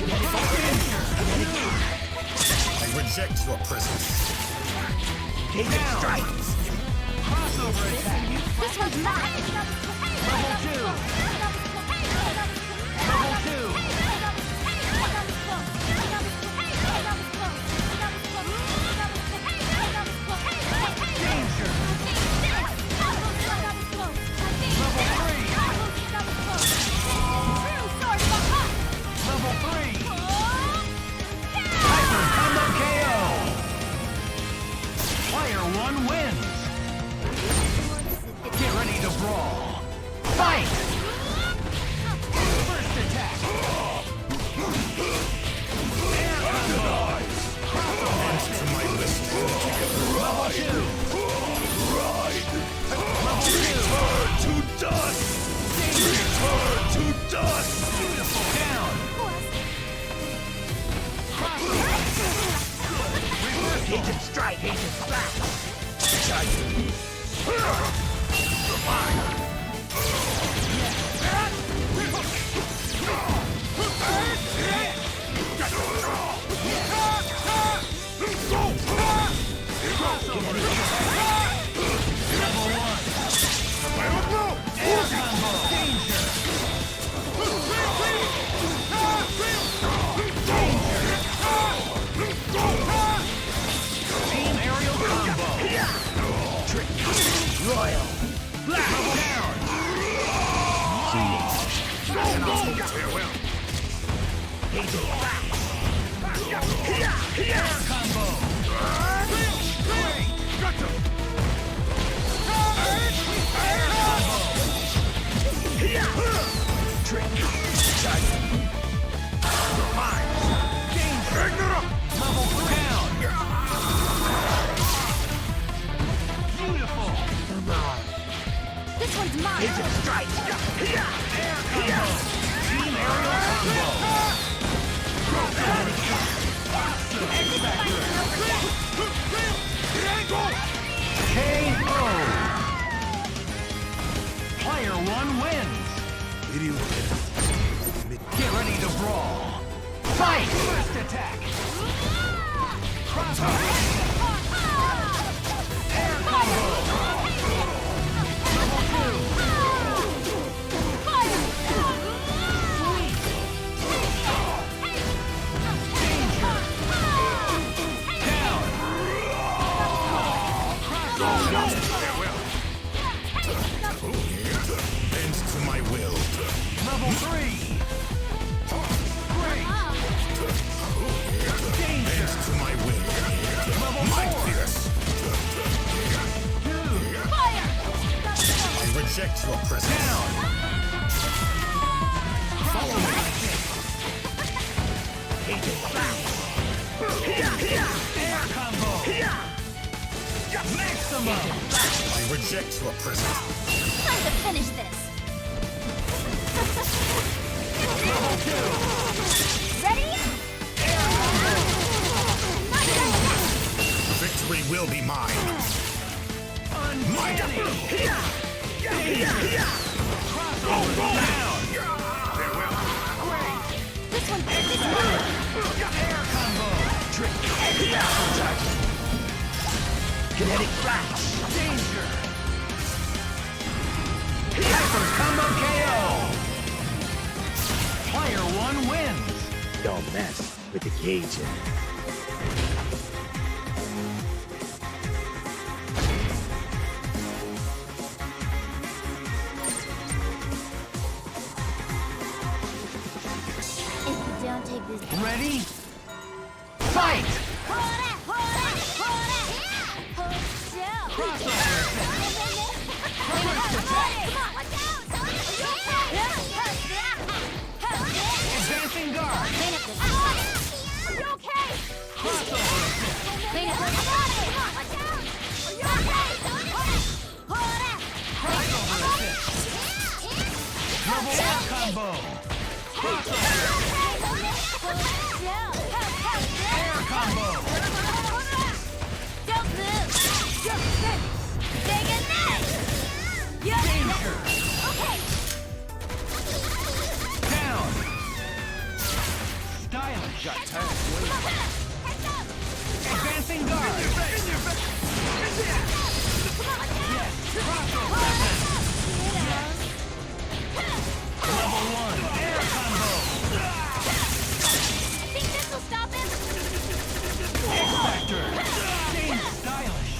I reject your presence. Strikes. Crossover attack. This one's mine. Level 2. Level 2. Danger. Level 3. Level 3. Hyper combo KO. Player 1 wins. Get ready to brawl. Fight! First attack. Air combo. Add to my list. Level 2. Level 2. Turn to dust. Turn to dust. Beautiful. Down. Agent strike. Agent splash. Air combo. Danger. Team aerial combo. Royal. Level down. Farewell. Agent splash. Air combo. Great. Air combo. Trick. Danger. Level down. Beautiful. This one's mine. Agent strike. Air combo. Team aerial combo. KO. Player 1 wins. Get ready to brawl. Fight! First attack. Crossover. Air combo. Level 2. Danger. Down. Farewell. Bend to my will. Level 3. Great. Danger. Bend to my will. Level My 4. fierce. 2. I reject your presence. Down. Follow me. Agent splash. Air combo. Maximum. I reject your presence. Time to finish this. Level 2. Ready? Not done yet. Victory will be mine. Uncanny. Danger. Crossover down. Farewell. Great. This one's mine. Air combo. Trick. Kinetic flash. Danger. Hyper combo KO. Player 1 wins. Don't mess with the Cajun. If you don't take this... Ready? Fight! Hold it! Hold it! Hold it! Hold still! Crossover First attack. Come on, watch out! Are you okay? Advancing guard. Clean up this. Are you okay? Crossover Clean up this. Come on, watch out! Are you okay? Hold it! Crossover assist. Level 1 combo. Crossover. Air combo. Don't move! Take a net! Danger. Okay! Down. stylish. Got tired of waiting. Heads up! Advancing guard. Yes. Crossover. Level 1. Air combo. Think this'll stop him? X Factor. Change stylish.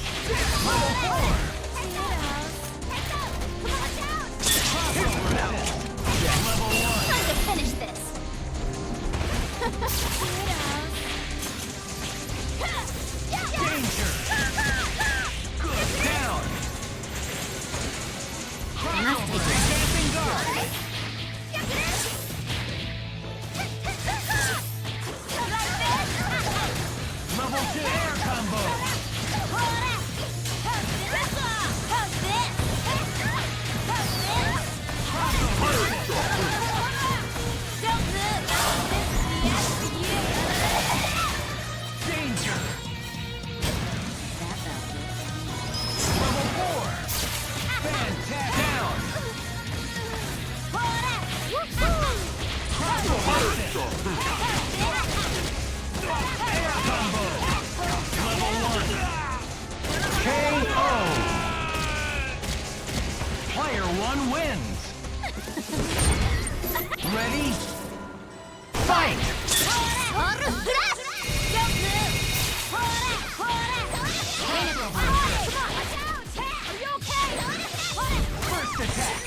Level 4. Heads up! Come on down! Crossover assist. Level 1. Time to finish this. Danger. Good. Down. Crossover. Advancing guard. Level 2 air combo. Danger. Level 4. Fantastic. Down. Air combo. Level 1. KO. Player 1 wins. Ready? Fight! First attack.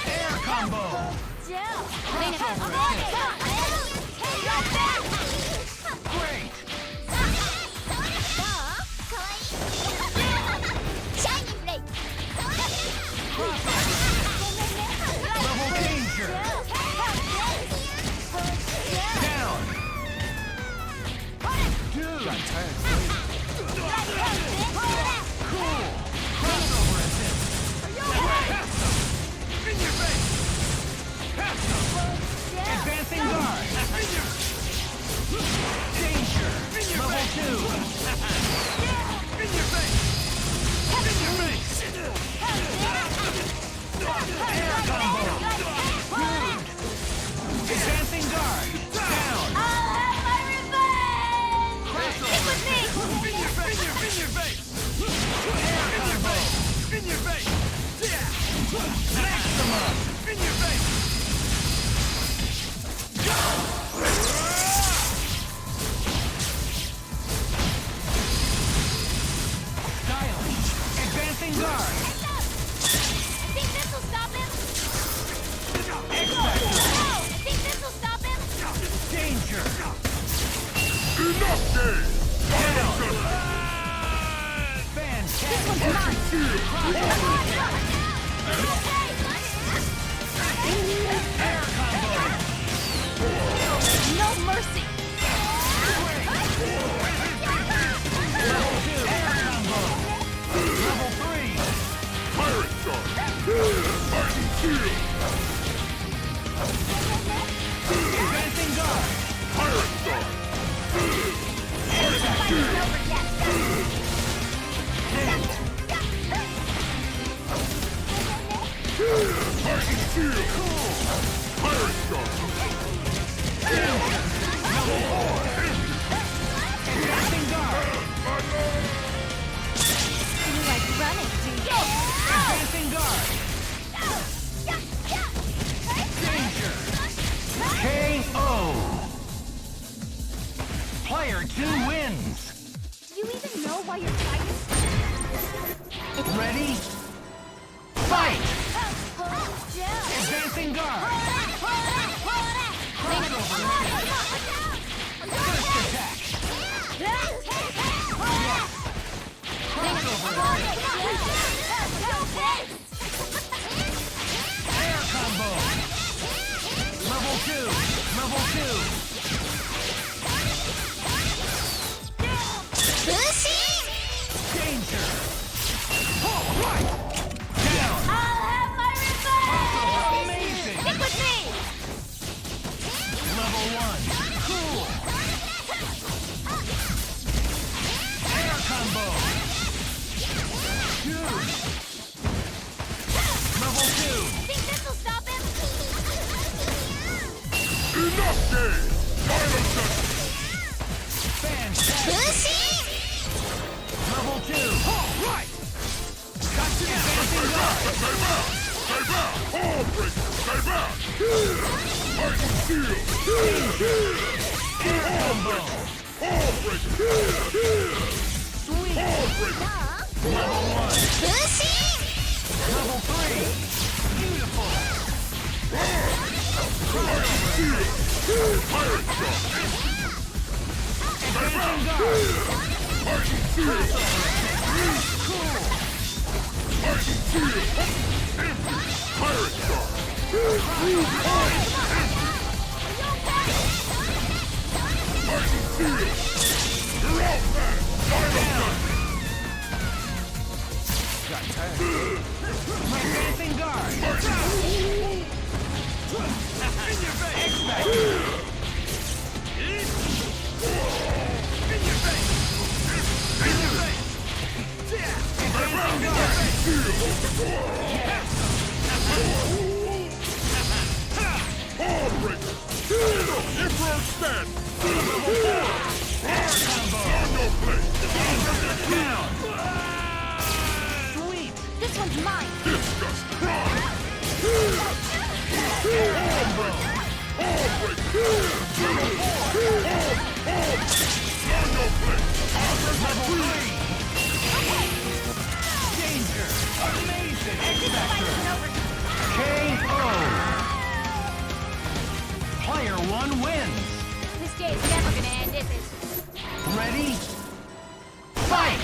Air combo. Great. Level danger. Down. Dude. Got tired of waiting. Cool. Crossover assist. In your face. Pass them. Advancing guard. Danger. Level 2. In your face. In your face. Air combo. Good. Advancing guard. Down. In your face. In your face. Air combo. In your face. Maximum. In your face. Stylish. Advancing guard. Think this'll stop him? X Factor. Think this'll stop him? Danger. Enough days! Down. Fantastic. Air combo. No mercy! Level 2. Air combo. Level 3. Pirate Star! Titan Shield! Advancing guard. Pirate Star! Titan Shield! Pirate Star! Level 4. Advancing guard. You like running, do you? Advancing guard. Danger. KO. Player 2 wins. Do you even know why you're fighting? Ready? Fight! Yeah. Advancing guard. First attack. Air combo. Level 2. Level 2. Danger. Oh, right. Down. I'll have my revenge! Amazing. Stick with me! Level 1. Cool. Air combo. Dude. Stay back! Stay back! Ball breaker! Stay back! Lightning shield! Ball breaker! Ball breaker! Sweet. Ball breaker! Level 1. Pushing! Level 3. Beautiful. Lightning shield! Pirate shot! Advancing guard. Lightning shield! Cool. Lightning shield! Pirate shot! Lightning shield! You're out, man! Final gun! Got tired. Advancing guard. In your face. X-Back. In your face. In your face. Advancing guard. Ball breaker! Emperor stand! Air combo. On your place! Down. Sweet. This one's mine! Disgust prime! Air combo. Ball breaker! On your place! Level 3. Danger. Amazing. X-Factor. K.O. Player 1 wins. This day's never gonna end, is it? Ready? Fight!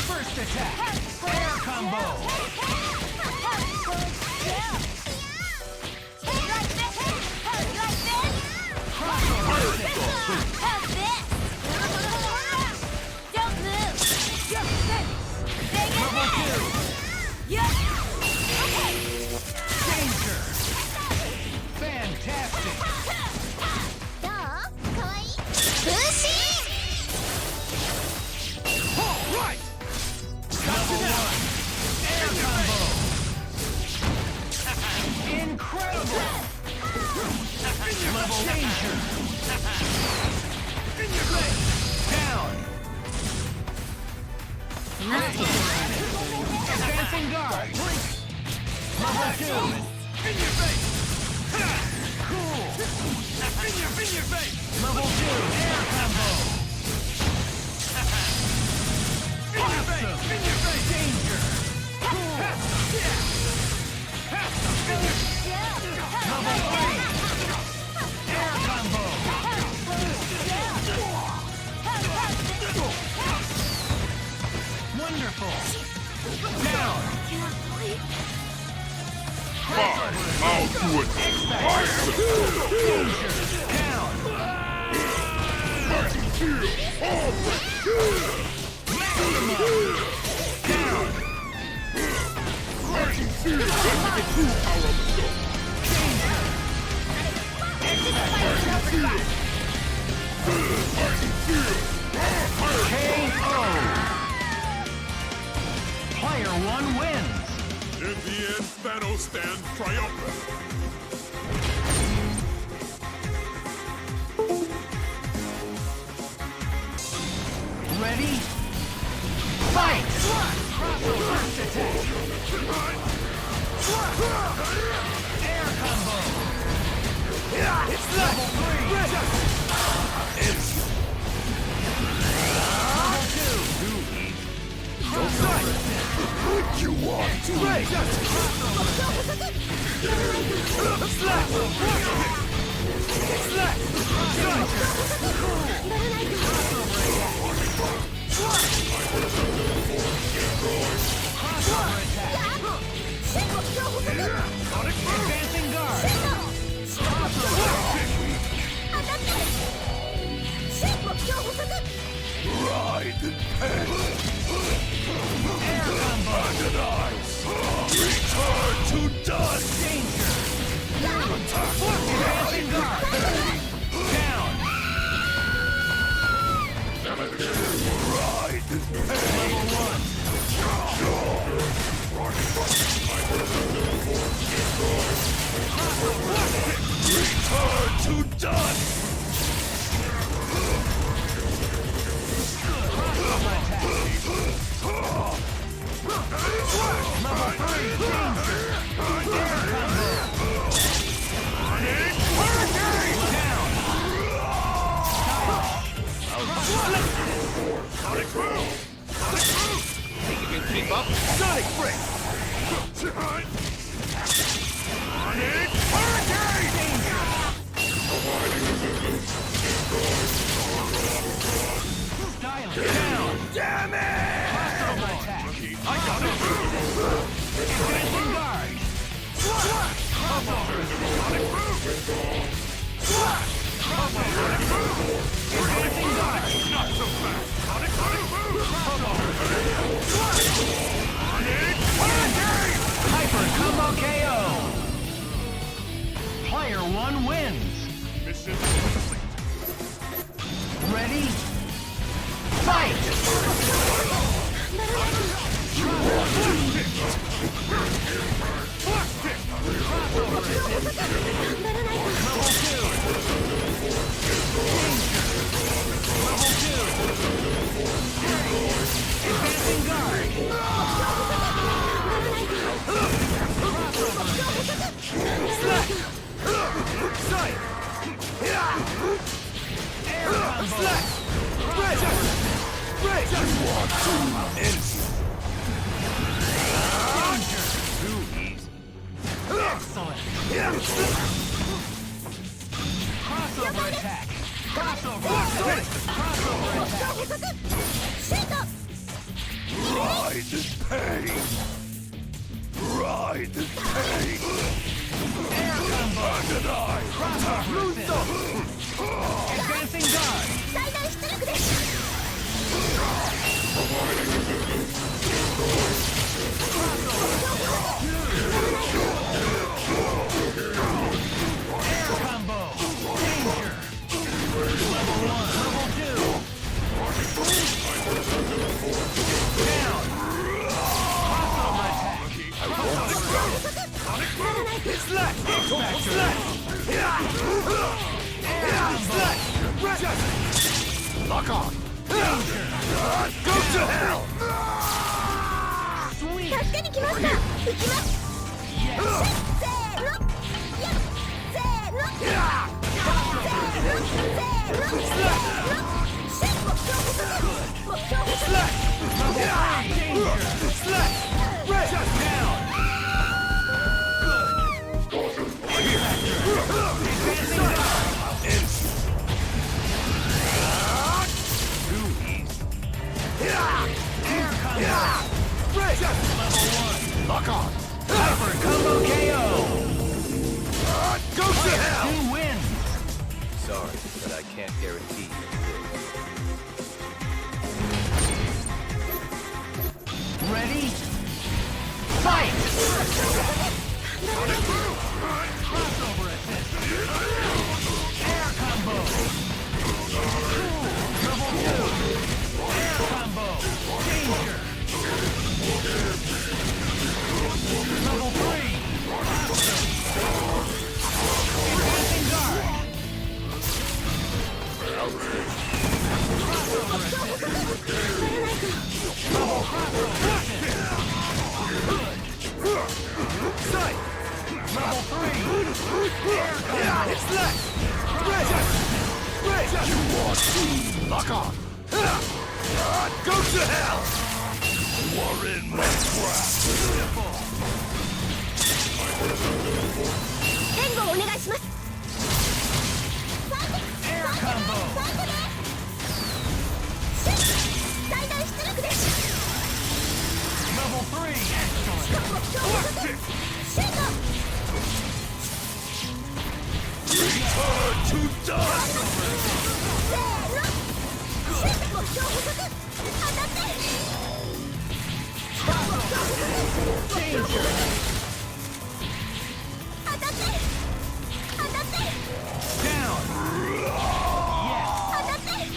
First attack. Air combo. Level 2. Danger. Fantastic. All right. Level 1. Air combo. Incredible. Level danger. In your face. Down. Advancing guard. Level 2. In your face. Cool. In your face. Level 2. Air combo. In your face. In your face. Danger. Cool. Level 3. Air combo. Wonderful. Down. Fine! I'll do it! Danger. Down. Lightning shield! Ball breaker! Maximum. Down. Lightning shield! That's the true power of the stone! Lightning shield! Lightning shield! K.O. Player 1 wins. In the end, Thanos stands triumphant. Ready? Fight! First attack. Air combo. It's level 3. Level 2. What you want to Slap! Advancing guard. ride and pay? Air combo. Under the ice. Return to dust. Danger. Advancing guard. Down. Ride and pay. Level 1. Return to dust. up. Sonic Break! Sonic Hurricane! Styling down! Damn it! Crossover attack! I got it! Advancing guard! Crossover! Sonic Boom! Advancing guard! Not so fast! Sonic Boom! Sonic Hurricane! Hyper Combo KO! Player 1 wins! Mission complete! Ready? Fight! Advancing guard! Sight! Air combo! Too easy. Excellent! Crossover attack! Crossover attack! Crossover attack! Ride this pain! Ride this pain! Air combo! Deny! Crossover assist! Advancing guard! Air combo! Danger! Level 1, level 2! Down! Crossover attack! Slash! Slash! Air combo! Lock on! Danger! Go to hell! Sweet! Yes! Down! Air combo! Level 1! Lock on! Hyper combo KO! Go to hell! 2 wins! Sorry, but I can't guarantee you. Ready? Fight! Crossover assist! Air combo! Level 2! Air combo! Danger! Level 3! Advancing guard! Crossover assist! Level crossover assist! Good! Sight! Level 3! Air combo! Lock on! Go to hell! You are in my trap! Air combo! Level 3! Excellent! Return to dust! Danger! Down! Yes!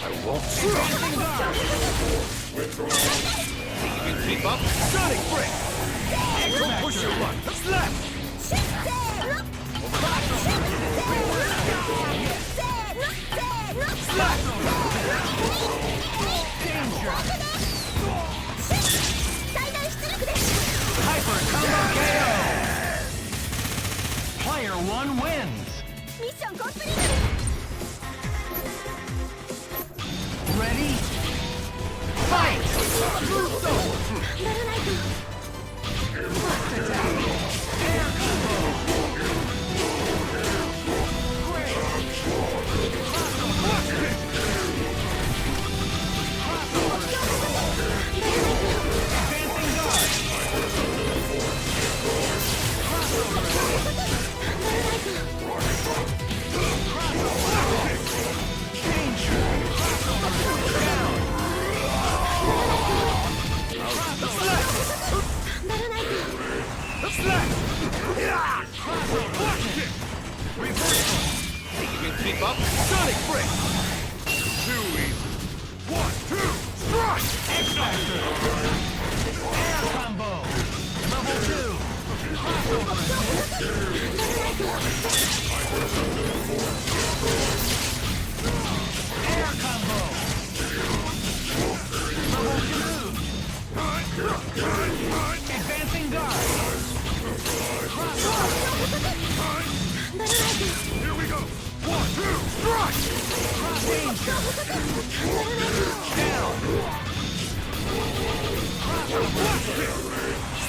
I won't Advancing guard! Think you can keep up? Sonic Break! Echo Pusher Run! Slap! Slap! Danger! Hyper combo KO! Player 1 wins! Ready? Fight! Moonstone! keep up. Sonic Brick! Too easy. 1, 2, strike! X-Factor! Air Combo! Level 2! Crossover Assist! Air Combo! Level 2! Advancing Guard! Here we go. 1, 2, strike! Cross Danger! Down!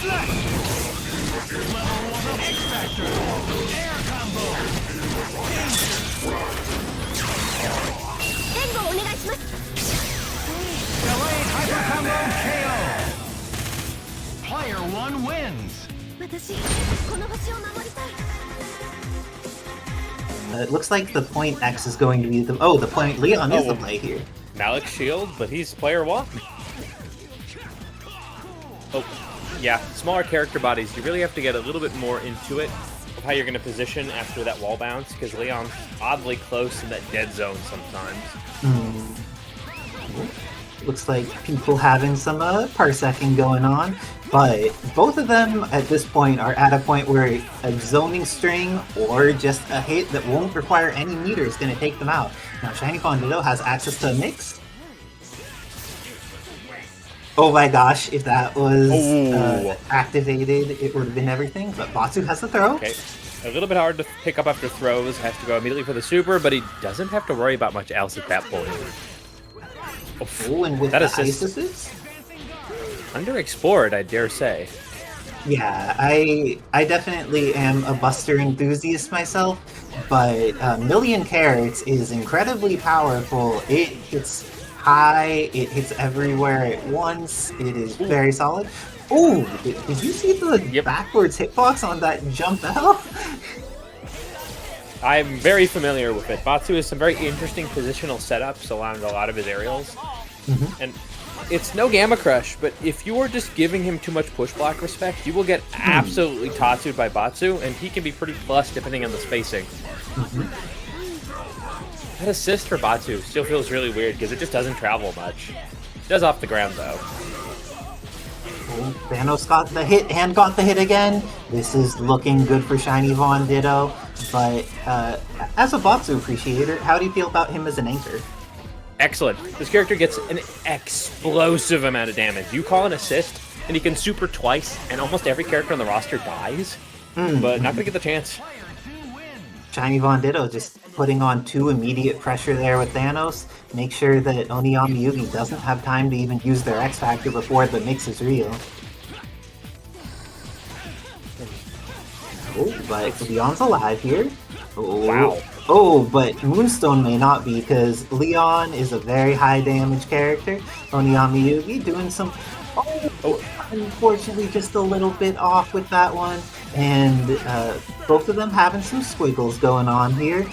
Slash! Level 1 X-Factor! Air Combo! Delayed Hyper Combo KO! Player 1 wins! 私この星を守りたい It looks like the point X is going to be the... Oh, the point Leon is the play here. Malik Shield, but he's player 1. Oh, yeah, smaller character bodies, you really have to get a little bit more into it of how you're going to position after that wall bounce, because Leon's oddly close in that dead zone sometimes. Looks like people having some parsecing going on, but both of them at this point are at a point where a zoning string or just a hit that won't require any meter is going to take them out. Now ShinyVonDitto has access to a mix. Oh my gosh, if that was activated, it would have been everything, but Batsu has the throw. Okay, a little bit hard to pick up after throws, has to go immediately for the super, but he doesn't have to worry about much else at that point. Oh, and with that the assist. Isis? Underexplored, I dare say. Yeah, I definitely am a Buster enthusiast myself, but Million Carrots is incredibly powerful. It hits high, it hits everywhere at once, it is very solid. Oh, did you see the backwards hitbox on that jump out? I'm very familiar with it. Batsu has some very interesting positional setups around a lot of his aerials. And it's no Gamma Crush, but if you are just giving him too much push block respect, you will get absolutely tatsued by Batsu, and he can be pretty plus depending on the spacing. That assist for Batsu still feels really weird because it just doesn't travel much. It does off the ground though. Oh, Thanos got the hit and got the hit again. This is looking good for ShinyVonDitto, but as a Batsu appreciator, how do you feel about him as an anchor? Excellent. This character gets an explosive amount of damage. You call an assist, and he can super twice, and almost every character on the roster dies, but not gonna get the chance. ShinyVonDitto just putting on 2 immediate pressure there with Thanos. Make sure that OniYamiYugi doesn't have time to even use their X Factor before the mix is real. Oh, but Leon's alive here. Oh, wow. Oh, but Moonstone may not be, because Leon is a very high damage character. OniYamiYugi doing some... Oh, unfortunately just a little bit off with that one. And both of them having some squiggles going on here.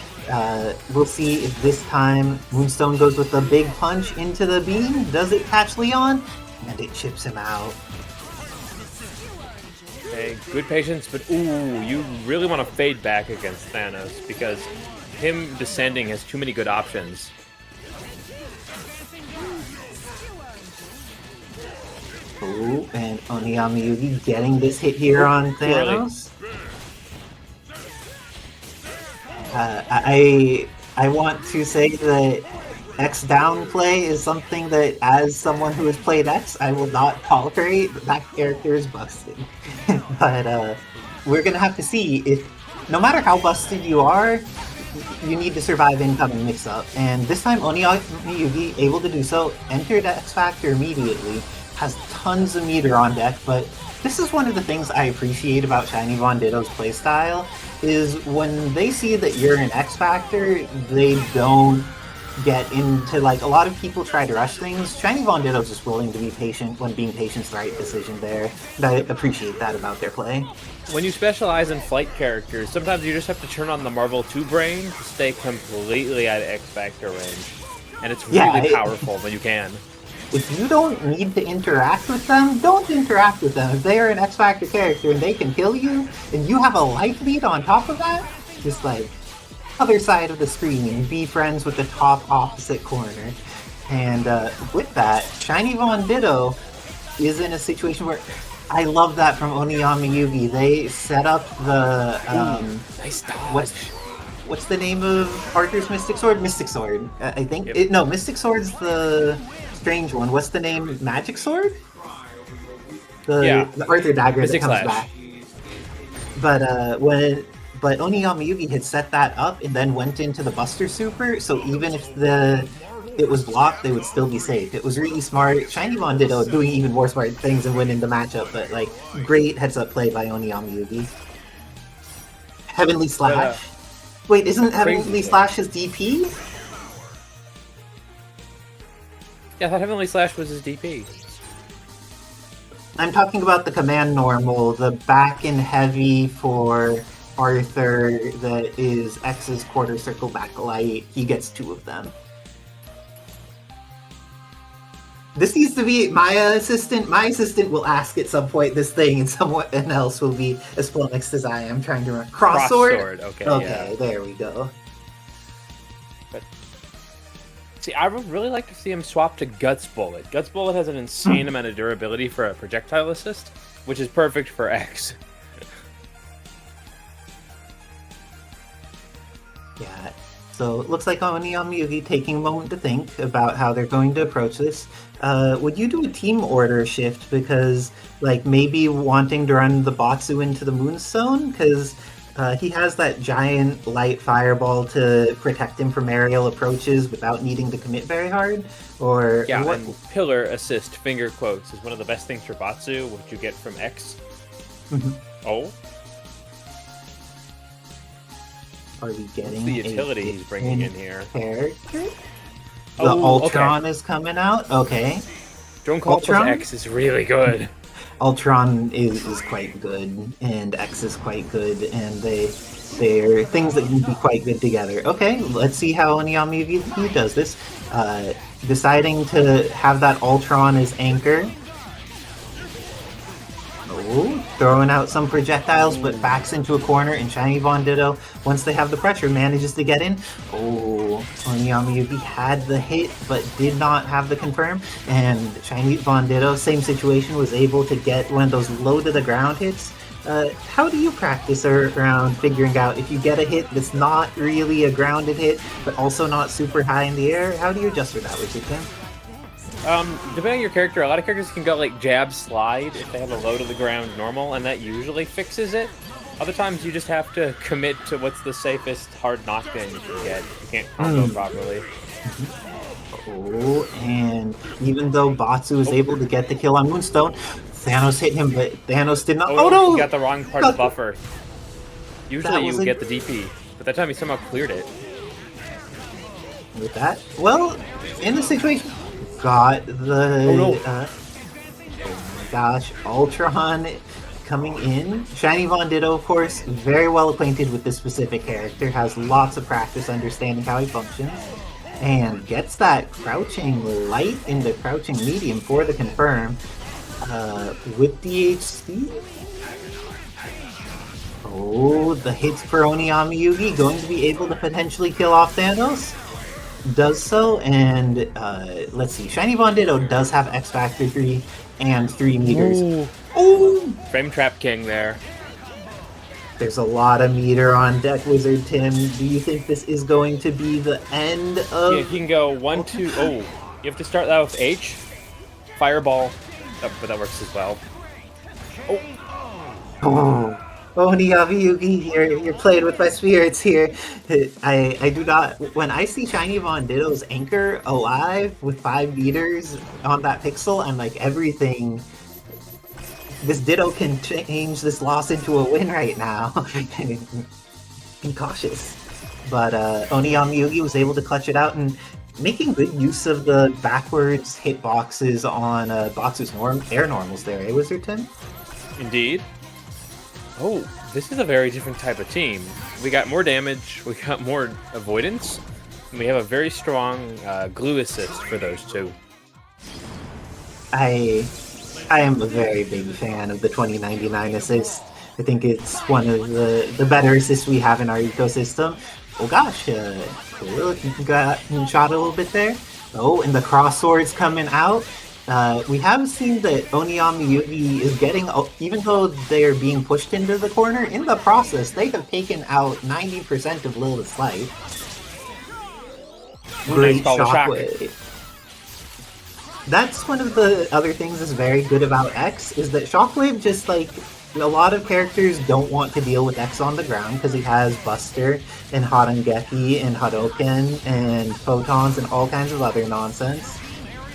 We'll see if this time Moonstone goes with a big punch into the beam. Does it catch Leon? And it chips him out. Okay, good patience, but ooh, you really want to fade back against Thanos because him descending has too many good options. Oh, and OniYamiYugi getting this hit here on Thanos. I want to say that X down play is something that, as someone who has played X, I will not tolerate. That character is busted. But we're gonna have to see if, no matter how busted you are, you need to survive incoming mix-up. And this time OniYamiYugi able to do so, entered X Factor immediately, has tons of meter on deck, but this is one of the things I appreciate about ShinyVonDitto's playstyle, is when they see that you're an X Factor, they don't get into, like, a lot of people try to rush things. ShinyVonDitto's just willing to be patient when being patient's the right decision there, and I appreciate that about their play. When you specialize in flight characters, sometimes you just have to turn on the Marvel 2 brain to stay completely out of X Factor range. And it's really powerful when you can. If you don't need to interact with them, don't interact with them. If they are an X Factor character and they can kill you, and you have a life lead on top of that, just like, other side of the screen, be friends with the top opposite corner. And with that, ShinyVonDitto is in a situation where I love that from OniYamiYugi. They set up the Nice dodge. what's the name of Arthur's Mystic Sword? Mystic Sword, I think. Yep. No, Mystic Sword's the strange one. What's the name? Magic Sword? The Arthur dagger Mystic that comes Slash. back. But OniYamiYugi had set that up and then went into the Buster Super, so even if it was blocked, they would still be safe. It was really smart. ShinyVonDitto doing even more smart things and winning the matchup, but like great heads-up play by OniYamiYugi. Heavenly Slash. Wait, isn't Heavenly Slash his DP? Yeah, I thought Heavenly Slash was his DP. I'm talking about the command normal, the back and heavy for Arthur that is X's quarter circle backlight. He gets 2 of them. This needs to be my assistant. My assistant will ask at some point this thing, and someone else will be as flummoxed as I am trying to run. Cross sword? Okay, Okay, yeah. there we go. But see, I would really like to see him swap to Guts Bullet. Guts Bullet has an insane amount of durability for a projectile assist, which is perfect for X. Yeah. So it looks like OniYamiYugi taking a moment to think about how they're going to approach this. Would you do a team order shift? Because, like, maybe wanting to run the Batsu into the Moonstone? Because he has that giant light fireball to protect him from aerial approaches without needing to commit very hard? Or Yeah, what? and pillar assist, finger quotes, is one of the best things for Batsu, what you get from X. Oh? Are we getting The utility a he's bringing in here. character? The Oh, Ultron is coming out? Okay. Drone Call plus Ultron? X is really good. Ultron is quite good, and X is quite good, and they're things that can be quite good together. Okay, let's see how OniYamiYugi does this. Deciding to have that Ultron as anchor. Oh, throwing out some projectiles, but backs into a corner, and ShinyVonDitto, once they have the pressure, manages to get in. Oh, OniYamiYugi had the hit, but did not have the confirm, and ShinyVonDitto, same situation, was able to get one of those low-to-the-ground hits. How do you practice around figuring out if you get a hit that's not really a grounded hit, but also not super high in the air? How do you adjust for that, Richard Tim? Depending on your character, a lot of characters can go like jab slide if they have a low to the ground normal, and that usually fixes it. Other times you just have to commit to what's the safest hard knockdown you can get. You can't combo properly. Oh, and even though Batsu was able to get the kill on Moonstone, Thanos hit him, but Thanos did not. Oh no! You got the wrong part of the buffer. That Usually was you a- get the DP, but that time he somehow cleared it. With that, well, in the situation, got the. Oh, no. Oh my gosh, Ultron coming in. ShinyVonDitto, of course, very well acquainted with this specific character, has lots of practice understanding how he functions, and gets that crouching light into crouching medium for the confirm. With DHC. Oh, the hits for OniYamiYugi, going to be able to potentially kill off Thanos. Does so, and let's see. ShinyVonDitto does have X Factor 3 and 3 meters. Oh! Frame Trap King there. There's a lot of meter on deck, Wizard Tim. Do you think this is going to be the end of... Yeah, he can go 1, 2. Oh, you have to start that with H. Fireball. Oh, but that works as well. Oh, OniYamiYugi, you're playing with my spirits here. I do not... When I see ShinyVonDitto's anchor alive with 5 meters on that pixel, I'm like, everything... This Ditto can change this loss into a win right now. Be cautious. But OniYamiYugi was able to clutch it out and making good use of the backwards hitboxes on Batsu's air normals there, eh, Wizard Tim? Indeed. Oh, this is a very different type of team. We got more damage, we got more avoidance, and we have a very strong glue assist for those two. I am a very big fan of the 2099 assist. I think it's one of the better assists we have in our ecosystem. Oh gosh, cool. You got shot a little bit there. Oh, and the cross swords coming out. We have seen that OniYamiYugi is getting, even though they're being pushed into the corner, in the process, they have taken out 90% of Lilith's life. Great shockwave. That's one of the other things that's very good about X, is that Shockwave just, like, a lot of characters don't want to deal with X on the ground because he has Buster and Harangeki and Hadoken and Photons and all kinds of other nonsense.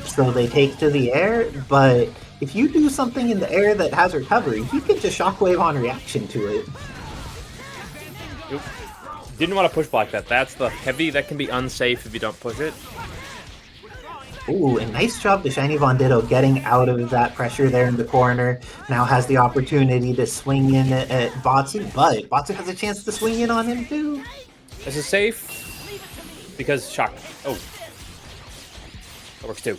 So they take to the air, but if you do something in the air that has recovery, he can just Shockwave on reaction to it. Nope. Didn't want to push block that. That's the heavy that can be unsafe if you don't push it. Ooh, and nice job to ShinyVonDitto getting out of that pressure there in the corner. Now has the opportunity to swing in at Batsu, but Batsu has a chance to swing in on him too. This is safe because shock. Oh, that works too.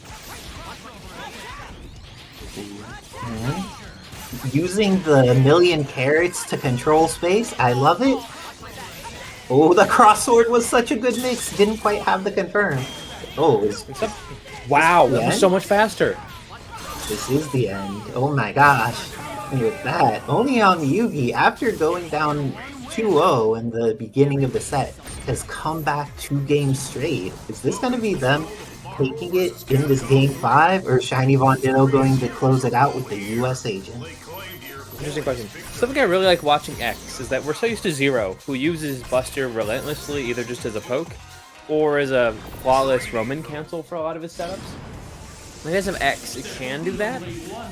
Using the million carrots to control space, I love it. Oh, the crossword was such a good mix. Didn't quite have the confirm. Oh, wow, that was so much faster. This is the end. Oh my gosh. And with that, OniYamiYugi, after going down 2-0 in the beginning of the set, has come back 2 games straight. Is this going to be them taking it in this game 5, or ShinyVonDitto going to close it out with the US agent? Interesting question. Something I really like watching X is that we're so used to Zero, who uses Buster relentlessly either just as a poke or as a flawless Roman cancel for a lot of his setups. When he has some X, it can do that.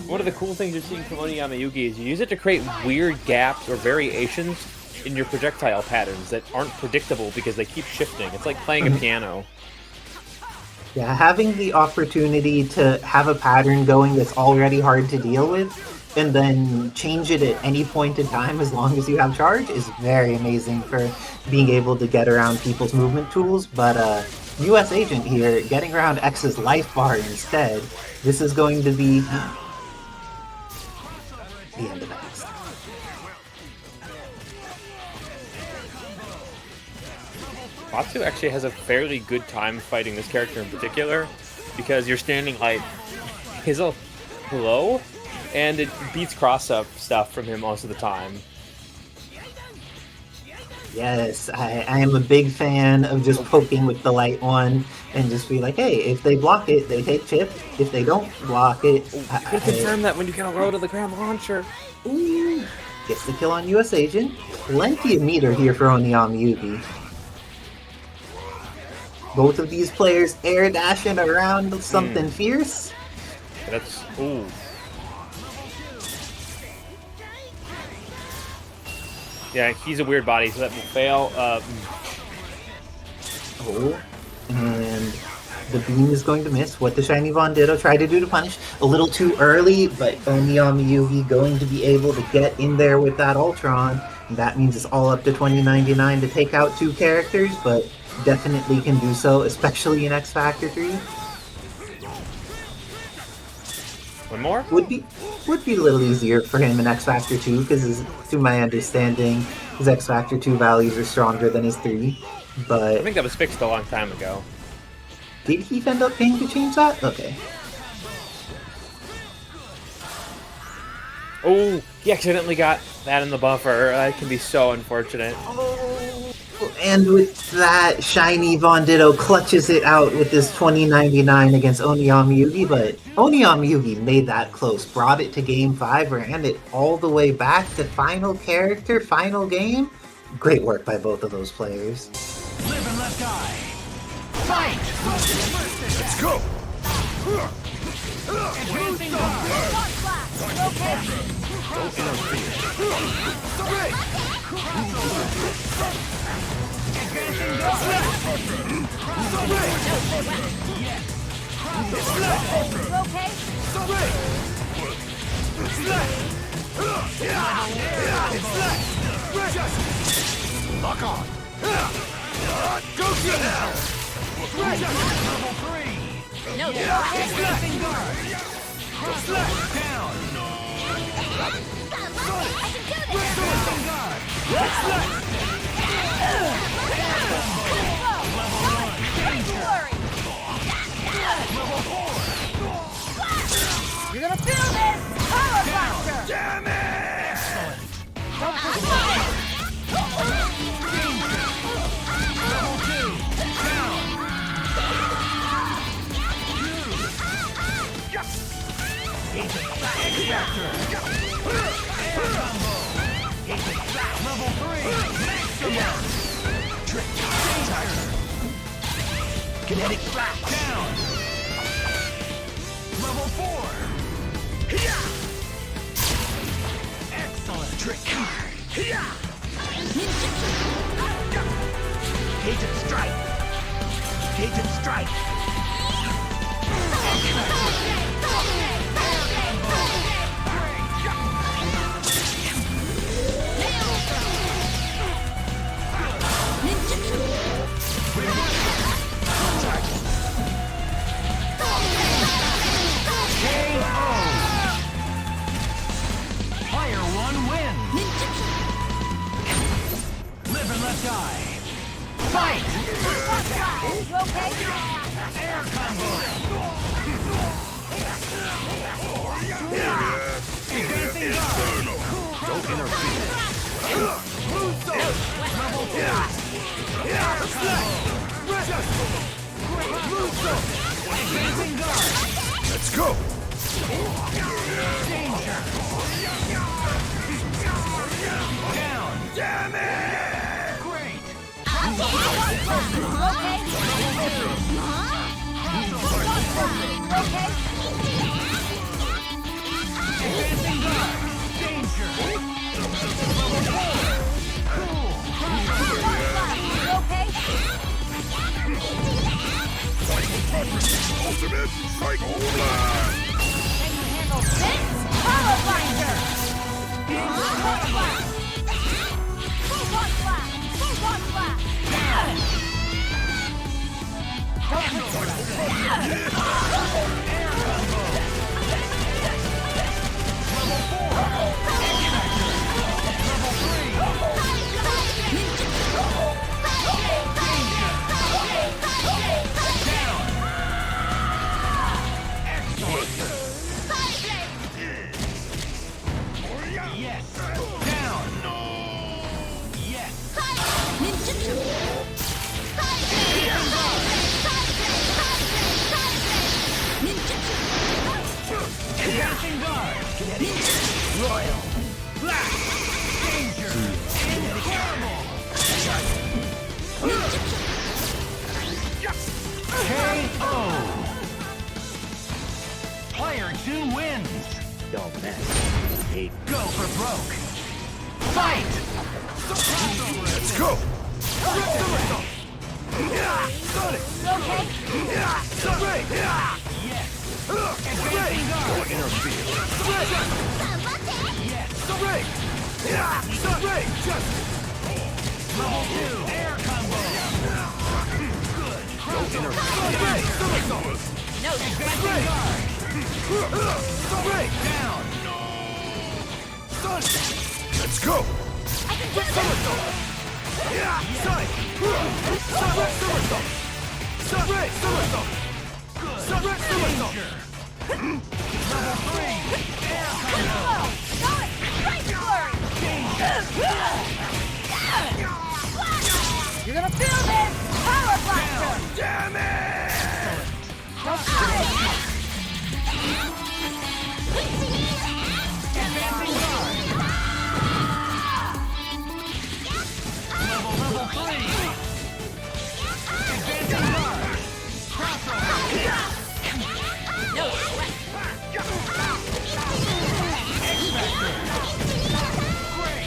One of the cool things you're seeing from OniYamiYugi is you use it to create weird gaps or variations in your projectile patterns that aren't predictable because they keep shifting. It's like playing a piano. Yeah, having the opportunity to have a pattern going that's already hard to deal with, and then change it at any point in time as long as you have charge is very amazing for being able to get around people's movement tools. But US Agent here, getting around X's life bar instead. This is going to be the end of X. Batsu actually has a fairly good time fighting this character in particular, because you're standing like he's a low, and it beats cross-up stuff from him most of the time. Yes, I am a big fan of just poking with the light one and just be like, hey, if they block it, they take chip. If they don't block it... You can confirm that when you get a row to the ground launcher. Ooh, gets the kill on US Agent. Plenty of meter here for OniYamiYugi. Both of these players air dashing around something fierce. That's... ooh. Yeah, he's a weird body, so that will fail. Oh, and the beam is going to miss. What does ShinyVonDitto try to do to punish? A little too early, but OniYamiYugi going to be able to get in there with that Ultron. And that means it's all up to 2099 to take out 2 characters, but definitely can do so, especially in X Factor 3. One more? Would be a little easier for him in X Factor 2, because to my understanding, his X Factor 2 values are stronger than his 3. But I think that was fixed a long time ago. did he end up paying to change that? Okay. Oh, he accidentally got that in the buffer. That can be so unfortunate. And with that, ShinyVonDitto clutches it out with this 2099 against OniYamiYugi, but OniYamiYugi made that close, brought it to game 5, ran it all the way back to final character, final game. Great work by both of those players. Live and let die. Fight! Let's go! Advancing Lock on! Go get hell! level 3. No, Advancing guard. Down. I can do this! Advancing guard. You're gonna feel this! Power blaster! Damn it! Excellent. Don't push it! Level 2. Down. X-Factor. Air combo. Level 3. Maximum. Trick. Tiger. Kinetic flash. Down. Level 4. Excellent. Trick. Gated strike. Gated strike. Player 1 wins. Live and let die. Fight! You okay? Air combo. Advancing guard. Don't interfere. Moonstone. Level 2. Air combo. Moonstone. Advancing guard. Let's go! Danger. Down. Damn it! Great. You okay? Okay? Advancing guard. Danger. Level 4. Cool. You okay? Ultimate Psycho Blast! Can you handle this? Power blaster! Full blast! Full blast! Full blast! Air combo. Level 4. Level 3. Down. Excellent. Yes. Down. Yes. Advancing guard. Royal. Blast. Danger. Incredible. KO. Player 2 wins. Don't mess. Hate. Go for broke. Fight. Let's go! Sonic. Okay? Yes. Advancing guard. Yes. Level 2. Air combo. Good. No, Advancing guard. Down. Let's go! I can do this! Danger. Level 3. Air combo. Sonic, right flurry! You're gonna feel this! Power blaster! Damn it! Don't push it! Advancing guard. Level 3. Advancing guard. Crossover. No sweat! X-Factor. Great.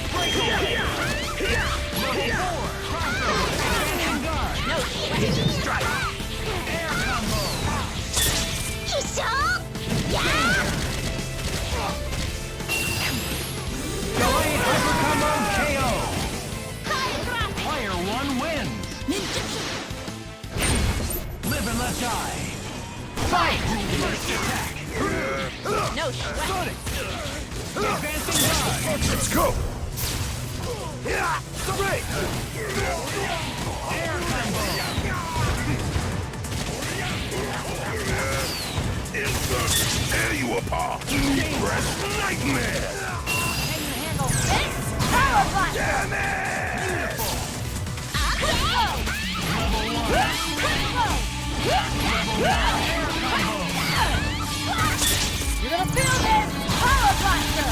Level 4. Crossover. Advancing guard. No sweat! Strike. Air combo. You saw? Yeah! Delayed hyper combo KO. Player 1 wins. Live and let die. Fight! First attack. No sweat! Advancing guard. Let's go! Air combo. Insert! Air you up! grandpa! Fresh nightmare! Can you handle this? Power blast! Damn it! You're gonna feel this! Power blaster!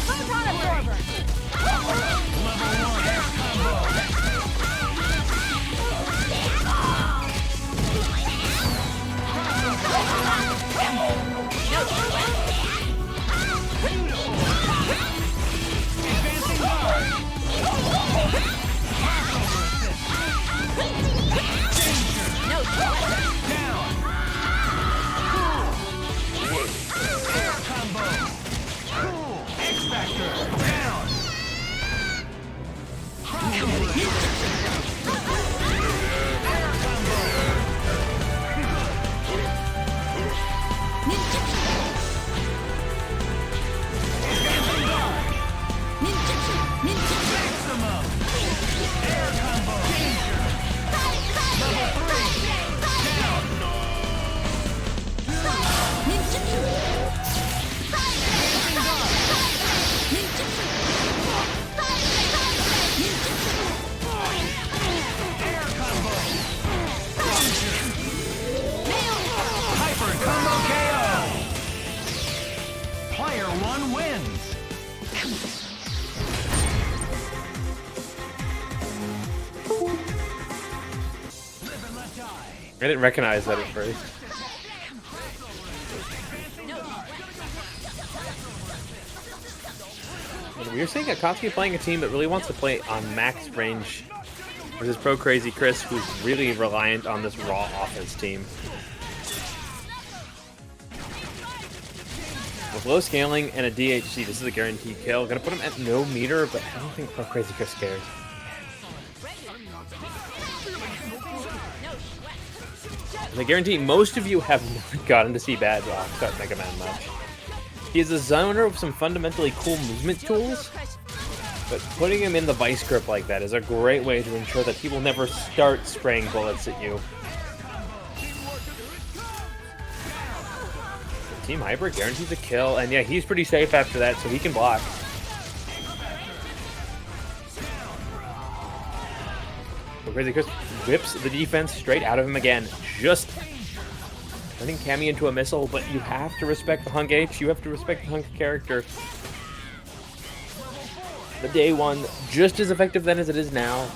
Photon absorber! I didn't recognize that at first. We're seeing Akatsuki playing a team that really wants to play on max range versus Pro Crazy Chris, who's really reliant on this raw offense team. With low scaling and a DHC, this is a guaranteed kill. Gonna put him at no meter, but I don't think Pro Crazy Chris cares. And I guarantee most of you have never gotten to see Bad cut Megaman much. He is a zoner with some fundamentally cool movement tools, but putting him in the vice grip like that is a great way to ensure that he will never start spraying bullets at you. Team Hybrid guarantees a kill, and yeah, he's pretty safe after that, so he can block. Crazy Chris whips the defense straight out of him again, just turning Cammy into a missile, but you have to respect the Hunk H, you have to respect the Hunk character. The day one, just as effective then as it is now.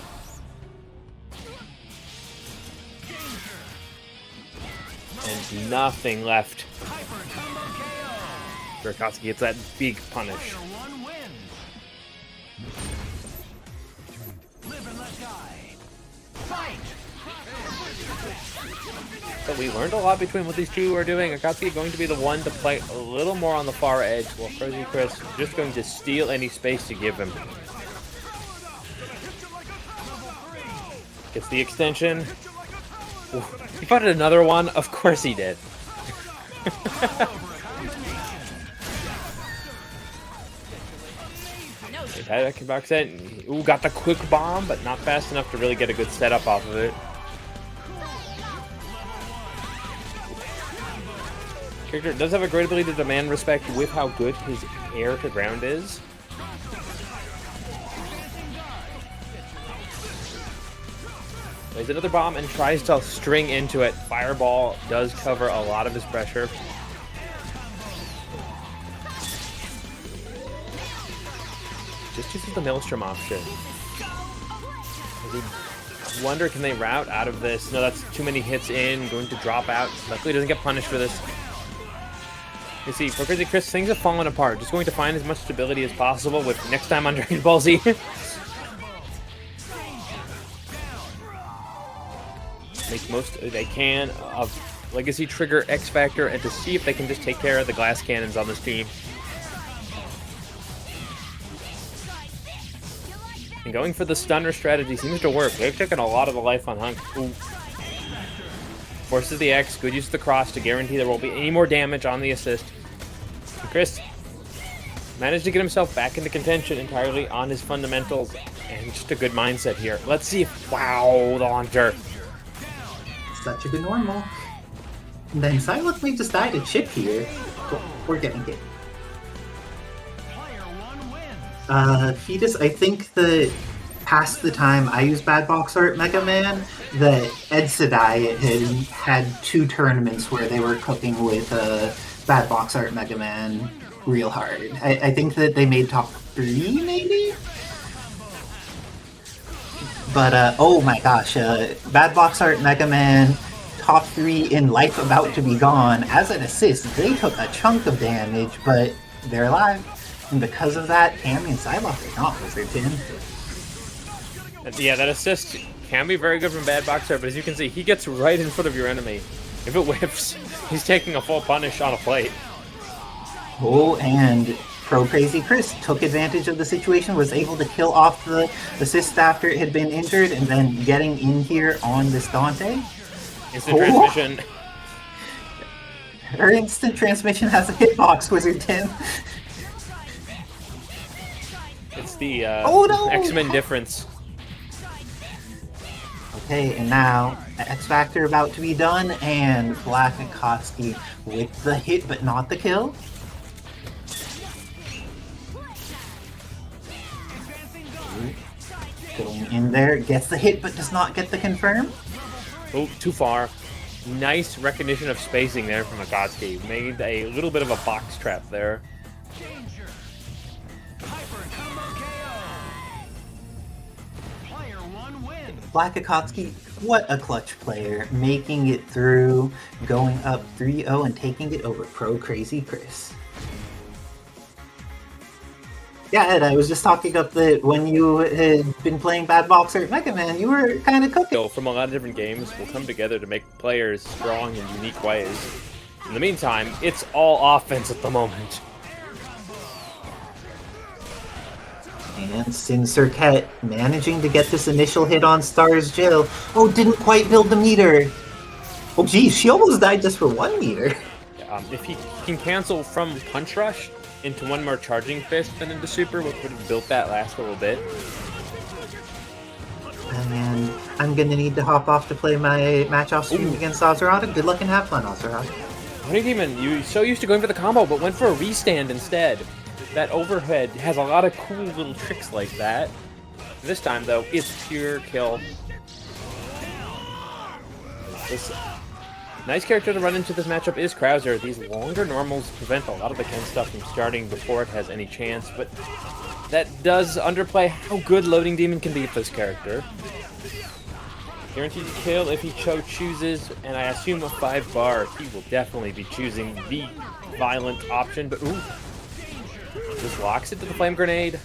And nothing left. Akatsuki gets that big punish. So we learned a lot between what these two are doing. Akatsuki going to be the one to play a little more on the far edge, while Crazy Chris just going to steal any space to give him. Gets the extension. Ooh, he fought another one? Of course he did. Back in. Ooh, got the quick bomb, but not fast enough to really get a good setup off of it. Character does have a great ability to demand respect with how good his air to ground is. Plays another bomb and tries to string into it. Fireball does cover a lot of his pressure. Just uses the Maelstrom option. I wonder, can they route out of this? No, that's too many hits in. Going to drop out. Luckily doesn't get punished for this. You see, for Crazy Chris, things have fallen apart. Just going to find as much stability as possible with next time on Dragon Ball Z. Make most they can of Legacy Trigger X Factor and to see if they can just take care of the glass cannons on this team. And going for the stunner strategy seems to work. They've taken a lot of the life on Hunk. Ooh. Forces the X, good use of the cross to guarantee there won't be any more damage on the assist. And Chris managed to get himself back into contention entirely on his fundamentals and just a good mindset here. Let's see if, wow, the Haunter. Such a good normal. And then Psylocke may just die to chip here. But we're getting it. Fetus, I think that past the time I used Bad Box Art Megaman, that Ed Sedai had 2 tournaments where they were cooking with Bad Box Art Megaman real hard. I think that they made top 3, maybe? But, oh my gosh, Bad Box Art Megaman, top 3 in Life About to Be Gone. As an assist, they took a chunk of damage, but they're alive. And because of that, Cammy and Psylocke are not Wizard 10. Yeah, that assist can be very good from Bad Box Art, but as you can see, he gets right in front of your enemy. If it whiffs, he's taking a full punish on a plate. Oh, and Pro Crazy Chris took advantage of the situation, was able to kill off the assist after it had been injured, and then getting in here on this Dante. Instant transmission. Her instant transmission has a hitbox, Wizard 10. It's the oh, no! X-Men difference. Okay, and now X Factor about to be done, and Black Akatsuki with the hit but not the kill. Going in there, gets the hit but does not get the confirm. Oh, too far. Nice recognition of spacing there from Akatsuki. Made a little bit of a box trap there. Black Akatsuki, what a clutch player, making it through, going up 3-0 and taking it over Pro Crazy Chris. Yeah, Ed, I was just talking up that when you had been playing Bad Box Art Megaman, you were kind of cooking. So from a lot of different games will come together to make players strong in unique ways. In the meantime, it's all offense at the moment. And Sin Circuit managing to get this initial hit on S.T.A.R.S Jill. Oh, didn't quite build the meter. Oh, geez, she almost died just for 1 meter. If he can cancel from Punch Rush into one more Charging Fist than into Super, which would have built that last little bit. And I'm gonna need to hop off to play my match off stream against Azurada. Good luck and have fun, Azurada. OniYamiYugi, you so used to going for the combo, but went for a restand instead. That overhead has a lot of cool little tricks like that. This time, though, it's pure kill. This nice character to run into this matchup is Krauser. These longer normals prevent a lot of the Ken stuff from starting before it has any chance, but that does underplay how good Loading Demon can be for this character. Guaranteed to kill if he chooses, and I assume a 5-bar, he will definitely be choosing the violent option, but ooh. Just locks it to the flame grenade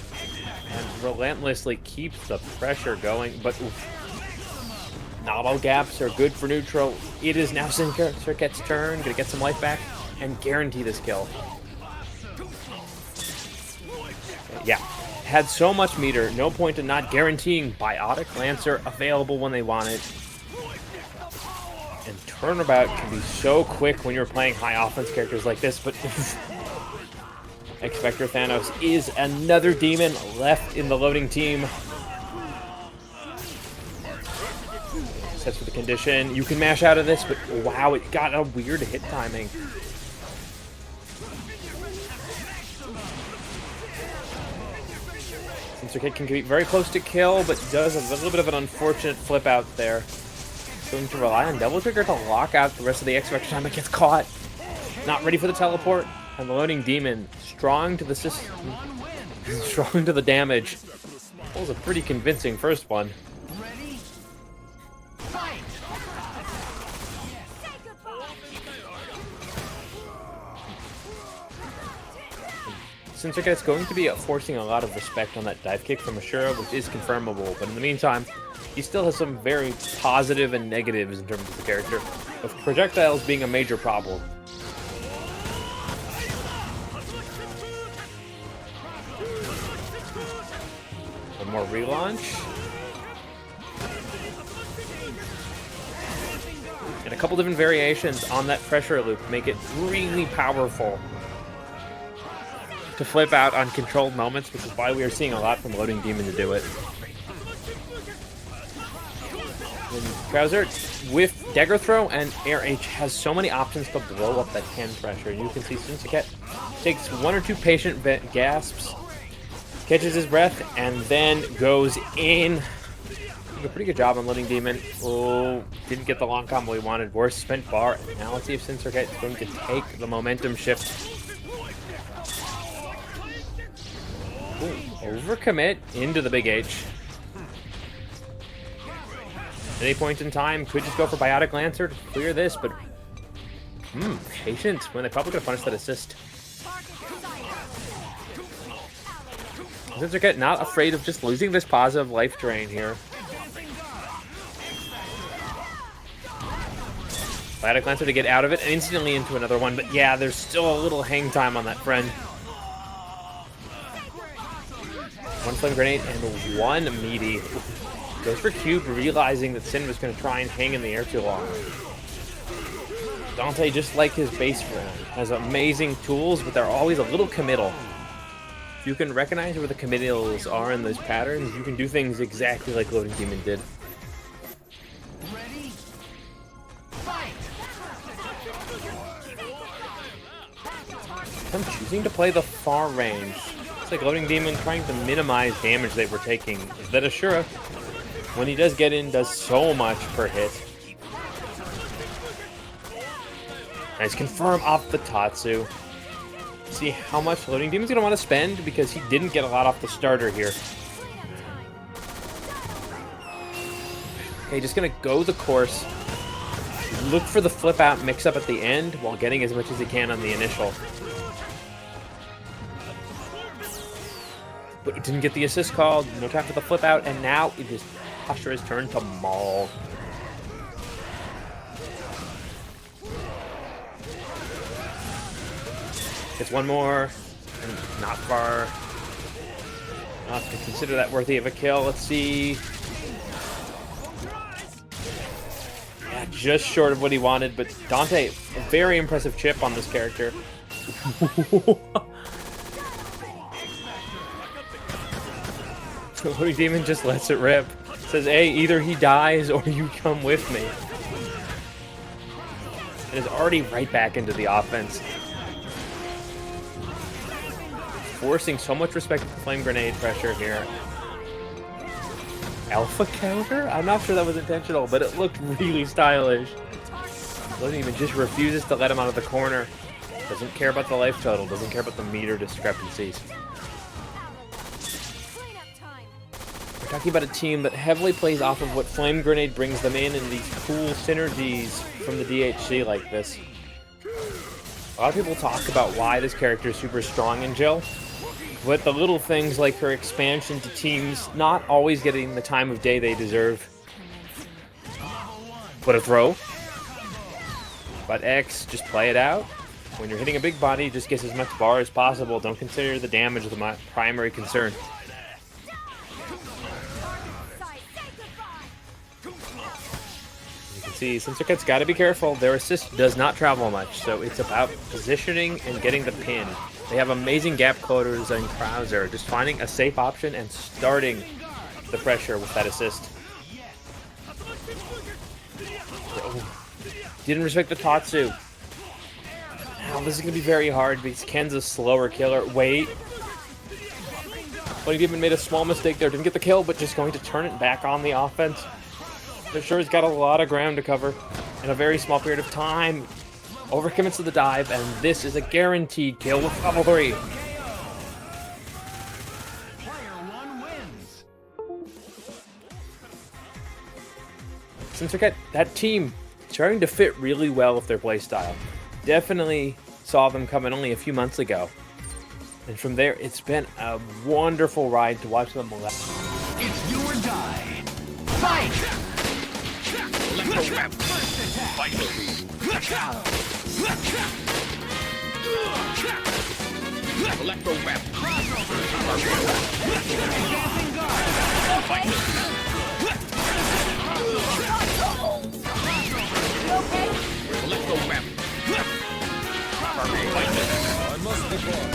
and relentlessly keeps the pressure going, but oof. Not all gaps are good for neutral. It is now Circuit's turn, gonna get some life back and guarantee this kill. Yeah, had so much meter, no point in not guaranteeing Biotic Lancer available when they want it. And turnabout can be so quick when you're playing high offense characters like this, but X-Factor Thanos is another demon left in the loading team. Sets for the condition. You can mash out of this, but wow, it got a weird hit timing. Sensor Kid can be very close to kill, but does a little bit of an unfortunate flip out there. Going to rely on Double Trigger to lock out the rest of the X-Factor time, but gets caught. Not ready for the teleport. And the loading demon, strong to the system, strong to the damage. That was a pretty convincing first one. Ready? Fight! Since going to be forcing a lot of respect on that dive kick from Asura, which is confirmable, but in the meantime, he still has some very positive and negatives in terms of the character, with projectiles being a major problem. One more relaunch. And a couple different variations on that pressure loop make it really powerful to flip out on controlled moments, which is why we are seeing a lot from Loading Demon to do it. And Krauser with Dagger Throw and Air H has so many options to blow up that 10 pressure. You can see Sensuket takes 1 or 2 patient gasps, catches his breath, and then goes in. Did a pretty good job on Loading Demon. Oh, didn't get the long combo he wanted. Worse spent bar. Now let's see if Sensuket is going to take the momentum shift. Ooh, overcommit into the big H. At any point in time, could just go for Biotic Lancer to clear this, but patient when they probably could have punished that assist. Sensuket not afraid of just losing this positive life drain here. Biotic Lancer to get out of it and instantly into another one, but yeah, there's still a little hang time on that friend. 1 flame grenade and 1 meaty. Goes for Cube, realizing that Sin was going to try and hang in the air too long. Dante, just like his base friend, has amazing tools, but they're always a little committal. If you can recognize where the committals are in those patterns, you can do things exactly like Loading Demon did. Ready? Fight! I'm choosing to play the far range. It's like Loading Demon trying to minimize damage they were taking. That Asura, when he does get in, does so much per hit. Nice confirm off the Tatsu. See how much Loading Demon's gonna want to spend because he didn't get a lot off the starter here. Okay, just gonna go the course. Look for the flip out mix up at the end while getting as much as he can on the initial. But it didn't get the assist called, no time for the flip out, and now it is Ashura's turn to maul. Gets 1 more, and not far enough to consider that worthy of a kill. Let's see. Yeah, just short of what he wanted, but Dante, a very impressive chip on this character. Loading Demon just lets it rip. Says, hey, either he dies or you come with me. And is already right back into the offense. Forcing so much respect for flame grenade pressure here. Alpha counter? I'm not sure that was intentional, but it looked really stylish. Loading Demon just refuses to let him out of the corner. Doesn't care about the life total, doesn't care about the meter discrepancies. We're talking about a team that heavily plays off of what Flame Grenade brings them in and these cool synergies from the DHC like this. A lot of people talk about why this character is super strong in Jill, but the little things like her expansion to teams not always getting the time of day they deserve. Put a throw. But X, just play it out. When you're hitting a big body, just get as much bar as possible. Don't consider the damage the primary concern. See, Sensuket's got to be careful. Their assist does not travel much, so it's about positioning and getting the pin. They have amazing gap coders and Krauser, just finding a safe option and starting the pressure with that assist. Oh, didn't respect the Tatsu. Now this is going to be very hard because Ken's a slower killer. Wait. Loading Demon made a small mistake there. Didn't get the kill, but just going to turn it back on the offense. But sure, he's got a lot of ground to cover in a very small period of time. Overcommits to the dive, and this is a guaranteed kill with level 3. Sensuket, that team, starting to fit really well with their playstyle. Definitely saw them coming only a few months ago. And from there, it's been a wonderful ride to watch them. It's do or die. Fight! Electro Web. Fight. Electro Web. Electro Web. I must be born.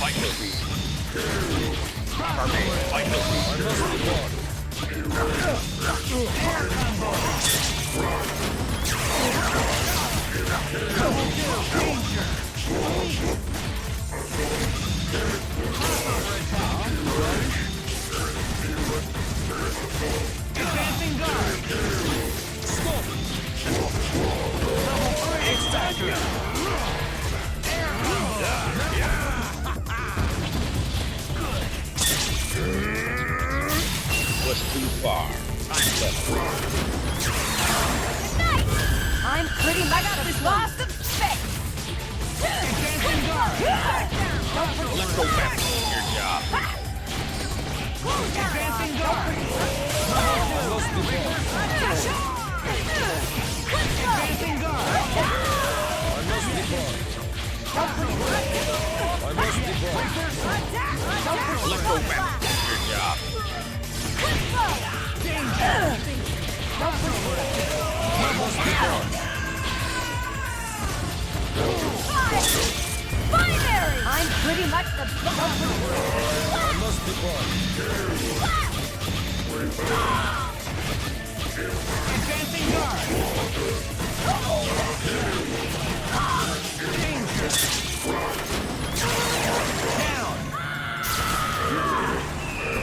Vital Beam. Army, Vital Beam. Advancing guard. Stop. X-Factor. Was too far. I'm pretty much the boss of space. Advancing guard. Electro Weapon. Your job. Advancing guard. Advancing guard. Electro Weapon. Your job. Binary! I'm pretty much the Advancing guard. Down.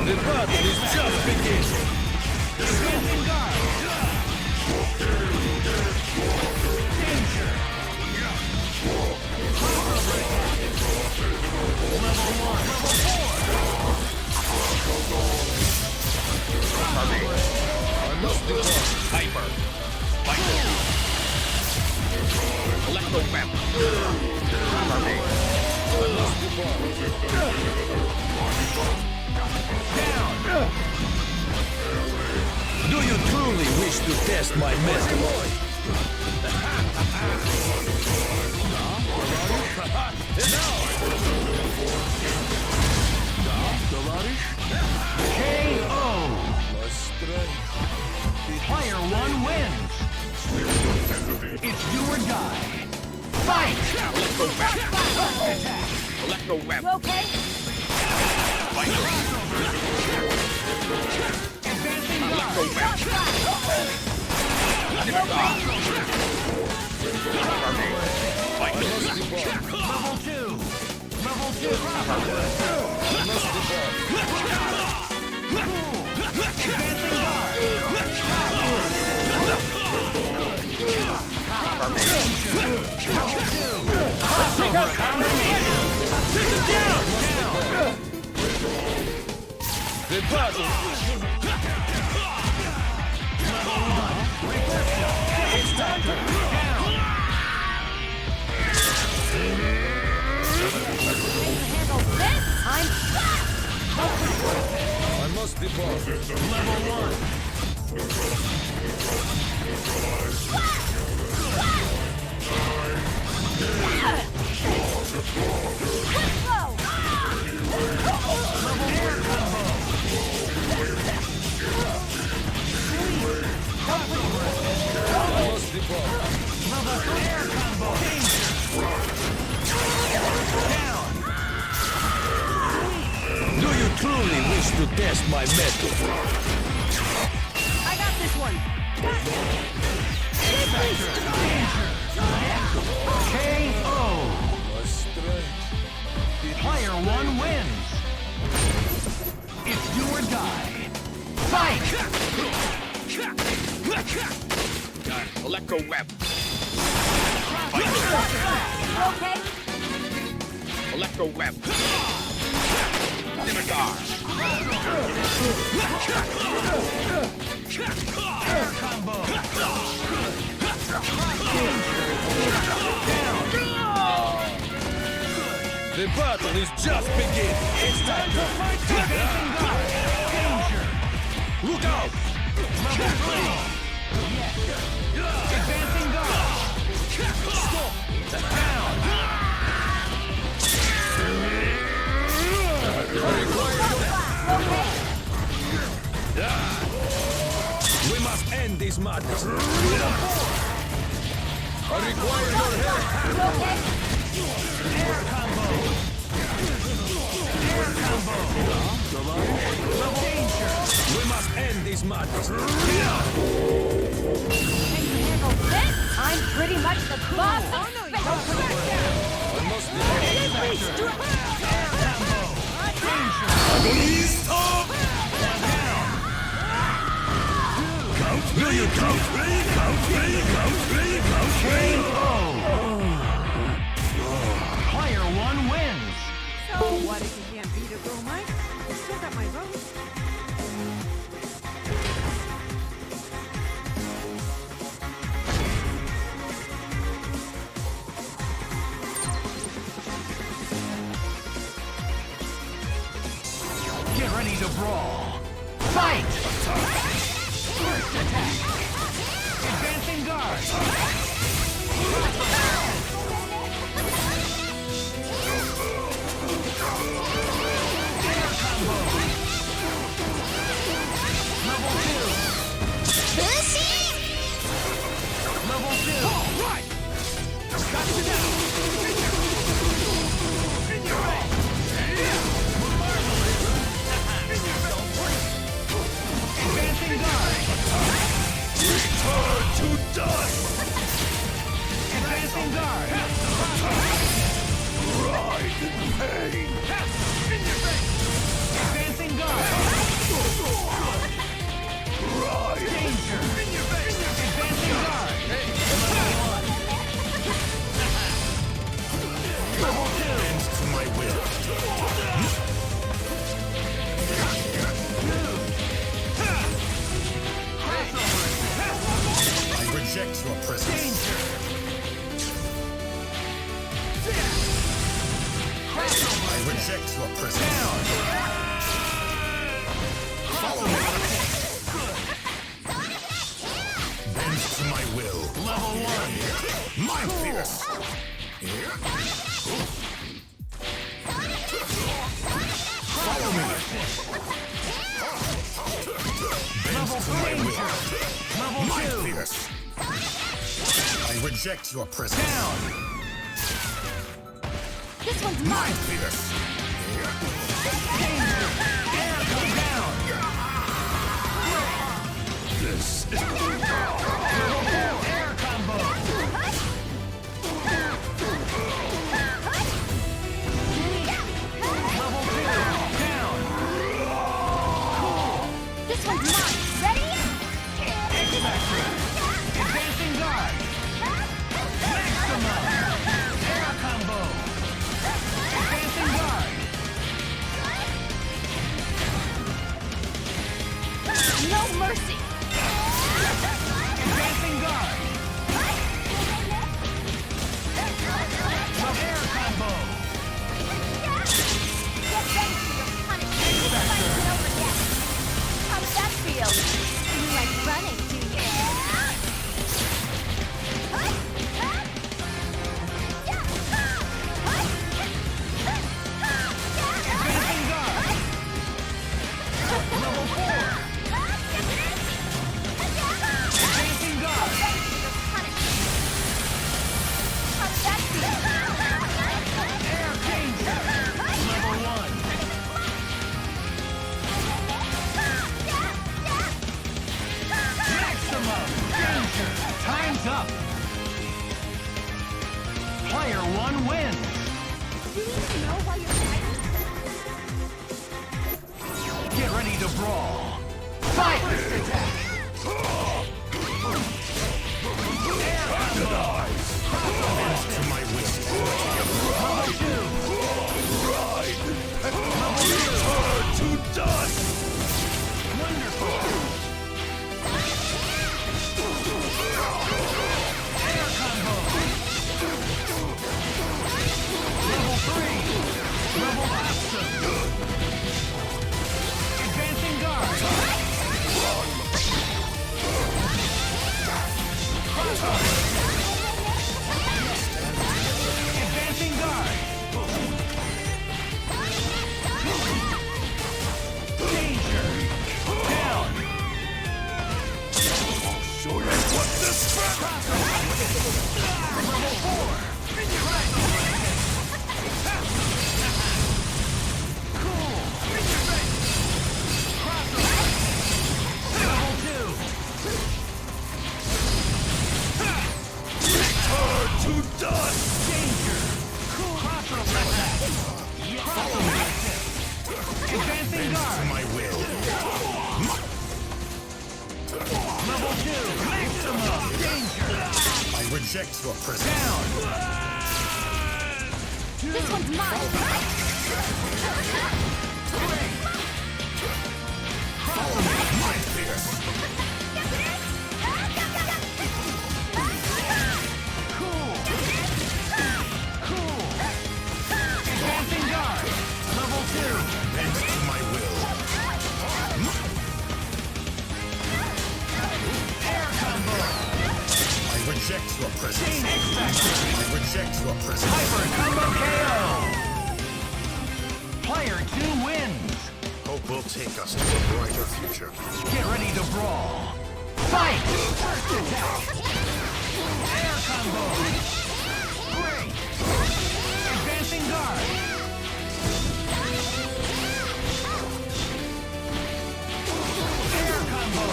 The battle is just beginning. Advancing guard. Danger. Level 1. Level 4. Army. Hyper. Vital Beam. Electro Weapon. Army. Down. Do you truly wish to test my mettle? KO! Player 1 wins! It's do or die. Fight! Electro Weapon. Electro You Weapon. okay? Vital Beam. Advancing Electro guard. Weapon. Electro Guard. Army. Vital Beam. Level 2. Level 2. Advancing The battle. Handle this? I'm I must depart. Level 1. Do you truly wish to test my mettle? I got this one. KO! Player 1 wins! It's do or die. Fight! Electro Weapon. You okay? Electro Weapon. Scimitar. Air combo! The battle is just beginning. It's time to fight! Advancing guard! Danger! Look out! Level 3! Advancing guard! Stop! Down! We must end this madness. I require your help. Air combo! Player 1 wins. So what if you can't beat a girl, Mike? I still got my roast. Get ready to brawl. Fight! First attack. Advancing guard. Reject your presence. I reject your presence. Follow me. Bend to my will. Level 1. Mind Pierce. Follow me. Bend to my will. Mind Pierce. I reject your presence. This one's mine. Pierce. This is Air combo. Level 2. Down. This one's mine. Ready? Advancing guard. Maximum. Air combo. Advancing guard. No mercy. Advancing guard. Air combo. Get ready for your punishment. This fight isn't over yet. How does that feel? You like running, do you? Advancing guard. Level 4. Advancing guard. How does that feel? Air danger. Level 1. Maximum danger. Time's up. Player 1 wins. You need to know why you're fighting? Get ready to brawl. Fight! First attack. bend to my will. Level 2. Turn to dust. Wonderful. Air combo. Level 3. Level awesome. Advancing guard. guard. to my will. Level 2, maximum danger. I reject your presence. Down. This one's mine. My fierce. Cool. Cool. Advancing guard. Level 2. Bend to my will. Air combo. I reject your presence. Chain X-Factor. I reject your presence. Hyper combo KO. Player 2 wins. Hope will take us to a brighter future. Get ready to brawl. Fight! First attack. Air combo. Great. Advancing guard. Air combo.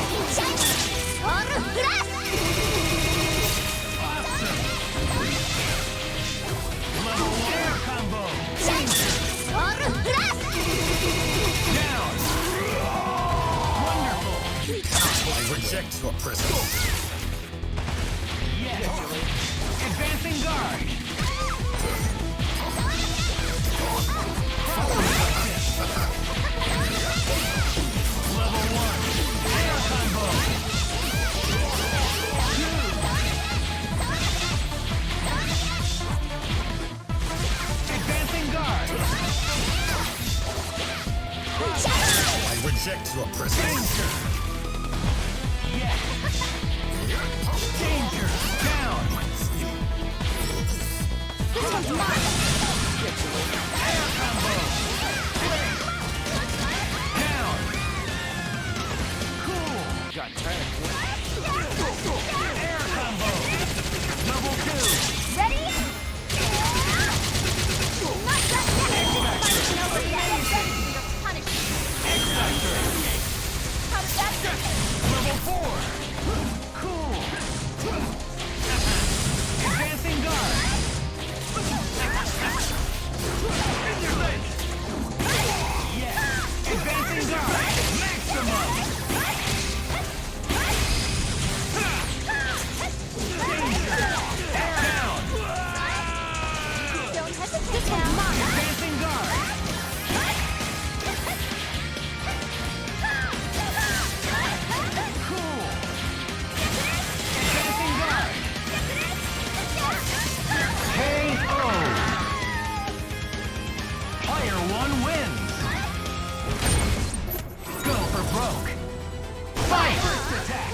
Level 1. Air combo. Down. Wonderful. I reject your presence. Yes. Advancing guard. Level 1. Air combo. 2. Advancing guard. I reject your presence. Danger. Yes. Danger. Down. This one's mine. Air combo. Down. Cool. Got tired. Air combo. Level 2. Ready? Not just yet. Fighting over yet. Get ready for your punishment. X-Factor. How did that go? Level 4. Cool. Advancing guard. In your leg. Yes. Advancing guard. Maximum. Danger. Down. Don't hesitate. This one's mine. Advancing guard. Cool. Advancing guard. KO. Player 1 wins. Go for broke. Fight. First attack.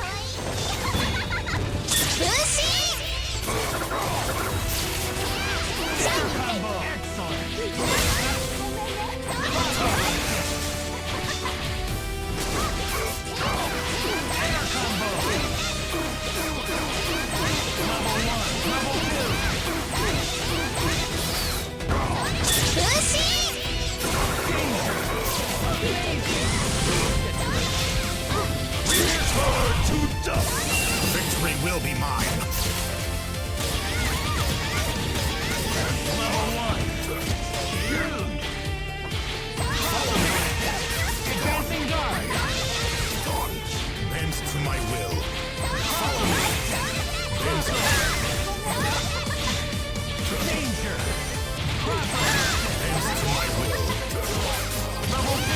Combo. Excellent. Air combo. Level 1. Level 2. Return to dust. Victory will be mine. Level 1. Rude. Advancing guard. Bend to my will. Danger. Bend to my will. Level 2.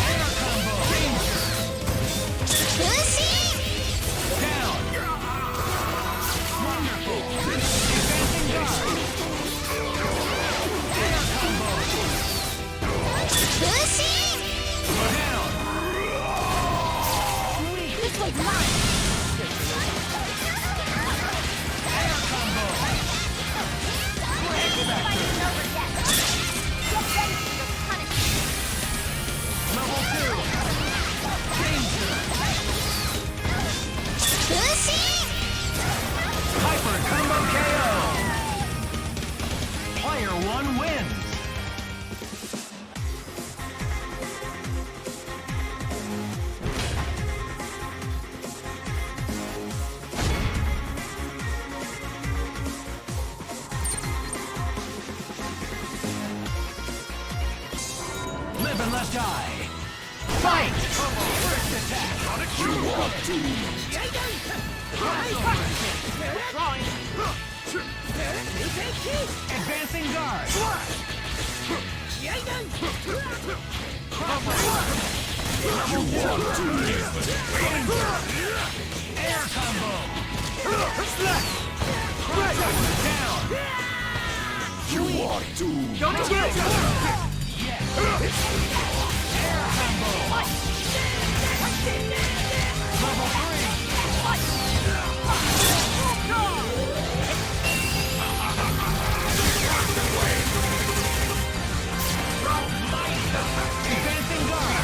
Air combo. Danger. Down. Wonderful. Advancing guard. Air combo. Down. Sweet. This one's mine. Air combo. X-Factor. Fighting over yet. Get ready for your punishment. Level 2. Danger. Hyper combo KO. Player 1 wins. Live and let die. Fight! First attack! You are doomed. Advancing guard! Air combo! Down! You are doomed. Air combo! Level 3! Advancing guard!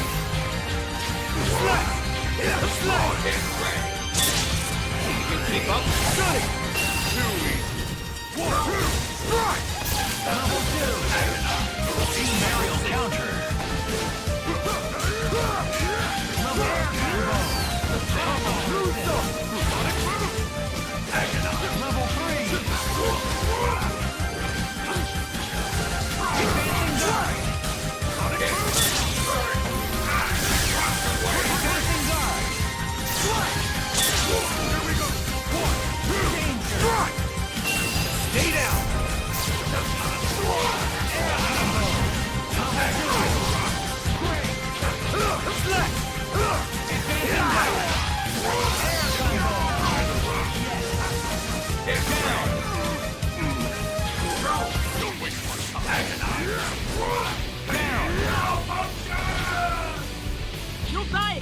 You can keep up. Level 2! Team aerial counter! Level air combo! Level 3! Advancing guard! Advancing guard! Danger! Stay down! You'll die!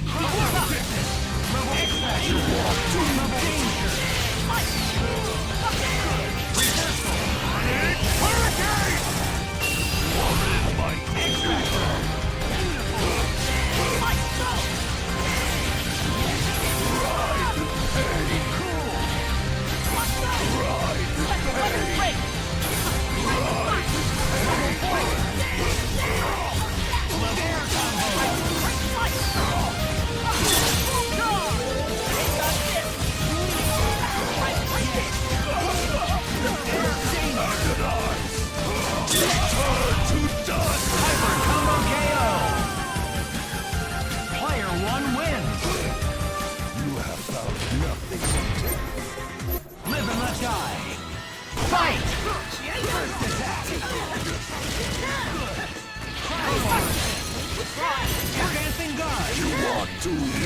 Advancing guard! You are doomed.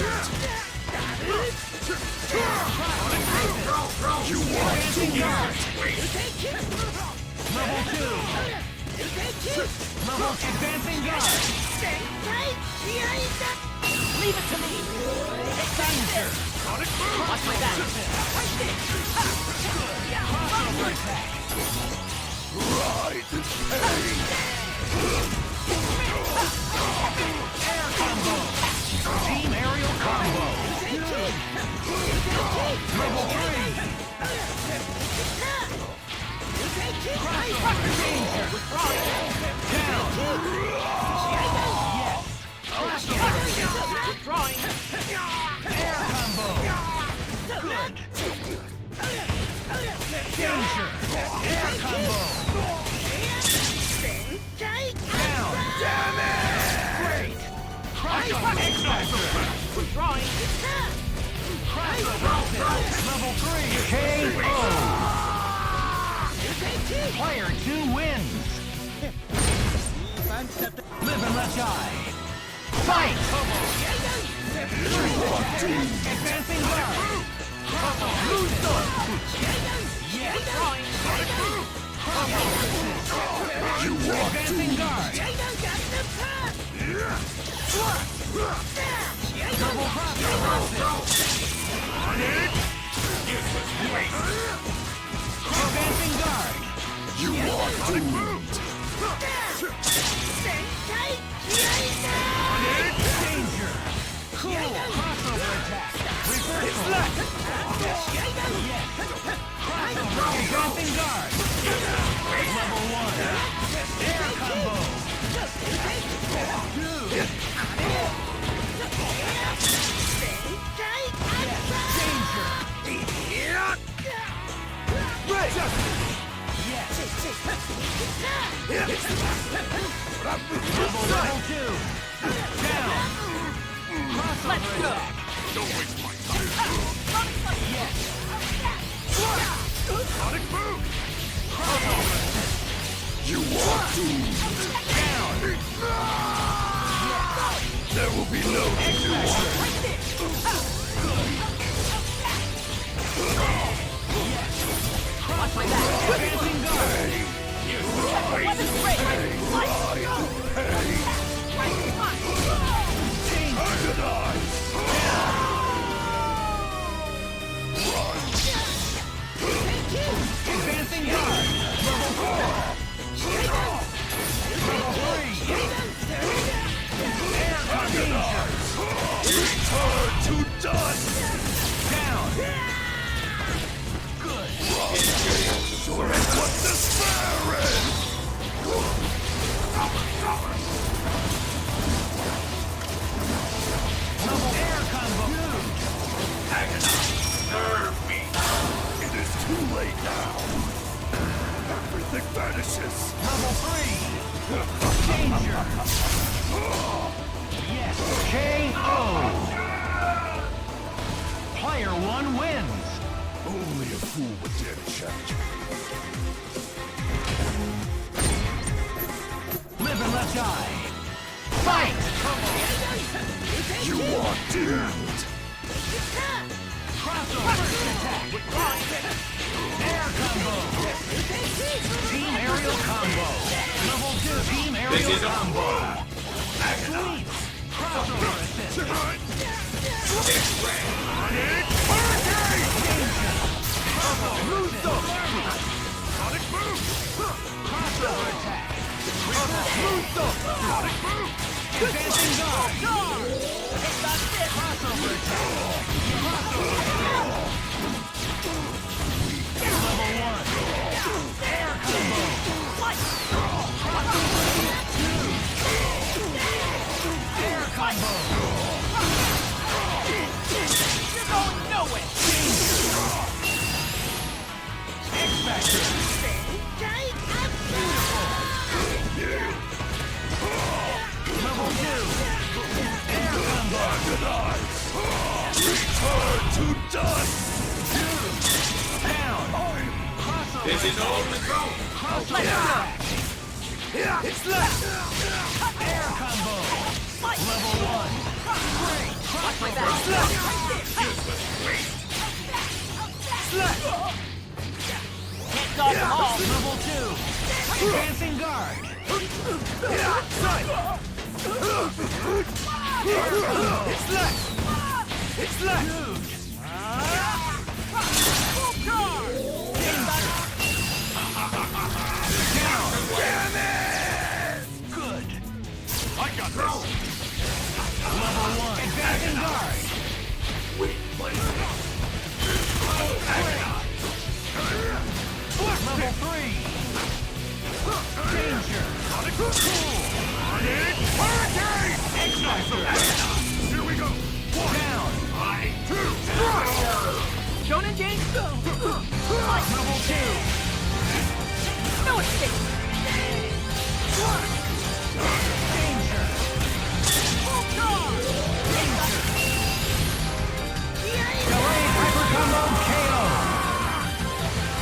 You are doomed. Level 2! Level advancing guard! Leave it to me! Danger! Watch my back! Crossover attack! Ride the pain. Air combo! Team aerial combo! Level 3! Crossover danger! Down! Yes! Drawing! Air combo! Good! Danger! Air combo! Down! Damn it! Great! Crossover X-Factor! Drawing! Crossover Level 3! KO! Player 2 wins! Live and let die! Fight! Advancing guard! Moonstone! Yes! You are Advancing guard! Double crossover! Advancing guard! You are doomed. Danger! Cool! Crossover attack! Reversal! Yes! Crossover! Advancing guard! Level 1! Air combo! Danger! Yes! Level 2! Down! Let's go. Don't waste my time. Yes. Sonic boom! You are doomed! There will be no delusion! Watch my back. Weapons break. Advancing guard. Level 4. Level 3. Air danger. Return to dust! Down. Good. Show me what despair is! Level air combo. Nerve me! It is too late now! Everything vanishes! Level 3. Danger. Yes. K.O. Player 1 wins. Only a fool would dare challenge me. Live and let die. Fight! You are doomed! Crossover attack. Air combo. Team aerial combo. Level 2 team aerial combo. Sweep. Crossover assist. Sonic boom! Crossover attack. Sonic boom! Advancing guard. Crossover attack. Level 1. Air combo. Air combo. You're going nowhere. X-Factor. Level 2. Air combo. Return to dust! Down. Crossover. This is all the control. Crossover attack. It's left! Air combo. Level 1. Great. Watch my back. Can't dodge them all. Level 2. Advancing guard. It's left! It's left! Huge. Good. I got this! Level 1. Advancing guard. Level 3. Danger. Hurricane! X-Factor. Here we go! Down. 2! Shonen James. Level 2. No escape. Danger. Delayed hyper combo KO.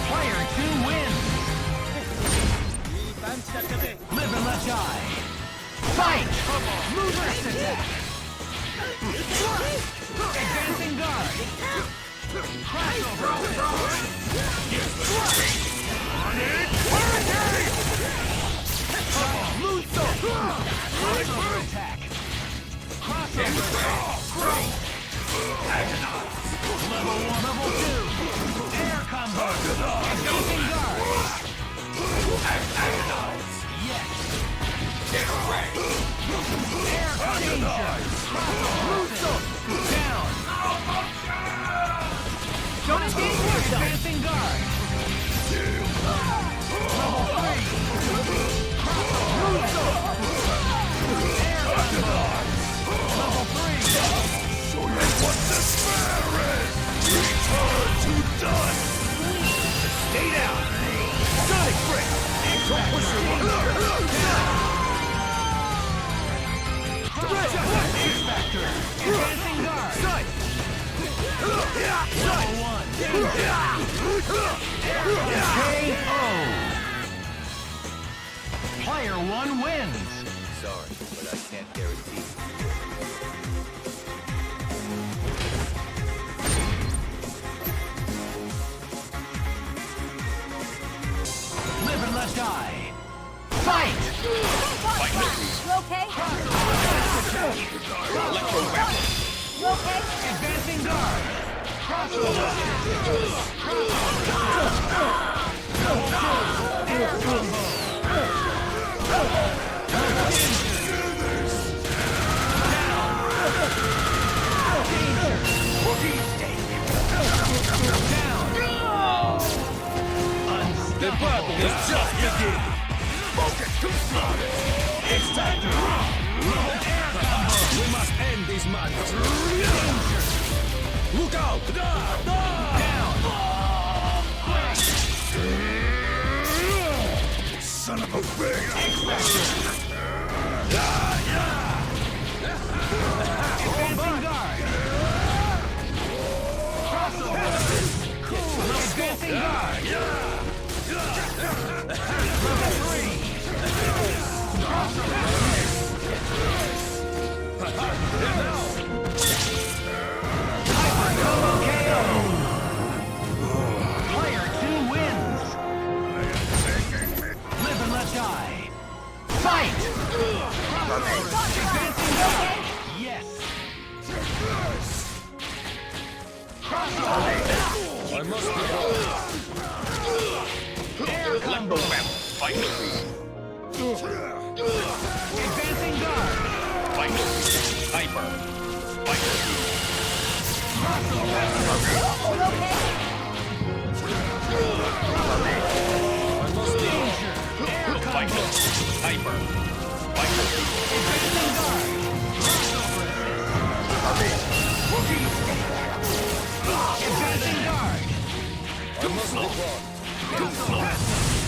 Player 2 wins. Live and let die. Fight! Reverse attack. Advancing guard. Crossover. Crossover attack. Crossover attack. Level 1, level 2. Air combo. Advancing guard. Yes. Air danger. Crossover. Down. Shonen James. Advancing guard. Level 3. Air combo. Level 3. Show me what despair is! Return to dust! Stay down! Sonic break! Don't push your luck! Factor. Advancing guard. Level 1. KO. Player 1 wins. Sorry, but I can't guarantee. Live and let die. Fight! You okay? You okay? Advancing guard. Crossover. Air combo. The battle is just beginning. Focus to slaughter. It's time to rock. We must end this madness. Look out! Son of a bitch! Advancing guard. Crossover. Advancing guard. Level 3. Crossover. Hyper combo KO. Player 2 wins. Live and let die. Fight! Advancing guard. Yes. Crossover. I must be Air combo. Advancing guard. Hyper. Crossover. I must be Danger. Air combo. Hyper. Advancing guard. Crossover. Advancing guard. I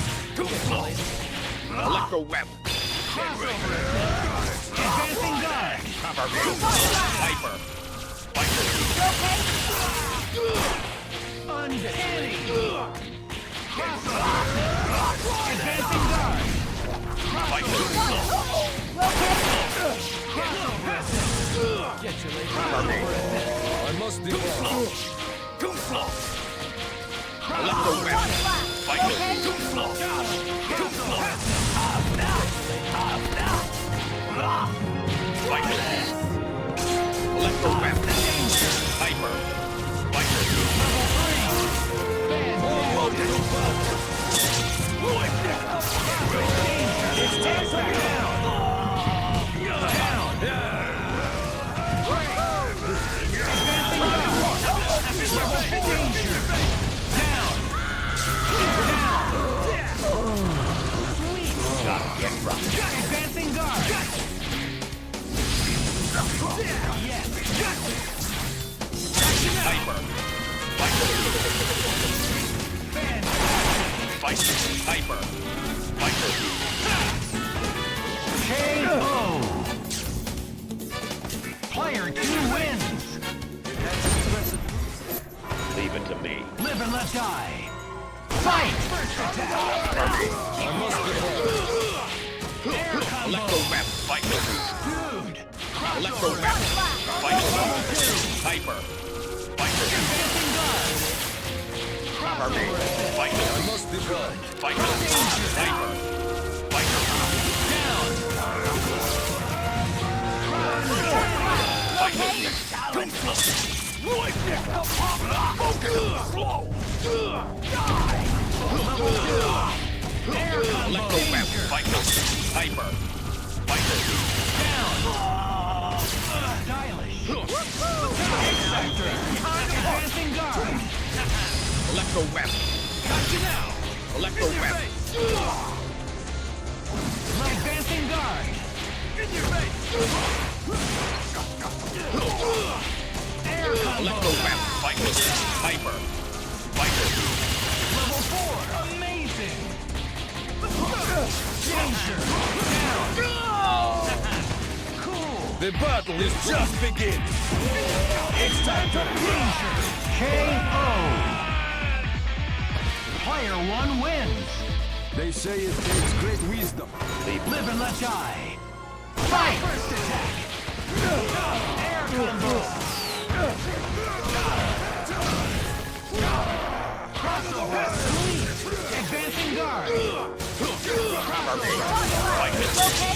must be Electro web. Crossover. Advancing guard. Hyper. Uncanny. Crossover. Advancing guard. Get your leg. I must be Electro web. Electro web. Hyper. It's down. Advancing guard. Yes. Hyper. Hyper. KO. Player 2 wins. Leave it to me. Live and let die. Fight. First attack. Air combo. Electro web. Dude. Electro web. Hyper. Advancing guard. Crossover. I must be good. Hyper. Electro web. Hyper. Stylish. X-Factor. Advancing guard. Electro web. Got you now. Electro web. Advancing guard. In your face. Air combo. Electro web. Hyper. Level 4. Amazing. Danger. Down. Cool. The The battle is just beginning. It's time to KO. Player 1 wins. They say it takes great wisdom. Live and let die. Fight! First attack. Air combo. Crossover sweep. Advancing guard.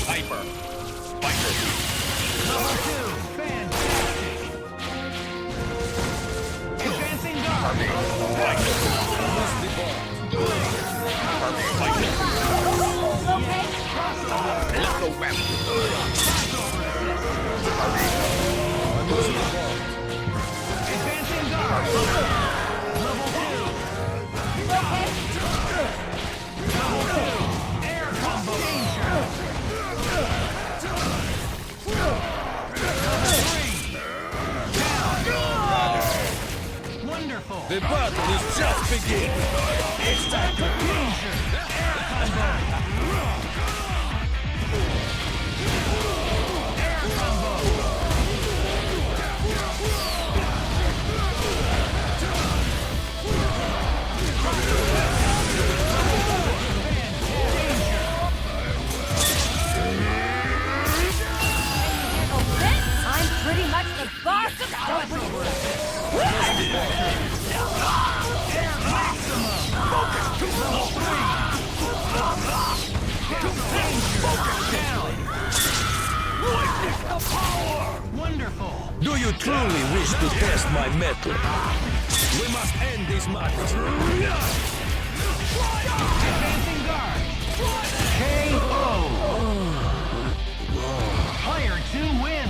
Hyper. Number 2. Fantastic. Advancing guard. Advancing guard. Level 2. Air combo. Danger. Level 3. Down. Wonderful. The battle is just beginning. It's time to Danger. Air combo. Air combo. I'm pretty much the boss of Wonderful. Do you truly wish to test my method? We must end this madness. Advancing guard. KO. Player 2 wins.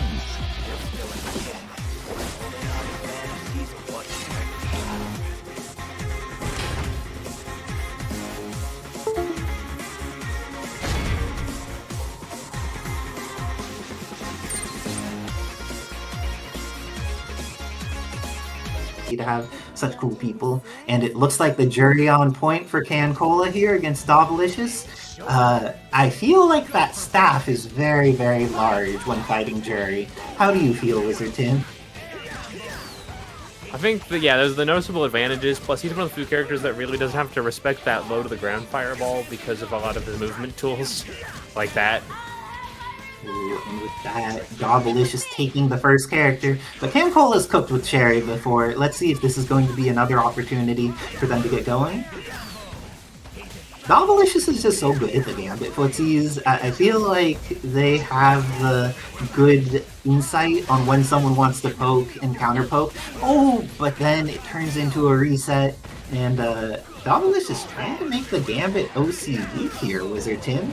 To have such cool people, and it looks like the Juri on point for CanCola here against Dobbilicious. I feel like that staff is very, very large when fighting Juri. How do you feel, Wizard Tim? I think that, yeah, there's the noticeable advantages. Plus, he's one of the few characters that really doesn't have to respect that low to the ground fireball because of a lot of his movement tools, like that. Ooh, and with that, Dobbilicious taking the first character. But CanCola's cooked with Cherry before. Let's see if this is going to be another opportunity for them to get going. Dobbilicious is just so good at the Gambit footsies. I feel like they have the good insight on when someone wants to poke and counter poke. Oh, but then it turns into a reset. And Dobbilicious trying to make the Gambit OCD here, Wizard Tim.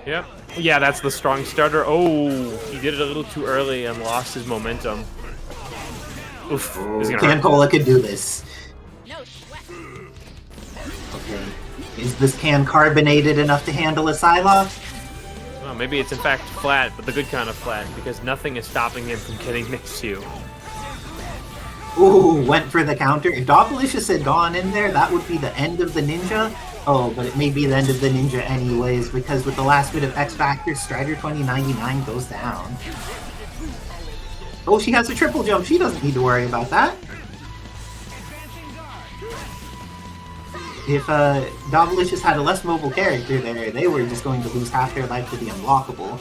Yep. Yeah, that's the strong starter. Oh, he did it a little too early and lost his momentum. Oof. This is gonna hurt. CanCola could do this. no sweat. Okay. Is this can carbonated enough to handle a Psylocke? Well, maybe it's in fact flat, but the good kind of flat, because nothing is stopping him from getting next to you. Ooh, went for the counter. If Dobbilicious had gone in there, that would be the end of the ninja. Oh, but it may be the end of the ninja anyways, because with the last bit of X Factor, Strider 2099 goes down. Oh, she has a triple jump. She doesn't need to worry about that. If Dobbilicious had a less mobile character there, they were just going to lose half their life to the unblockable.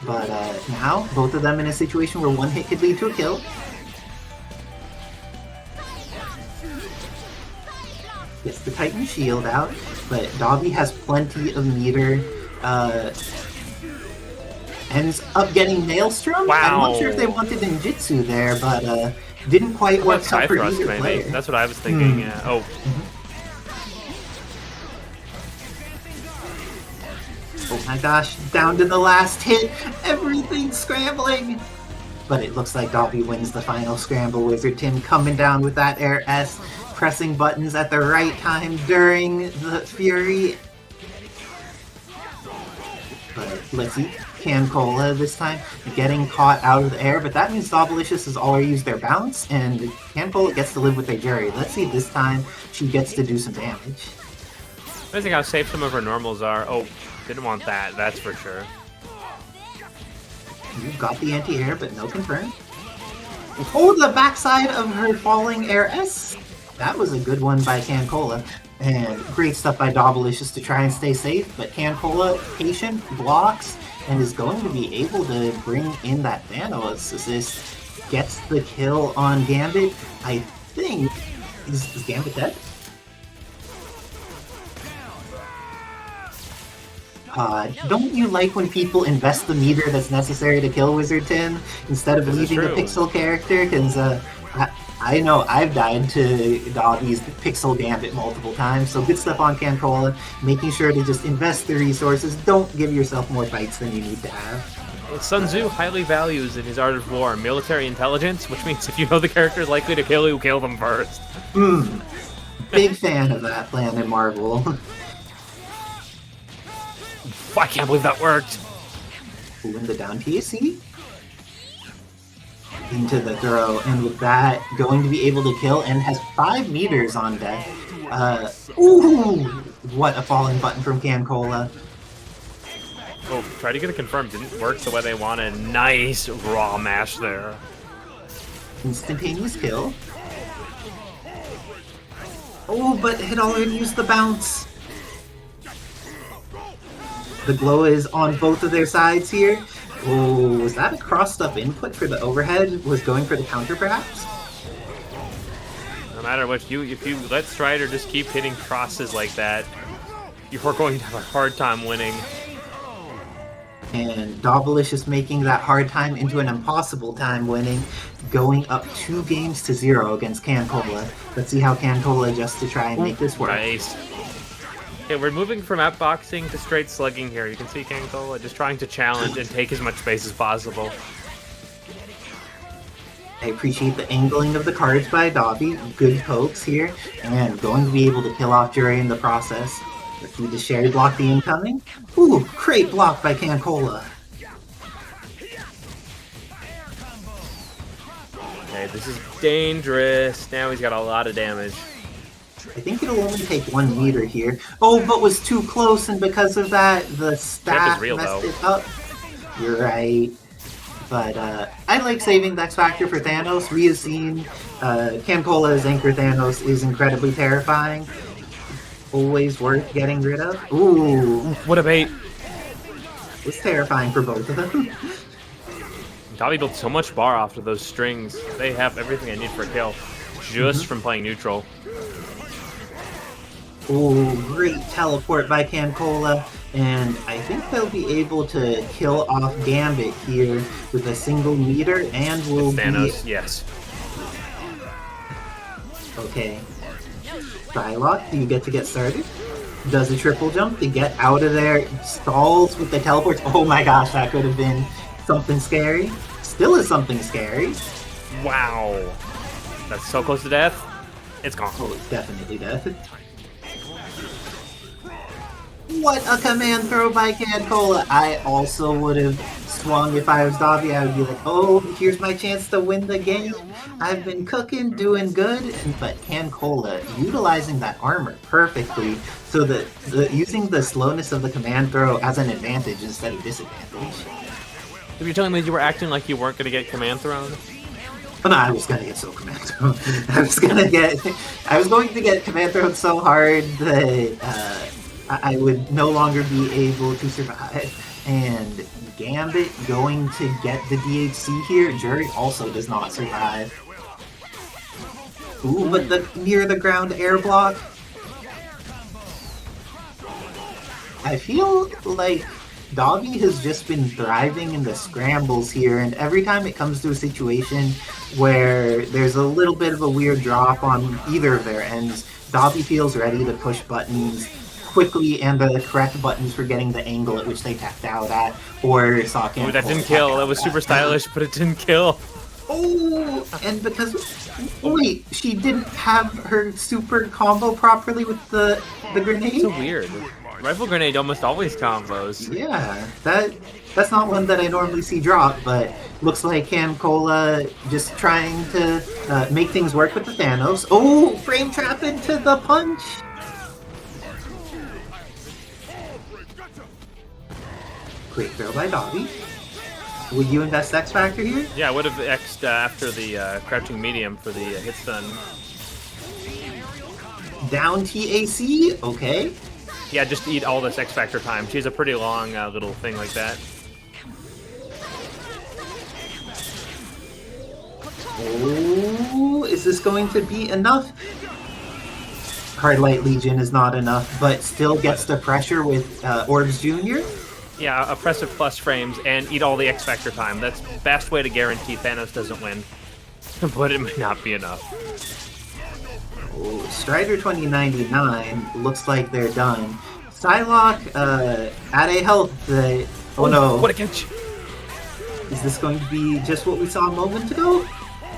But now, both of them in a situation where one hit could lead to a kill. Gets the Titan shield out, but Dobby has plenty of meter. Ends up getting Maelstrom. Wow. I'm not sure if they wanted ninjutsu there, but didn't quite work out for either maybe. player. That's what I was thinking. Yeah. Oh. Oh my gosh, down to the last hit. Everything's scrambling. But it looks like Dobby wins the final scramble. Wizard Tim coming down with that Air S, pressing buttons at the right time during the Fury. But let's see, CanCola this time getting caught out of the air, but that means Dobbilicious has already used their bounce, and CanCola gets to live with their Juri. Let's see if this time she gets to do some damage. Amazing how safe some of her normals are. Oh, didn't want that, that's for sure. You've got the anti-air, but no confirm. Oh, the backside of her falling air S! That was a good one by CanCola. And great stuff by Dobbilicious to try and stay safe, but CanCola, patient, blocks, and is going to be able to bring in that Thanos assist. Gets the kill on Gambit. I think... Is Gambit dead? Don't you like when people invest the meter that's necessary to kill Wizard Tin instead of leaving a pixel character? Because I know I've died to Dobby's pixel Gambit multiple times, so good stuff on CanCola, making sure to just invest the resources. Don't give yourself more fights than you need to have. Sun Tzu highly values in his Art of War military intelligence, which means if you know the character is likely to kill you, kill them first. Big fan of that plan in Marvel. I can't believe that worked. Ooh, in the down PSC. Into the throw, and with that, going to be able to kill, and has 5 meters on deck. Ooh! What a falling button from CanCola. Oh, try to get it confirmed. Didn't work the way they wanted. Nice raw mash there. Instantaneous kill. Oh, but had already used the bounce. The glow is on both of their sides here. Oh, was that a crossed up input for the overhead? Was going for the counter perhaps? No matter what, if you let Strider just keep hitting crosses like that, you're going to have a hard time winning. And Dobbilicious making that hard time into an impossible time winning, going up 2-0 against CanCola. Let's see how CanCola adjusts to try and make this work. Nice. Okay, we're moving from outboxing to straight slugging here. You can see CanCola just trying to challenge and take as much space as possible. I appreciate the angling of the cards by Dobby. Good pokes here, and going to be able to kill off Juri in the process. Let's see the Sherry block the incoming. Ooh, great block by CanCola. Okay, this is dangerous. Now he's got a lot of damage. I think it'll only take 1 meter here. Oh, but was too close, and because of that, the staff messed it up. You're right. But I like saving the X Factor for Thanos. We have seen CanCola's Anchor Thanos is incredibly terrifying. Always worth getting rid of. Ooh. What a bait. It's terrifying for both of them. Dobby built so much bar off of those strings. They have everything I need for a kill. Just from playing neutral. Ooh, great teleport by CanCola. And I think they'll be able to kill off Gambit here with a single meter, and will Thanos, yes. Okay. Psylocke, do you get to get started? Does a triple jump to get out of there, stalls with the teleports. Oh my gosh, that could have been something scary. Still is something scary. Wow. That's so close to death. It's gone. Oh, it's definitely death. What a command throw by CanCola. I also would have swung if I was Dobby. I would be like, oh, here's my chance to win the game. I've been cooking, doing good. But CanCola utilizing that armor perfectly, so that using the slowness of the command throw as an advantage instead of disadvantage. If you're telling me you were acting like you weren't going to get command thrown? Oh, no, I was going to get so command thrown. I was going to get command thrown so hard that I would no longer be able to survive. And Gambit going to get the DHC here. Juri also does not survive. Ooh, but near the ground air block. I feel like Dobby has just been thriving in the scrambles here, and every time it comes to a situation where there's a little bit of a weird drop on either of their ends, Dobby feels ready to push buttons quickly, and the correct buttons for getting the angle at which they tapped out at, or saw CanCola. Ooh, that didn't kill. That was super stylish, but it didn't kill. Oh, and because... Wait, she didn't have her super combo properly with the grenade? So weird. Rifle grenade almost always combos. Yeah, that's not one that I normally see drop, but looks like CanCola just trying to make things work with the Thanos. Oh, frame trap into the punch! Great throw by Dobby. Would you invest X Factor here? Yeah, I would have X'd after the crouching medium for the hit stun. Down TAC? Okay. Yeah, just eat all this X Factor time. She's a pretty long little thing like that. Oh, is this going to be enough? Hard Light Legion is not enough, but still gets the pressure with Orbs Jr. Yeah, oppressive plus frames and eat all the X Factor time. That's the best way to guarantee Thanos doesn't win. But it might not be enough. Oh, Strider 2099 looks like they're done. Psylocke at a health. Oh no. What a catch! Is this going to be just what we saw a moment ago?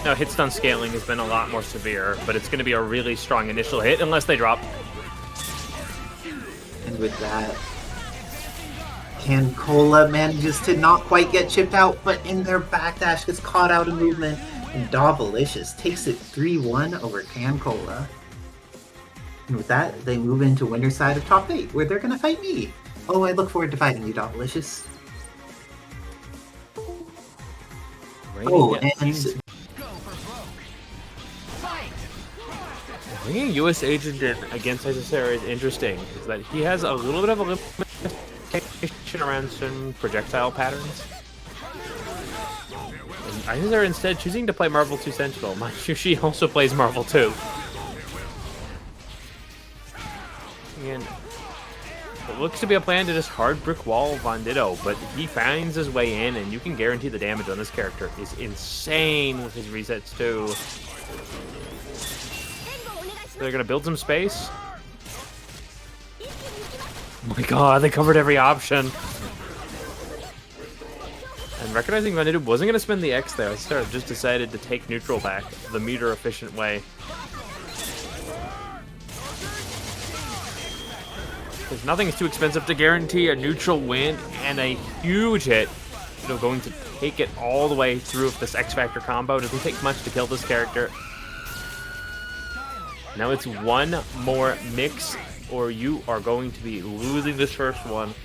No, hit stun scaling has been a lot more severe, but it's going to be a really strong initial hit unless they drop. And with that, CanCola manages to not quite get chipped out, but in their backdash gets caught out of movement, and Dobbilicious takes it 3-1 over CanCola. And with that, they move into winner's side of top 8, where they're going to fight me. Oh, I look forward to fighting you, Dobbilicious. Oh, and bringing US Agent in against Isicera is interesting, is that he has a little bit of a limitation around certain projectile patterns. And Isicera instead choosing to play Marvel 2 Sentinel. Mind you, she also plays Marvel 2. And it looks to be a plan to just hard brick wall VonDitto, but he finds his way in, and you can guarantee the damage on this character is insane with his resets too. They're gonna build some space. Oh my god, they covered every option. And recognizing VonDitto wasn't gonna spend the X there, I just decided to take neutral back the meter efficient way. Because nothing is too expensive to guarantee a neutral win and a huge hit. So going to take it all the way through with this X Factor combo. It doesn't take much to kill this character. Now it's one more mix, or you are going to be losing this first one.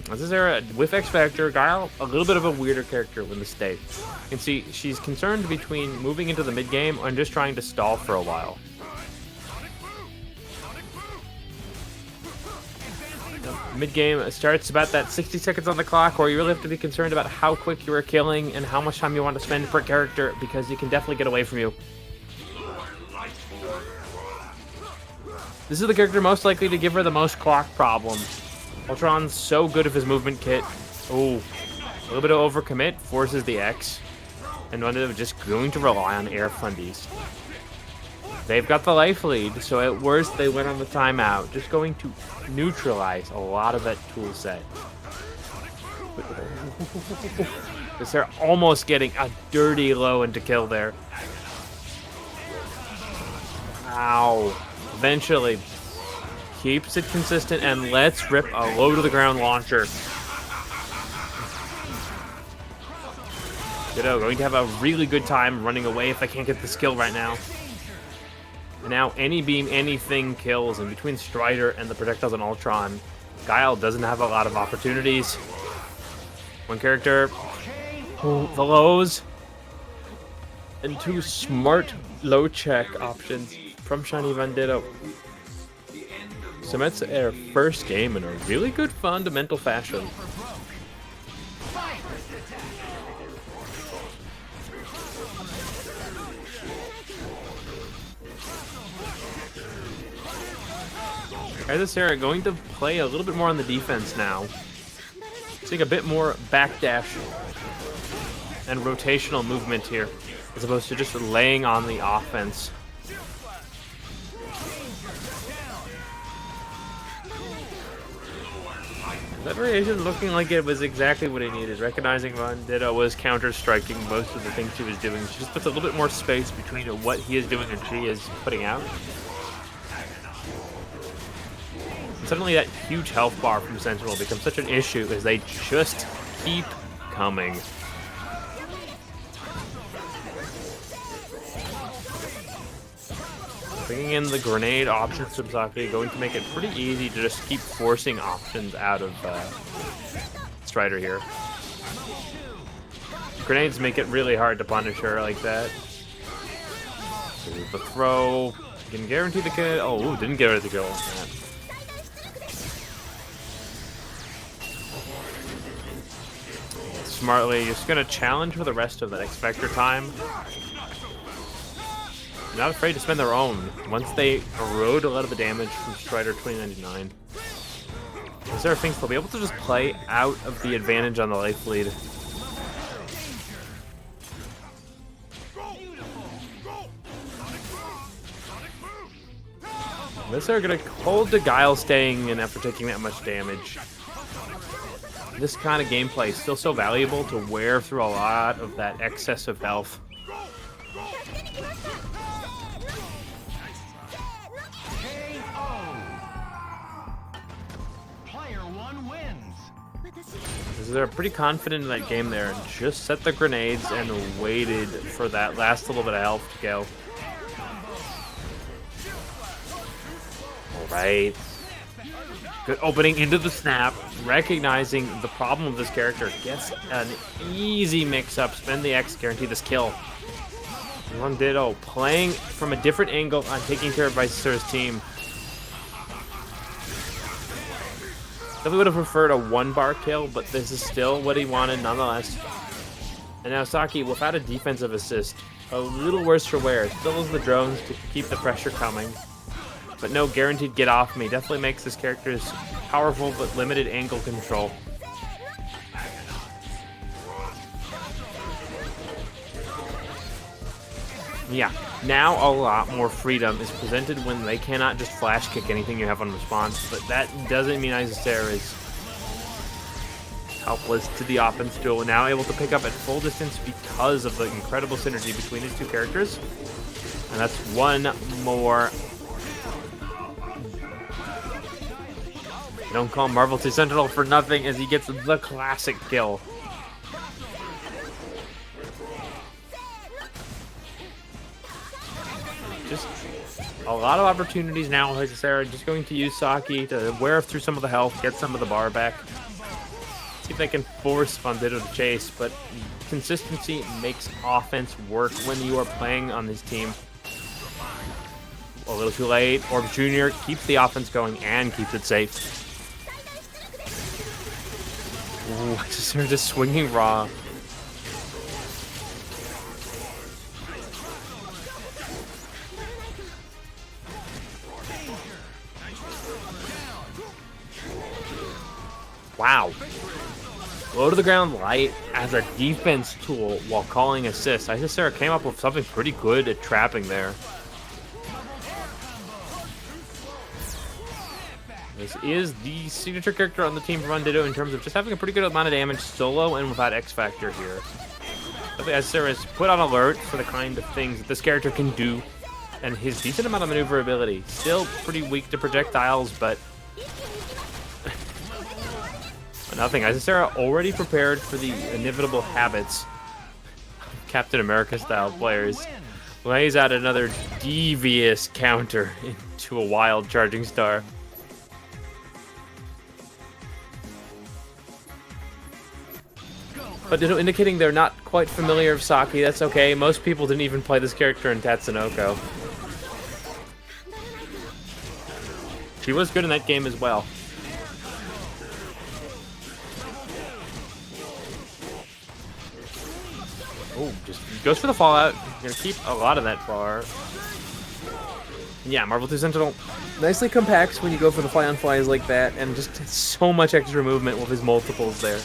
Isicera with X Factor, Guile, a little bit of a weirder character in the state. You can see she's concerned between moving into the mid game and just trying to stall for a while. Mid game starts about that 60 seconds on the clock, where you really have to be concerned about how quick you are killing and how much time you want to spend per character, because he can definitely get away from you. This is the character most likely to give her the most clock problems. Ultron's so good with his movement kit. Oh, a little bit of overcommit forces the X. And VonDitto just going to rely on air fundies. They've got the life lead, so at worst they went on the timeout. Just going to neutralize a lot of that tool set. Because they're almost getting a dirty low into kill there. Ow. Eventually keeps it consistent and lets rip a low to the ground launcher. Ditto going to have a really good time running away if I can't get the skill right now. And now any beam, anything kills, and between Strider and the projectiles on Ultron, Guile doesn't have a lot of opportunities. One character, the lows, and two smart low check options from ShinyVonDitto. So that's our first game in a really good fundamental fashion. Isicera going to play a little bit more on the defense now. Seeing a bit more backdash and rotational movement here, as opposed to just laying on the offense. That variation looking like it was exactly what he needed. Recognizing VonDitto was counter-striking most of the things she was doing. She just puts a little bit more space between what he is doing and she is putting out. And suddenly that huge health bar from Sentinel becomes such an issue as they just keep coming. Bringing in the grenade options from Saki, going to make it pretty easy to just keep forcing options out of Strider here. Grenades make it really hard to punish her like that. So the throw, you can guarantee the kill. Oh, ooh, didn't get her the kill. Man. Smartly, just gonna challenge for the rest of that X Factor time. Not afraid to spend their own once they erode a lot of the damage from Strider 2099. Isicera thinks they'll be able to just play out of the advantage on the life lead. Isicera gonna hold the Guile staying in after taking that much damage. This kind of gameplay is still so valuable to wear through a lot of that excess of health. They're pretty confident in that game there and just set the grenades and waited for that last little bit of health to go. Alright. Good opening into the snap, recognizing the problem of this character. Gets an easy mix-up, spend the X, guarantee this kill. ShinyVonDitto playing from a different angle on taking care of Isicera's team. Definitely would have preferred a 1-bar kill, but this is still what he wanted nonetheless. And now Saki, without a defensive assist, a little worse for wear. Still has the drones to keep the pressure coming, but no guaranteed get off me. Definitely makes this character's powerful but limited angle control. Yeah, now a lot more freedom is presented when they cannot just flash kick anything you have on response, but that doesn't mean Isicera is helpless to the offense duel. Now able to pick up at full distance because of the incredible synergy between these two characters. And that's one more. Don't call Marvel 2 Sentinel for nothing as he gets the classic kill. Just a lot of opportunities now. Isicera just going to use Saki to wear through some of the health, get some of the bar back. See if they can force VonDitto to chase, but consistency makes offense work when you are playing on this team. A little too late. Orb Jr. keeps the offense going and keeps it safe. Ooh, Isicera just swinging raw. Wow. Low to the ground light as a defense tool while calling assist. Isicera came up with something pretty good at trapping there. This is the signature character on the team for VonDitto in terms of just having a pretty good amount of damage solo and without X Factor here. Isicera is put on alert for the kind of things that this character can do and his decent amount of maneuverability. Still pretty weak to projectiles, but nothing. Isicera already prepared for the inevitable habits of Captain America style players. Lays out another devious counter into a wild charging star. But indicating they're not quite familiar with Saki. That's okay. Most people didn't even play this character in Tatsunoko. She was good in that game as well. Oh, just goes for the fallout. Gonna keep a lot of that bar. Yeah, Marvel 2 Sentinel nicely compacts when you go for the fly-on-flies like that, and just so much extra movement with his multiples there.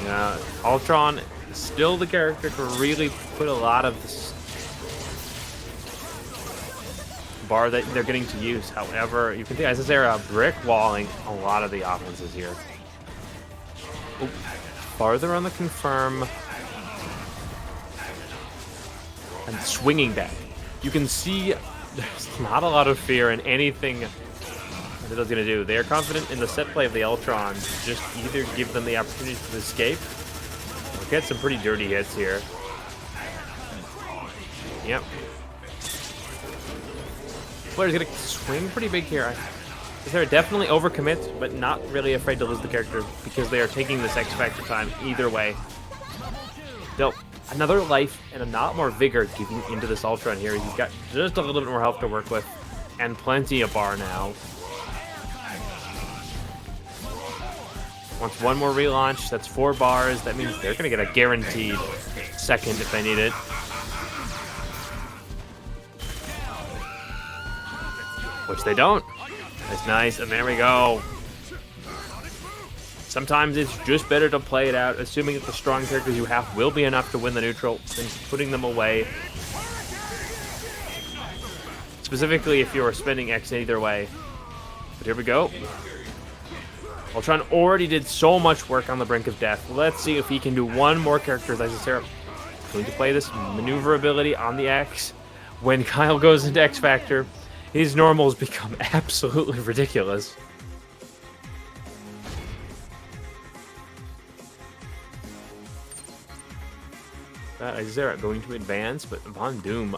Yeah, Ultron is still the character to really put a lot of this bar that they're getting to use. However, you can see Isicera brick walling a lot of the offenses here. Ooh, farther on the confirm and swinging back. You can see there's not a lot of fear in anything what are they going to do? They are confident in the set play of the Ultron. Just either give them the opportunity to escape or get some pretty dirty hits here. Yep. Player's going to swing pretty big here. They're definitely overcommit, but not really afraid to lose the character because they are taking this X Factor time either way. Still, another life and a lot more vigor giving into this Ultron here. He's got just a little bit more health to work with and plenty of bar now. Wants one more relaunch. That's 4 bars. That means they're going to get a guaranteed second if they need it. Which they don't. That's nice, and there we go. Sometimes it's just better to play it out, assuming that the strong characters you have will be enough to win the neutral, than putting them away. Specifically if you're spending X either way. But here we go. Ultron already did so much work on the brink of death. Let's see if he can do one more character as Isicera. Going to play this maneuverability on the X. When Guile goes into X Factor, his normals become absolutely ridiculous. Isicera going to advance, but Von Doom.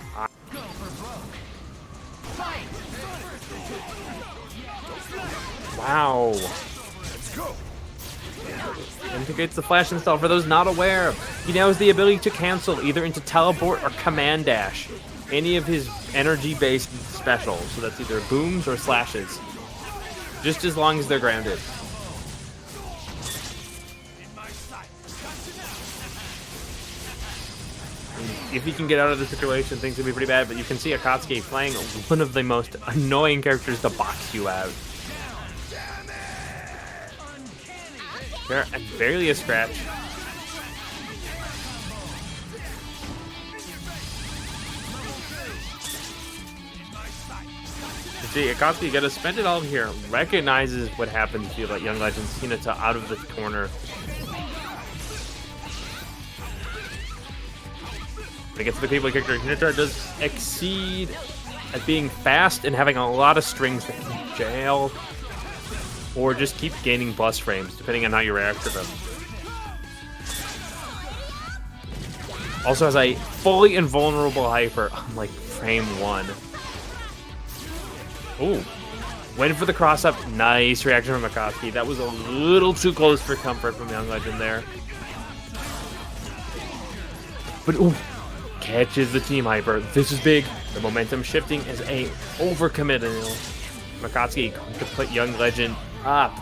Wow. Integrates the flash install. For those not aware, he now has the ability to cancel either into teleport or command dash any of his energy-based specials. So that's either booms or slashes, just as long as they're grounded. If he can get out of the situation, things will be pretty bad, but you can see Akatsuki playing one of the most annoying characters to box you out. Barely a scratch. See, Akatsuki got to spend it all here. Recognizes what happens if you let Young Legends Hinata out of the corner. When it gets to the people character, Hinata does exceed at being fast and having a lot of strings that can jail or just keep gaining bus frames, depending on how you react to them. Also has a fully invulnerable hyper on like frame 1. Ooh. Went for the cross-up. Nice reaction from Akatsuki. That was a little too close for comfort from Young Legend there. But ooh. Catches the team hyper. This is big. The momentum shifting is a overcommit. Akatsuki going to put Young Legend up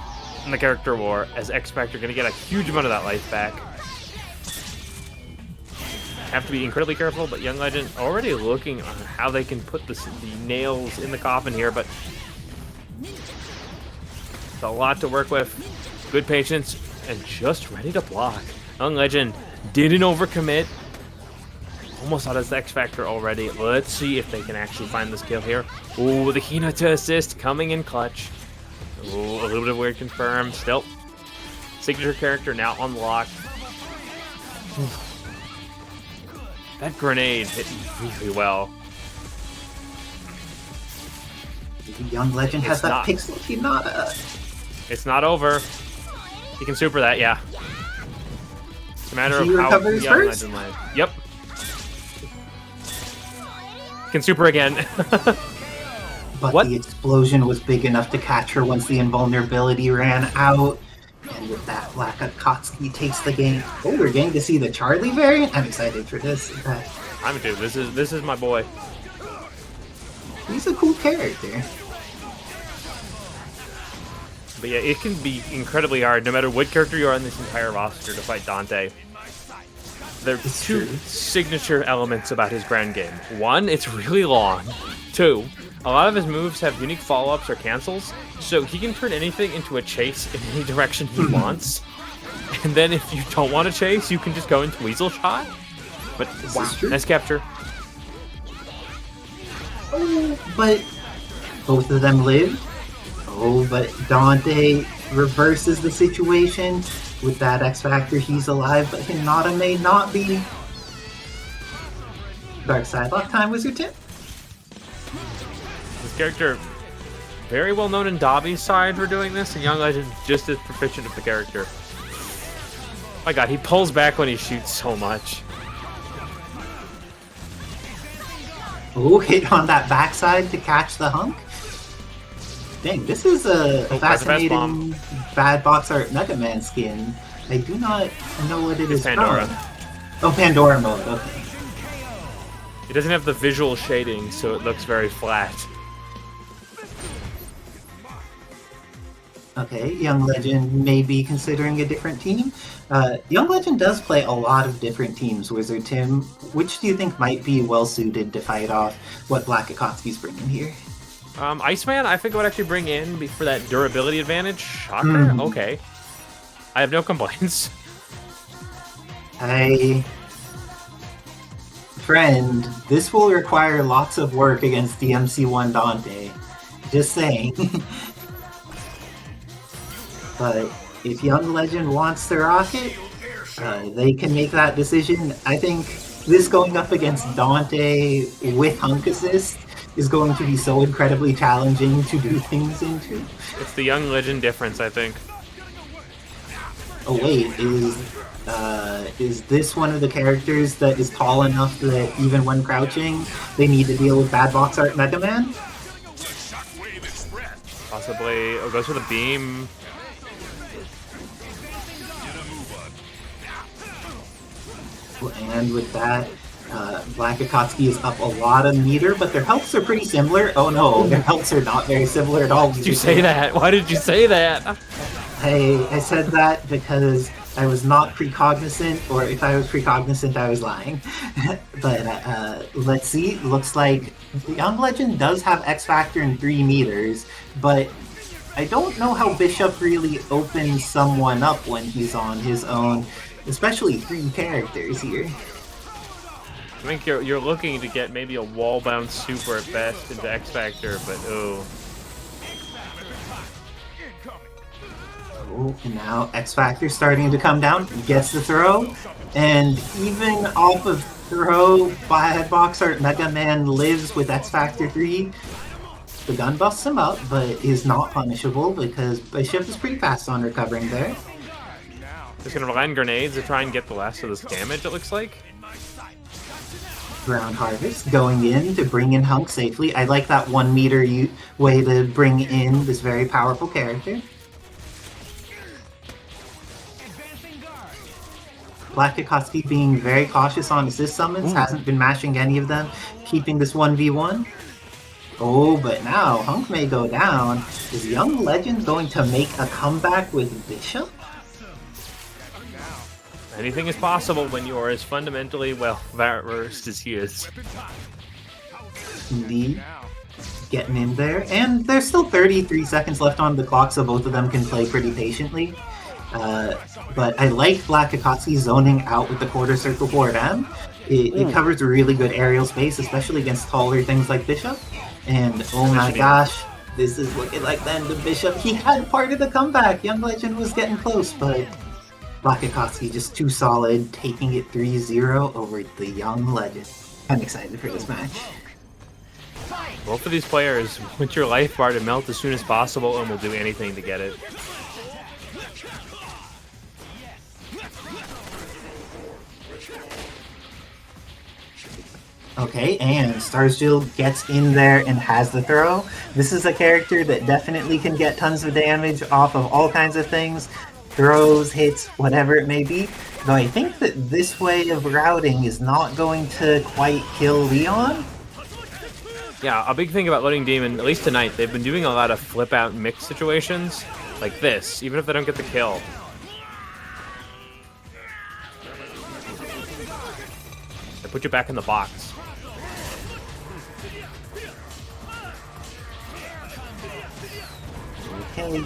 in the character war as X Factor going to get a huge amount of that life back. Have to be incredibly careful, but Young Legend already looking on how they can put the nails in the coffin here, but it's a lot to work with. Good patience and just ready to block. Young Legend didn't overcommit. Almost out of X Factor already. Let's see if they can actually find this kill here. Ooh, the Hinata assist coming in clutch. Ooh, a little bit of weird confirm. Still, signature character now unlocked. That grenade hit really well. Young Legend has that pixel Hinata. It's not over. He can super that, yeah. It's a matter of how Young Legend lands. Yep. Can super again. But what? The explosion was big enough to catch her once the invulnerability ran out. And with that, Black Akatsuki takes the game. Oh, we're getting to see the Charlie variant. I'm excited for this. I'm too. This is my boy. He's a cool character. But yeah, it can be incredibly hard, no matter what character you are on this entire roster, to fight Dante. There are two signature elements about his ground game. One, it's really long. Two, a lot of his moves have unique follow-ups or cancels, so he can turn anything into a chase in any direction he wants. And then if you don't want to chase, you can just go into Weasel Shot. But wow, nice capture. Oh, but both of them lived. Oh, but Dante reverses the situation. With that X Factor, he's alive, but Hinata may not be. Dark Side, what time was your tip? This character very well known in Dobby's side for doing this, and Young Legend just as proficient with the character. My god, he pulls back when he shoots so much. Oh, hit on that backside to catch the hunk. Dang, this is a fascinating bad box art Megaman skin. I do not know what it is Pandora. from. Oh, Pandora mode, okay. It doesn't have the visual shading, so it looks very flat. Okay, Young Legend may be considering a different team. Young Legend does play a lot of different teams, Wizard Tim. Which do you think might be well-suited to fight off what Black Akatsuki's bringing here? Iceman, I think I would actually bring in for that durability advantage. Shocker? Okay. I have no complaints. Friend, this will require lots of work against DMC1 Dante. Just saying. But if Young Legend wants the rocket, they can make that decision. I think this going up against Dante with Hunk Assist is going to be so incredibly challenging to do things into. It's the Young Legend difference, I think. Oh wait, is this one of the characters that is tall enough that even when crouching, they need to deal with bad box art Megaman? Possibly. Oh, goes for the beam. And with that, Black Akatsuki is up a lot of meter, but their healths are pretty similar. Oh no, their healths are not very similar at all. Why did you say that? Why did you say that? I said that because I was not precognizant, or if I was precognizant, I was lying. But let's see. Looks like Young Legend does have X Factor in 3 meters, but I don't know how Bishop really opens someone up when he's on his own, especially 3 characters here. I think you're looking to get maybe a wall bound super at best into X Factor, but oh. Oh, and now X Factor starting to come down. He gets the throw, and even off of throw, bad box art Megaman lives with X Factor 3. The gun busts him up, but is not punishable because Bishop is pretty fast on recovering there. Just gonna land grenades to try and get the last of this damage, it looks like. Ground Harvest going in to bring in Hunk safely. I like that 1 meter way to bring in this very powerful character. Black Akatsuki being very cautious on assist summons, hasn't been mashing any of them, keeping this 1v1. Oh, but now Hunk may go down. Is Young Legend going to make a comeback with Bishop? Anything is possible when you are as fundamentally, well, versed as he is. Indeed. Getting in there. And there's still 33 seconds left on the clock, so both of them can play pretty patiently. But I like Black Akatsuki zoning out with the quarter circle forward M. It covers a really good aerial space, especially against taller things like Bishop. And oh my gosh, this is looking like the end of Bishop. He had part of the comeback. Young Legend was getting close, but Black Akatsuki just too solid, taking it 3-0 over the Young Legend. I'm excited for this match. Both of these players want your life bar to melt as soon as possible and will do anything to get it. Okay, and Starshield gets in there and has the throw. This is a character that definitely can get tons of damage off of all kinds of things. Throws, hits, whatever it may be. Though I think that this way of routing is not going to quite kill Leon. Yeah, a big thing about Loading Demon, at least tonight, they've been doing a lot of flip out mix situations like this, even if they don't get the kill. They put you back in the box. Okay.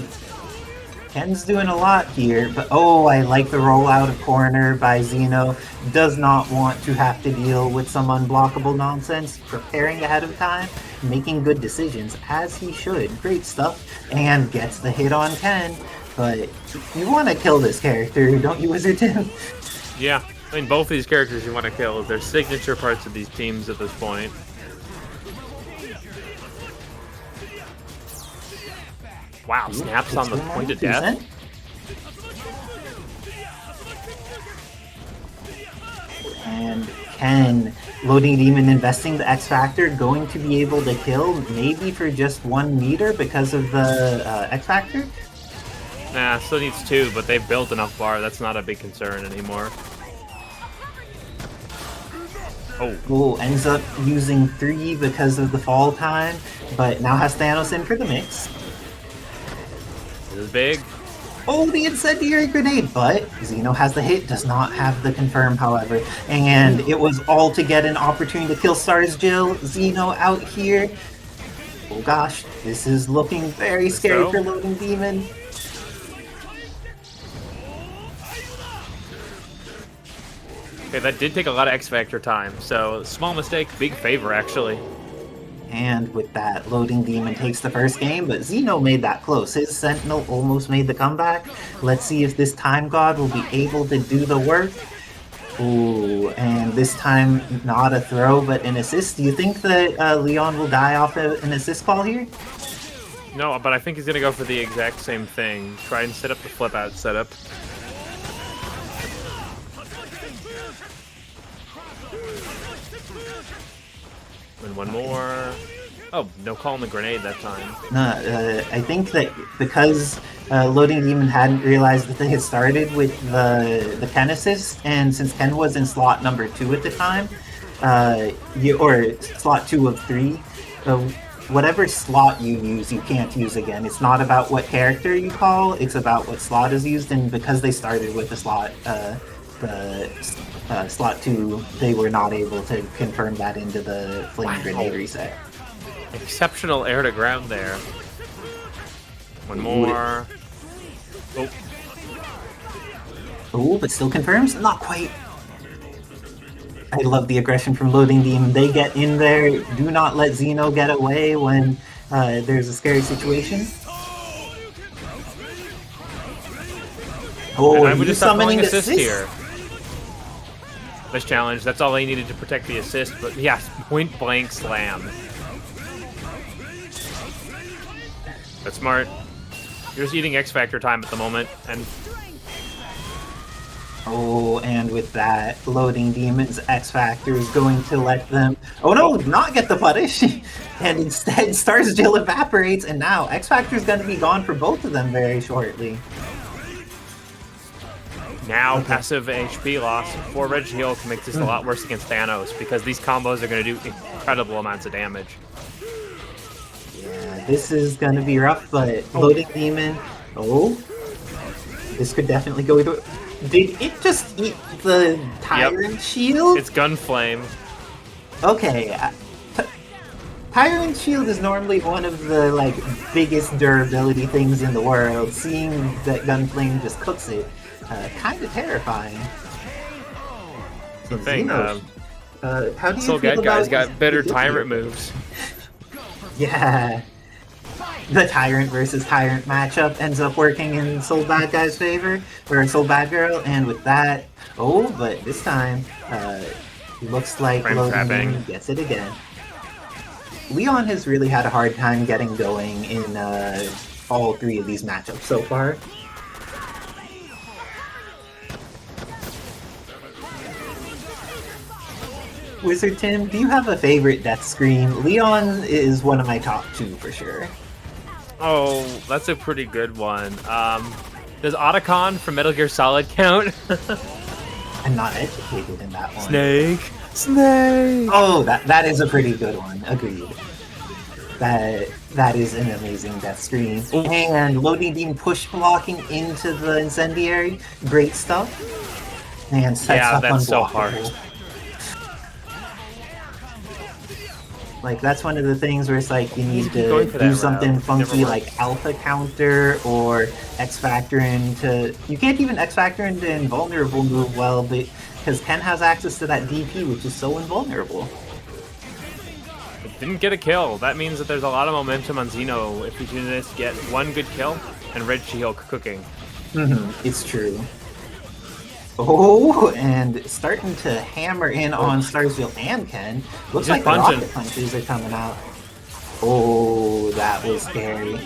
Ken's doing a lot here, but oh, I like the rollout of corner by Xeno. Does not want to have to deal with some unblockable nonsense. Preparing ahead of time, making good decisions, as he should. Great stuff. And gets the hit on Ken. But you want to kill this character, don't you, Wizard Tim? Yeah, I mean, both these characters you want to kill. They're signature parts of these teams at this point. Wow, snaps on the point of death. And can Loading Demon investing the X Factor going to be able to kill maybe for just 1 meter because of the X Factor? Nah, still needs 2, but they've built enough bar. That's not a big concern anymore. Oh, ends up using 3 because of the fall time, but now has Thanos in for the mix. This is big. Oh, the incendiary grenade, but Xeno has the hit, does not have the confirm, however. And it was all to get an opportunity to kill S.T.A.R.S Jill. Xeno out here. Oh gosh, this is looking very scary for Loading Demon. Okay, that did take a lot of X Factor time, so small mistake, big favor actually. And with that, Loading Demon takes the first game, but Xeno made that close. His Sentinel almost made the comeback. Let's see if this Time God will be able to do the work. Ooh, and this time not a throw, but an assist. Do you think that Leon will die off an assist call here? No, but I think he's going to go for the exact same thing. Try and set up the flip out setup. And one more. Oh, no call on the grenade that time. I think that because Loading Demon hadn't realized that they had started with the Ken assist, and since Ken was in slot number 2 at the time, or slot 2 of 3, whatever slot you use, you can't use again. It's not about what character you call, it's about what slot is used, and because they started with the slot, slot 2, they were not able to confirm that into the Flame Grenade reset. Exceptional air to ground there. One more. Oh. Oh, but still confirms? Not quite. I love the aggression from Loading Demon. They get in there. Do not let Xeno get away when there's a scary situation. Oh, and I would just summoning assist here. This challenge, that's all they needed to protect the assist, but yes, point blank slam. That's smart. You're just eating X Factor time at the moment, and oh, and with that, Loading Demon's X Factor is going to let them, oh no, not get the punish, and instead S.T.A.R.S Jill evaporates, and now X Factor is going to be gone for both of them very shortly. Now passive HP loss for Red Shield can make this a lot worse against Thanos, because these combos are going to do incredible amounts of damage. Yeah, this is going to be rough, but Loading Demon, this could definitely go either. Did it just eat the Tyrant Shield? It's Gunflame. Okay, Tyrant Shield is normally one of the biggest durability things in the world. Seeing that Gunflame just cooks it, kind of terrifying. The thing, how do you Soul feel Gad guy's about got better Tyrant moves. Yeah. The Tyrant versus Tyrant matchup ends up working in Soul Bad Guy's favor, or Soul Bad Girl, and with that, but this time, looks like Loading Demon gets it again. Leon has really had a hard time getting going in all 3 of these matchups so far. Wizard Tim, do you have a favorite death scream? Leon is one of my top 2 for sure. Oh, that's a pretty good one. Does Otacon from Metal Gear Solid count? I'm not educated in that one. Snake! Oh, that is a pretty good one. Agreed. That is an amazing death scream. Ooh. And Loading Demon push blocking into the incendiary. Great stuff. And sets up that's unblockable. So hard. That's one of the things where it's you need to do something funky like Alpha Counter or X Factor into... You can't even X Factor into Invulnerable move well because Ken has access to that DP, which is so invulnerable. It didn't get a kill. That means that there's a lot of momentum on Xeno if he can just get one good kill and Red She-Hulk cooking. It's true. Oh, and starting to hammer in on Starsville and Ken. Looks like the rocket punches are coming out. Oh, that was scary.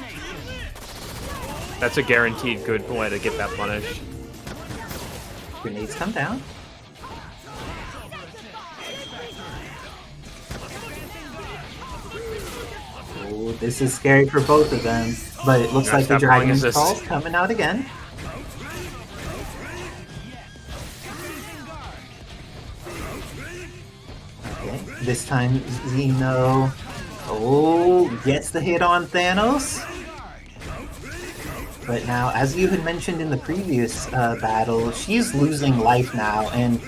That's a guaranteed good way to get that punished. Grenades come down. Oh, this is scary for both of them, but it looks like the Dragon's Call's coming out again. Okay, this time Xeno, gets the hit on Thanos. But now, as you had mentioned in the previous battle, she's losing life now, and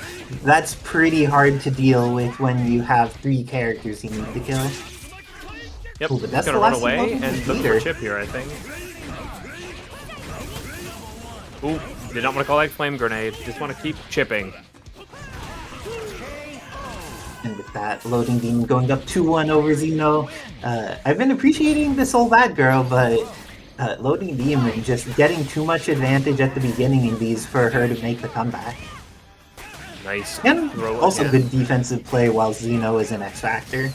that's pretty hard to deal with when you have 3 characters you need to kill. Yep, Ooh, but that's gonna the run last away one and look for a chip here, I think. Ooh, did not want to call that flame grenade. Just want to keep chipping. And with that, Loading Demon going up 2-1 over Xeno. I've been appreciating this old bad girl, but Loading Demon just getting too much advantage at the beginning in these for her to make the comeback. Nice. And also good defensive play while Xeno is an X Factor.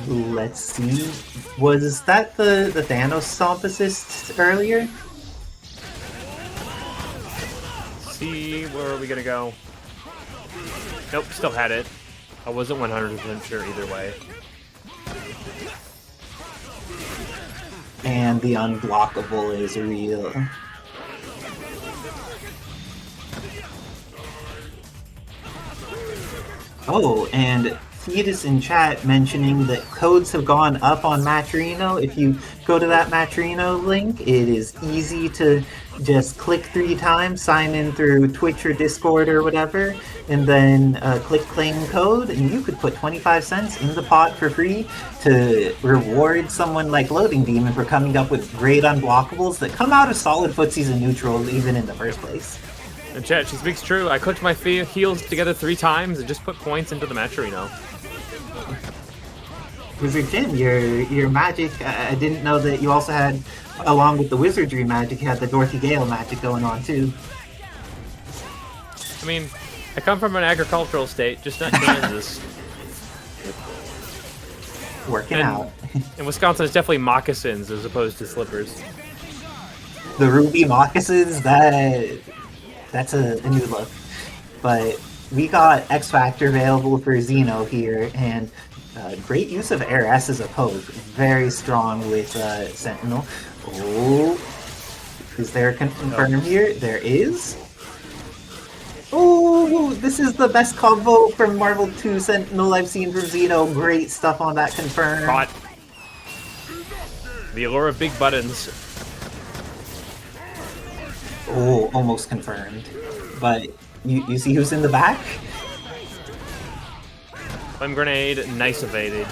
Let's see. Was that the Thanos stomp assist earlier? See, where are we gonna go? Nope, still had it. I wasn't 100% sure either way. And the unblockable is real. Oh, and Fetus in chat mentioning that codes have gone up on Matcherino. If you go to that Matcherino link, it is easy to just click 3 times, sign in through Twitch or Discord or whatever, and then click claim code, and you could put 25 cents in the pot for free to reward someone like Loading Demon for coming up with great unblockables that come out of solid footsies and neutrals even in the first place. And chat, she speaks true. I clicked my heels together 3 times and just put points into the Matcherino. Wizard Jim, your magic, I didn't know that you also had, along with the wizardry magic, you had the Dorothy Gale magic going on too. I mean, I come from an agricultural state, just not Kansas. Working out. In Wisconsin, it's definitely moccasins as opposed to slippers. The ruby moccasins, that's a new look. But we got X Factor available for Xeno here, and great use of S.T.A.R.S as a poke. Very strong with Sentinel. Oh, is there a confirm here? There is. Oh, this is the best combo from Marvel 2 Sentinel I've seen from Xeno. Great stuff on that confirm. Caught. The allure of big buttons. Oh, almost confirmed. But you see who's in the back? Flame grenade, nice evaded.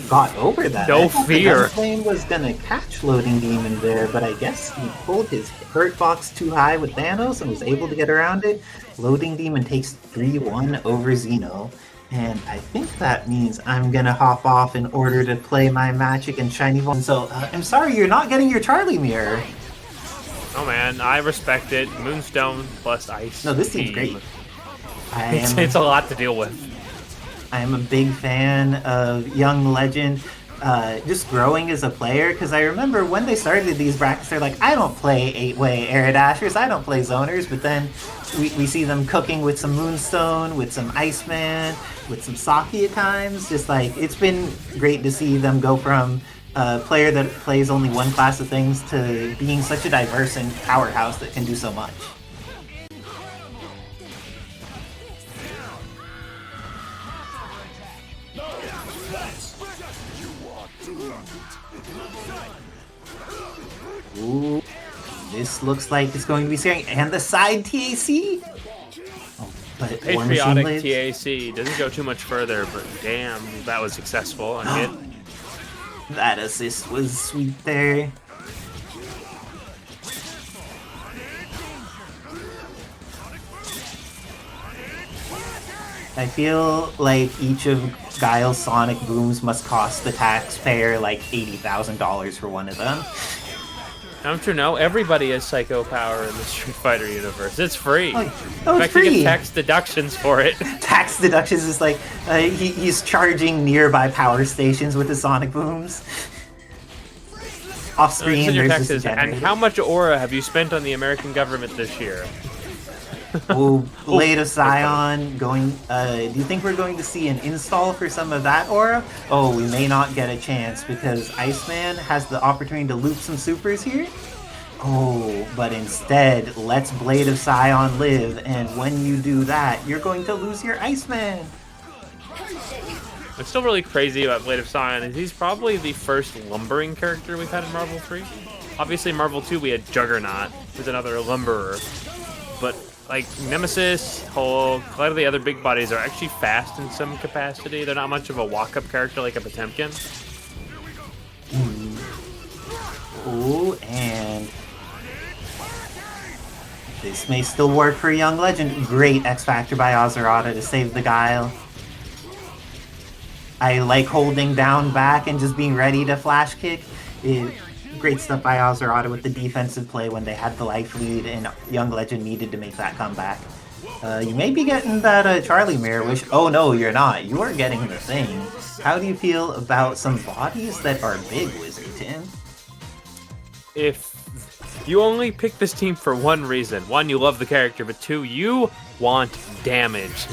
Got over that. No I thought fear. The Flame was gonna catch Loading Demon there, but I guess he pulled his hurt box too high with Thanos and was able to get around it. Loading Demon takes 3-1 over Xeno. And I think that means I'm gonna hop off in order to play my Magic and ShinyVonDitto. So, I'm sorry you're not getting your Charlie mirror. Oh man, I respect it. Moonstone plus ice. No, this seems great. It's a lot to deal with. I am a big fan of Young Legend just growing as a player, because I remember when they started these brackets, they're like, I don't play 8-way Air Dashers, I don't play Zoners, but then we see them cooking with some Moonstone, with some Iceman, with some Saki at times. Just like, it's been great to see them go from a player that plays only one class of things to being such a diverse and powerhouse that can do so much. Ooh, this looks like it's going to be scary. And the side TAC? Oh, but Patriotic TAC doesn't go too much further, but damn, that was successful on hit. That assist was sweet there. I feel like each of Guile's Sonic Booms must cost the taxpayer like $80,000 for one of them. Don't you know? Everybody has psycho power in the Street Fighter universe. It's free. Oh, In it's fact, you free. get tax deductions for it. Tax deductions is like he's charging nearby power stations with his sonic booms. Off It's screen, in your there's this taxes. And generator. how much aura have you spent on the American government this year? Oh, Blade of Scion going. Do you think we're going to see an install for some of that aura? Oh, we may not get a chance because Iceman has the opportunity to loop some supers here. Oh, but instead, let's Blade of Scion live, and when you do that, you're going to lose your Iceman. What's still really crazy about Blade of Scion is he's probably the first lumbering character we've had in Marvel 3. Obviously, in Marvel 2, we had Juggernaut, who's another lumberer. But, like, Nemesis, Hulk, a lot of the other big bodies are actually fast in some capacity. They're not much of a walk-up character like a Potemkin. Ooh, and this may still work for Young Legend. Great X Factor by Azurada to save the Guile. I like holding down back and just being ready to flash kick. Great stuff by Azurada with the defensive play when they had the life lead and Young Legend needed to make that comeback. You may be getting that Charlie Mirror Wish. Oh no, you're not. You are getting the thing. How do you feel about some bodies that are big, Wizard Tim? If you only pick this team for one reason, one, you love the character, but two, you want damage.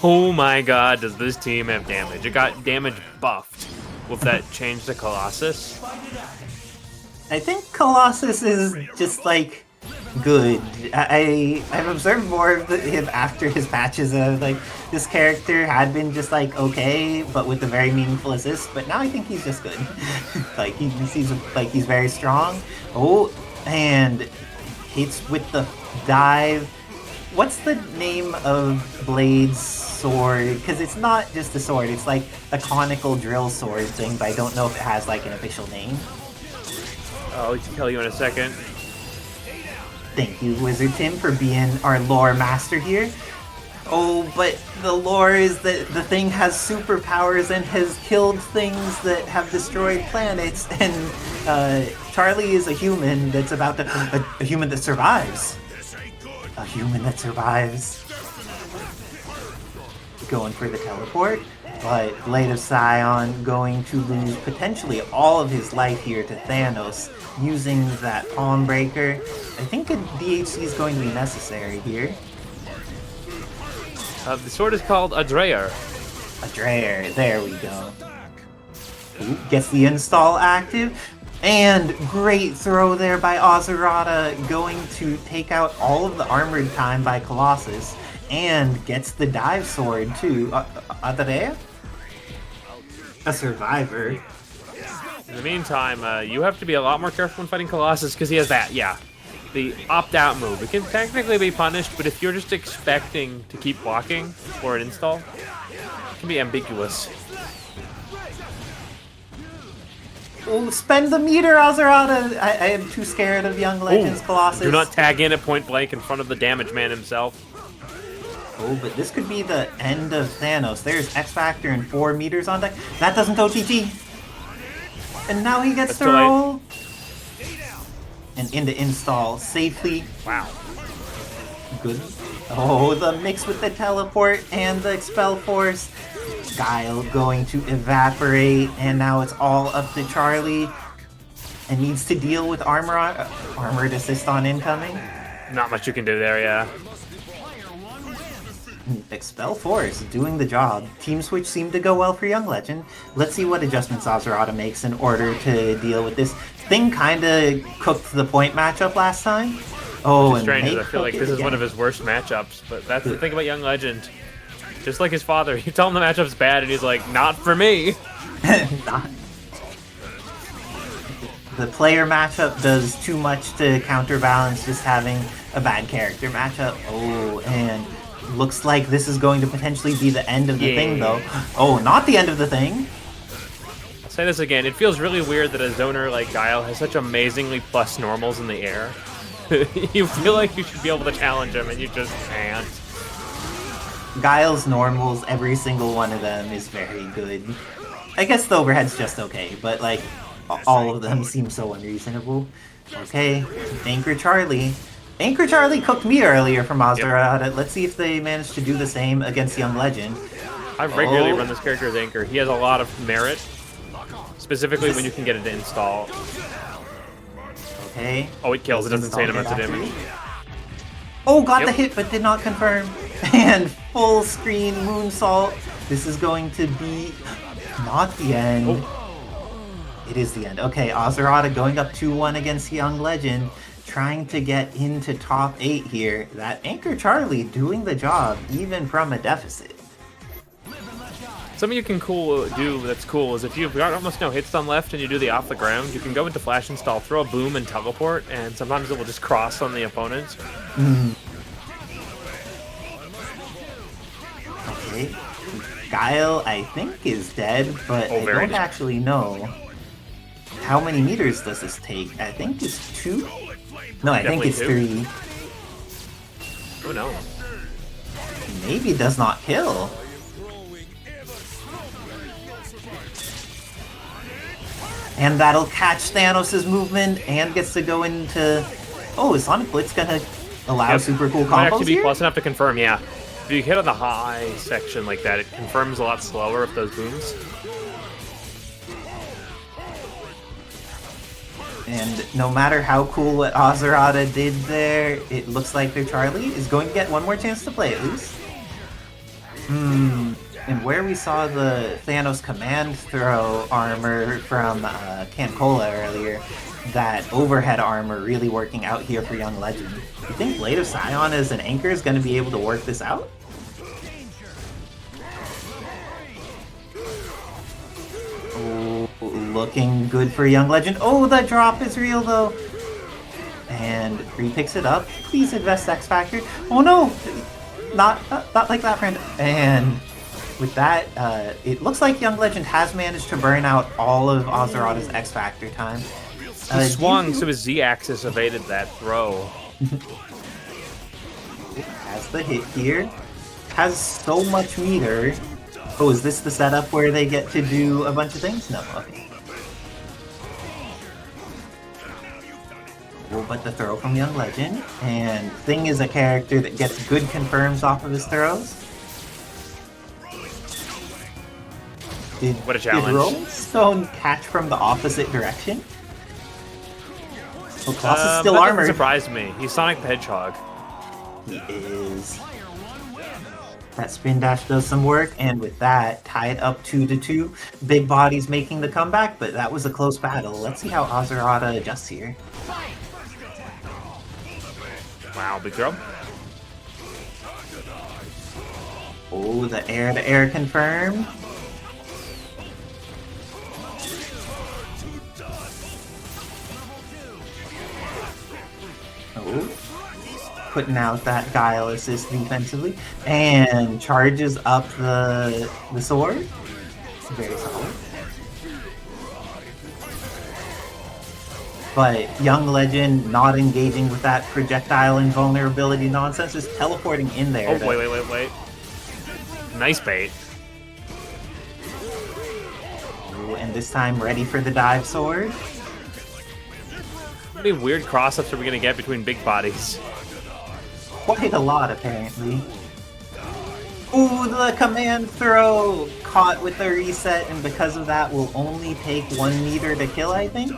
Oh my god, does this team have damage? It got damage buffed with that change to Colossus. I think Colossus is just like good. I've observed more of him after his patches of like this character had been just like okay, but with a very meaningful assist. But now I think he's just good. Like he seems like he's very strong. Oh, and hits with the dive. What's the name of Blade's sword? Because it's not just a sword, it's like a conical drill sword thing, but I don't know if it has like an official name. I'll tell you in a second. Thank you, Wizard Tim, for being our lore master here. Oh, but the lore is that the thing has superpowers and has killed things that have destroyed planets, and Charlie is a human that's about to... a human that survives. A human that survives. Going for the teleport, but Blade of Scion going to lose potentially all of his life here to Thanos using that Palm Breaker. I think a DHC is going to be necessary here. The sword is called a Dreyer. A Dreyer, there we go. Ooh, gets the install active. And great throw there by Azurada, going to take out all of the armored time by Colossus. And gets the dive sword too. Adrea? A survivor. In the meantime, you have to be a lot more careful when fighting Colossus because he has that, the opt-out move. It can technically be punished, but if you're just expecting to keep walking for an install, it can be ambiguous. Oh, spend the meter, Azurada! I am too scared of Young Legends Colossus. Do not tag in at point blank in front of the damage man himself. Oh, but this could be the end of Thanos. There's X Factor and 4 meters on deck. That doesn't OTG. And now he gets to roll. And into install safely. Wow. Good. Oh, the mix with the teleport and the expel force. Guile going to evaporate, and now it's all up to Charlie. And needs to deal with armored assist on incoming. Not much you can do there, yeah. Expel Force, doing the job. Team Switch seemed to go well for Young Legend. Let's see what adjustments Azurada makes in order to deal with this. Thing kinda cooked the point matchup last time. Oh, and strange, I feel like this is one of his worst matchups, but that's the thing about Young Legend. Just like his father, you tell him the matchup's bad and he's like, not for me. Not. The player matchup does too much to counterbalance just having a bad character matchup. Oh, and looks like this is going to potentially be the end of the thing, though. Oh, not the end of the thing. I'll say this again. It feels really weird that a zoner like Guile has such amazingly plus normals in the air. You feel like you should be able to challenge him, and you just can't. Guile's normals, every single one of them is very good. I guess the overhead's just okay, but like, all of them seem so unreasonable. Okay, Anchor Charlie. Anchor Charlie cooked me earlier from Azurada. Let's see if they manage to do the same against Young Legend. I regularly run this character as Anchor. He has a lot of merit, specifically when you can get it to install. Okay. Oh, it kills. It doesn't say amounts of damage. Oh, got the hit, but did not confirm. And full screen moonsault. This is going to be not the end. Oh. It is the end. Okay, Azurada going up 2-1 against Young Legend, trying to get into top 8 here. That Anchor Charlie doing the job, even from a deficit. Something you can do that's cool is if you've got almost no hit stun left and you do the off the ground, you can go into flash install, throw a boom, and teleport, and sometimes it will just cross on the opponents. Okay. Guile, I think, is dead, but I don't actually know. How many meters does this take? I think it's 2? No, I think it's 3. Oh no. Maybe does not kill. And that'll catch Thanos' movement and gets to go into... Oh, is Sonic Blitz gonna allow super cool combos Might actually be here? plus enough to confirm, yeah. If you hit on the high section like that, it confirms a lot slower with those booms. And no matter how cool what Azurada did there, it looks like their Charlie is going to get one more chance to play at least. And where we saw the Thanos command throw armor from CanCola earlier, that overhead armor really working out here for Young Legend. You think Blade of Scion as an anchor is going to be able to work this out? Oh, looking good for Young Legend. Oh, that drop is real though. And Free picks it up. Please invest X Factor. Oh no! Not like that, friend. And with that, it looks like Young Legend has managed to burn out all of Azurada's X Factor time. He swung, so his Z-axis evaded that throw. Has the hit here. Has so much meter. Oh, is this the setup where they get to do a bunch of things? No, okay. Oh, but the throw from Young Legend. And Thing is a character that gets good confirms off of his throws. What a challenge. Did Rolling Stone catch from the opposite direction? Oh, Colossus still that armored. doesn't surprise me. He's Sonic the Hedgehog. He is. That spin dash does some work, and with that, tied up 2-2. Big Body's making the comeback, but that was a close battle. Let's see how Azurada adjusts here. Wow, big throw. Oh, the air-to-air confirmed. Oh, putting out that Guile assist defensively, and charges up the sword. Very solid. But Young Legend not engaging with that projectile invulnerability nonsense, just teleporting in there. Oh, wait. Nice bait. Ooh, and this time ready for the dive sword. How many weird cross-ups are we going to get between big bodies? Quite a lot, apparently. Ooh, the command throw! Caught with the reset, and because of that will only take 1 meter to kill, I think?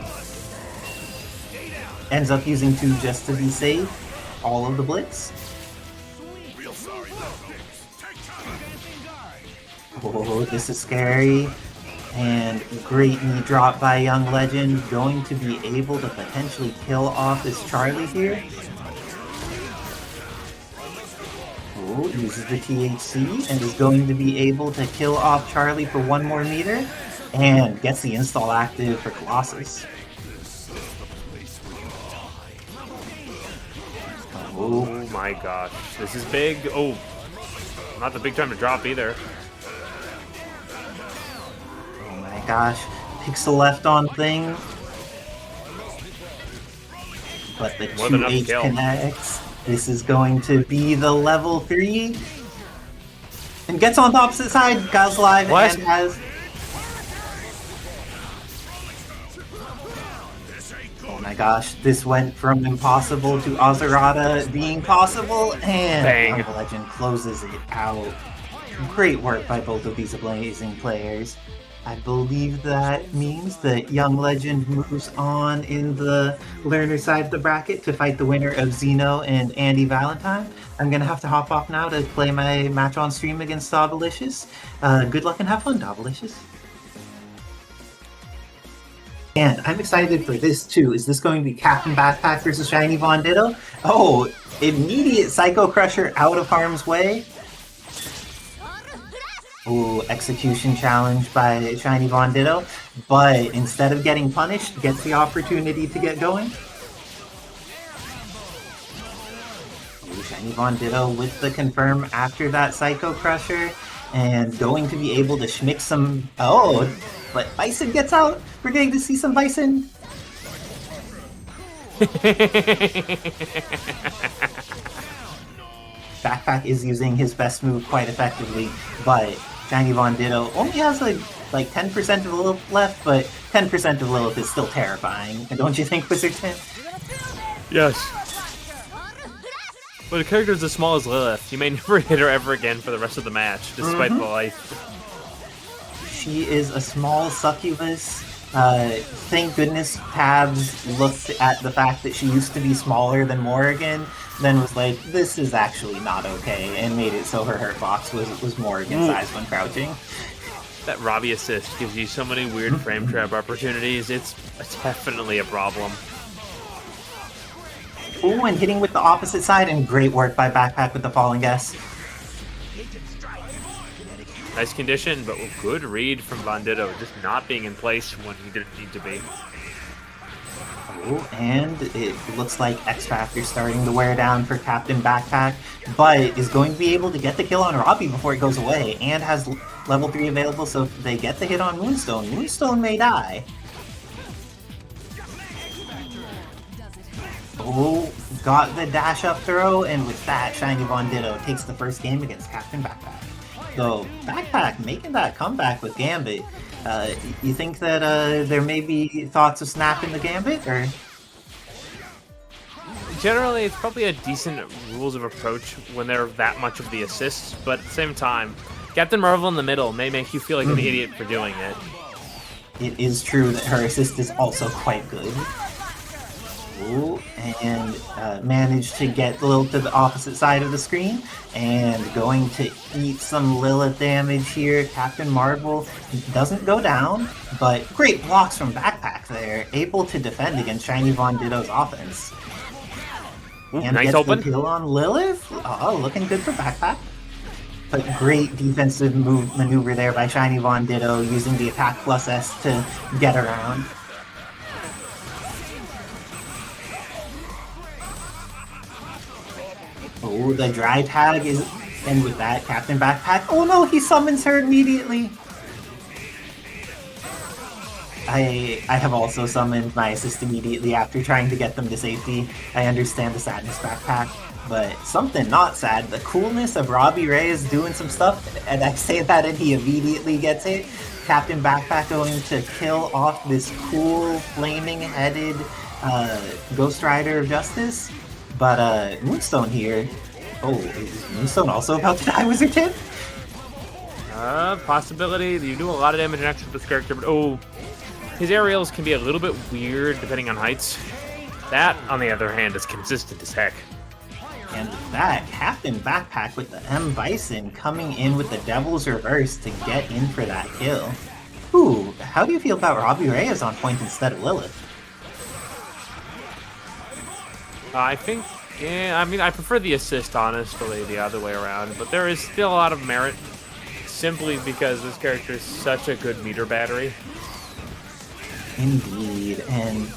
Ends up using 2 just to be safe. All of the blitz. Oh, this is scary. And great knee drop by Young Legend. Going to be able to potentially kill off this Charlie here. Oh, uses the THC and is going to be able to kill off Charlie for 1 more meter. And gets the install active for Colossus. Oh my gosh. This is big. Oh, not the big time to drop either. Oh my gosh. Pixel left on Thing. But the More than enough 2H kill. connects. This is going to be the level 3. And gets on the opposite side. Guile's live What? and has... gosh, this went from impossible to Azurada being possible, and Bang. Young Legend closes it out. Great work by both of these amazing players. I believe that means that Young Legend moves on in the learner side of the bracket to fight the winner of Xeno and Andi Valentine. I'm going to have to hop off now to play my match on stream against Dobbilicious. Good luck and have fun, Dobbilicious. And I'm excited for this too. Is this going to be CaptainBackpak versus ShinyVonDitto? Oh, immediate Psycho Crusher out of harm's way. Ooh, execution challenge by ShinyVonDitto, but instead of getting punished, gets the opportunity to get going. Ooh, ShinyVonDitto with the confirm after that Psycho Crusher, and going to be able to schmick some... Oh, but Bison gets out! We're getting to see some Bison! Backpak is using his best move quite effectively, but ShinyVonDitto only has like 10% of Lilith left, but 10% of Lilith is still terrifying. Don't you think, Wizard Tim? Yes. But a character as small as Lilith, you may never hit her ever again for the rest of the match, despite the life. She is a small succubus. Thank goodness Tabs looked at the fact that she used to be smaller than Morrigan, then was like, this is actually not okay, and made it so her hurt box was Morrigan size when crouching. That Robbie assist gives you so many weird frame trap opportunities. It's definitely a problem. Ooh, and hitting with the opposite side, and great work by Backpak with the falling guess. Nice condition, but good read from VonDitto, just not being in place when he didn't need to be. Oh, and it looks like X Factor starting to wear down for CaptainBackpak, but is going to be able to get the kill on Robbie before it goes away, and has level 3 available, so if they get the hit on Moonstone, Moonstone may die. Oh, got the dash up throw, and with that, ShinyVonDitto takes the first game against CaptainBackpak. So, Backpak making that comeback with Gambit. You think that there may be thoughts of snapping the Gambit, or? Generally, it's probably a decent rules of approach when they're that much of the assists, but at the same time, Captain Marvel in the middle may make you feel like an idiot for doing it. It is true that her assist is also quite good. Ooh, and managed to get Lilith to the opposite side of the screen, and going to eat some Lilith damage here. Captain Marvel doesn't go down, but great blocks from Backpak there, able to defend against ShinyVonDitto's offense. Ooh, And nice gets open. the kill on Lilith. Oh, looking good for Backpak. But great defensive maneuver there by ShinyVonDitto, using the attack plus S to get around. Oh, the dry tag is, and with that, CaptainBackpak. Oh no, he summons her immediately. I have also summoned my assist immediately after trying to get them to safety. I understand the sadness, Backpak, but something not sad, the coolness of Robbie Reyes doing some stuff, and I say that and he immediately gets it. CaptainBackpak going to kill off this cool, flaming-headed Ghost Rider of Justice. But Moonstone here. Oh, is Moonstone also about to die, Wizard Tim? Possibility. You do a lot of damage in action with this character, but oh, his aerials can be a little bit weird depending on heights. That, on the other hand, is consistent as heck. And with that, CaptainBackpak with the M.Bison coming in with the Devil's Reverse to get in for that kill. Ooh, how do you feel about Robbie Reyes on point instead of Lilith? I think, yeah, I mean, I prefer the assist, honestly, the other way around, but there is still a lot of merit, simply because this character is such a good meter battery. Indeed, and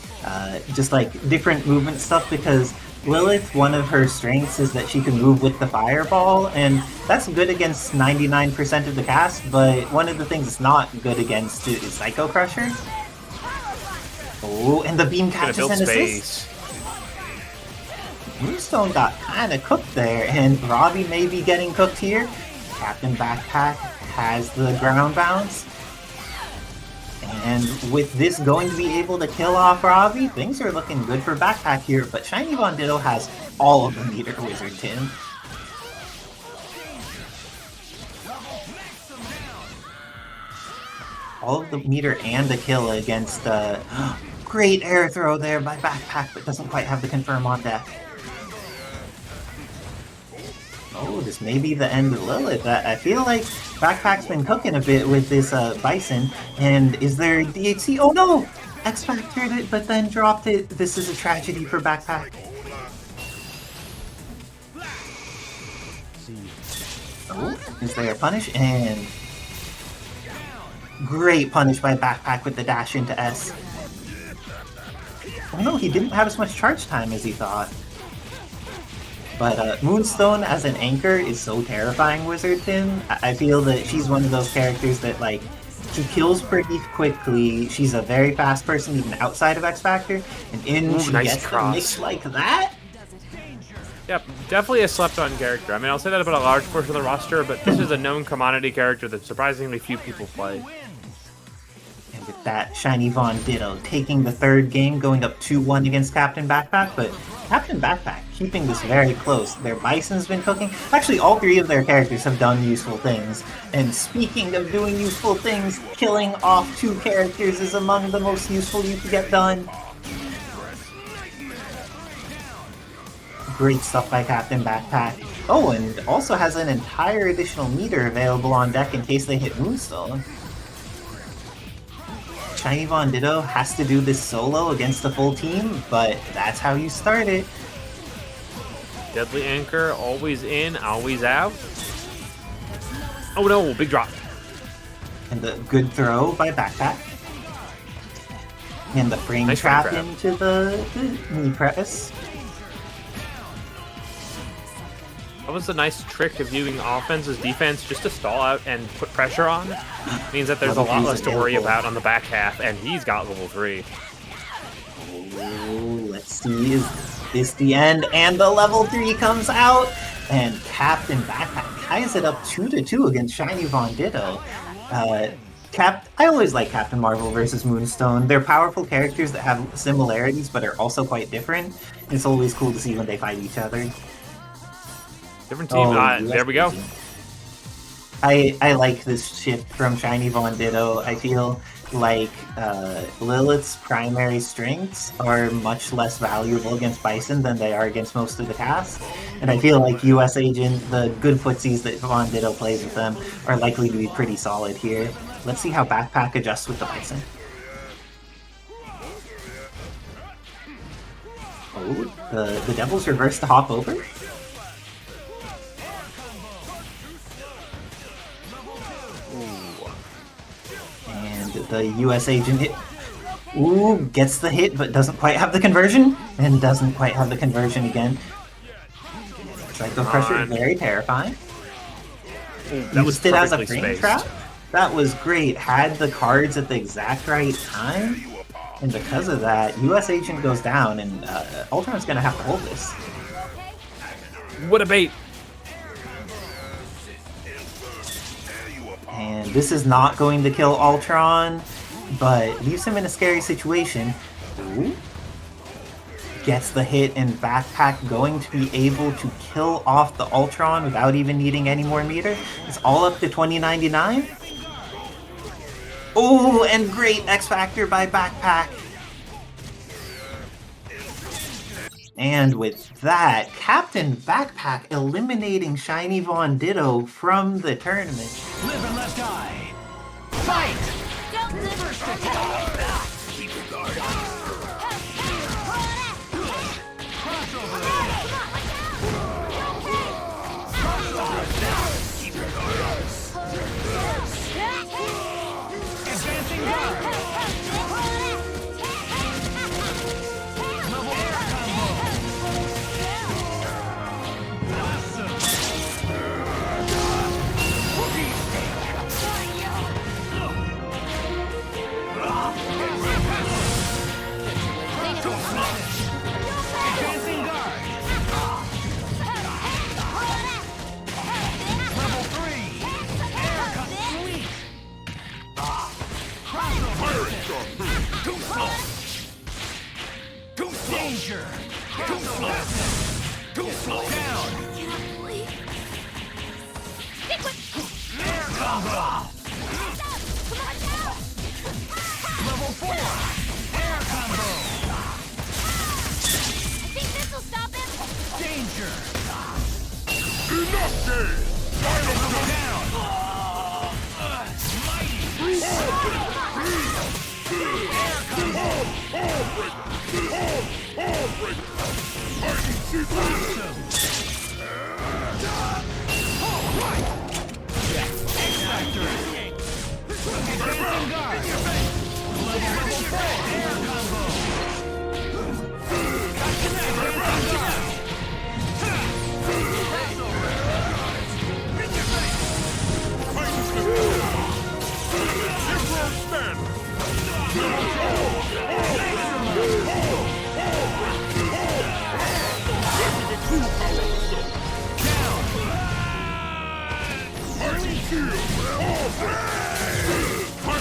just like different movement stuff, because Lilith, one of her strengths is that she can move with the fireball, and that's good against 99% of the cast, but one of the things it's not good against is Psycho Crusher. Oh, and the beam catches an assist. Moonstone got kind of cooked there, and Robbie may be getting cooked here. CaptainBackpak has the ground bounce. And with this going to be able to kill off Ravi, things are looking good for Backpack here, but ShinyVonDitto has all of the meter Wizard Tin. All of the meter and the kill against great air throw there by Backpack, but doesn't quite have the confirm on deck. Oh, this may be the end of Lilith. I feel like Backpack's been cooking a bit with this Bison. And is there DHC? Oh no! X-Factored it, but then dropped it. This is a tragedy for Backpack. Oh, is there a punish? And great punish by Backpack with the dash into S. Oh no, he didn't have as much charge time as he thought. But Moonstone as an anchor is so terrifying, Wizard Tin. I feel that she's one of those characters that, like, she kills pretty quickly. She's a very fast person even outside of X Factor. And in she nice gets cross. the mix like that? Yep, definitely a slept-on character. I mean, I'll say that about a large portion of the roster, but this is a known commodity character that surprisingly few people play. And with that, ShinyVonDitto taking the third game, going up 2-1 against CaptainBackpak, but CaptainBackpak keeping this very close. Their Bison's been cooking. Actually, all three of their characters have done useful things. And speaking of doing useful things, killing off two characters is among the most useful you can get done. Great stuff by CaptainBackpak. Oh, and also has an entire additional meter available on deck in case they hit Moonstone. ShinyVonDitto has to do this solo against a full team, but that's how you start it. Deadly Anchor, always in, always out. Oh no, big drop. And the good throw by Backpack. And the frame Nice trap frame grab. into the knee press. That was a nice trick of using offense as defense just to stall out and put pressure on. Means that there's a lot less to worry about on the back half, and he's got level 3. Oh, let's see, is this the end? And the level 3 comes out, and CaptainBackpak ties it up 2-2 against ShinyVonDitto. I always like Captain Marvel versus Moonstone. They're powerful characters that have similarities, but are also quite different. It's always cool to see when they fight each other. Different team. There we go. I like this shift from ShinyVonDitto. I feel like Lilith's primary strengths are much less valuable against Bison than they are against most of the cast. And I feel like US Agent, the good footsies that VonDitto plays with them, are likely to be pretty solid here. Let's see how Backpack adjusts with the Bison. Oh, the Devils reverse to hop over. And the US Agent hit. Ooh, gets the hit, but doesn't quite have the conversion. And doesn't quite have the conversion again. Psycho Crusher, very terrifying. That was Used it as a perfectly frame spaced. trap. That was great. Had the cards at the exact right time. And because of that, US Agent goes down, and Ultron's going to have to hold this. What a bait! And this is not going to kill Ultron, but leaves him in a scary situation. Ooh. Gets the hit, and Backpack going to be able to kill off the Ultron without even needing any more meter. It's all up to 2099. Oh, and great X-Factor by Backpack. And with that, CaptainBackpak eliminating ShinyVonDitto from the tournament. Live and let die. Fight! First attack. Keep your guard up. Keep your guard up. Advancing guard. Level air combo. Awesome. combo. Come on now! Level 4. Air combo. I think this'll stop him! Danger. Enough days! Level down. Mighty. Air combo. X-Factor. Advancing guard. Level 4. Air combo.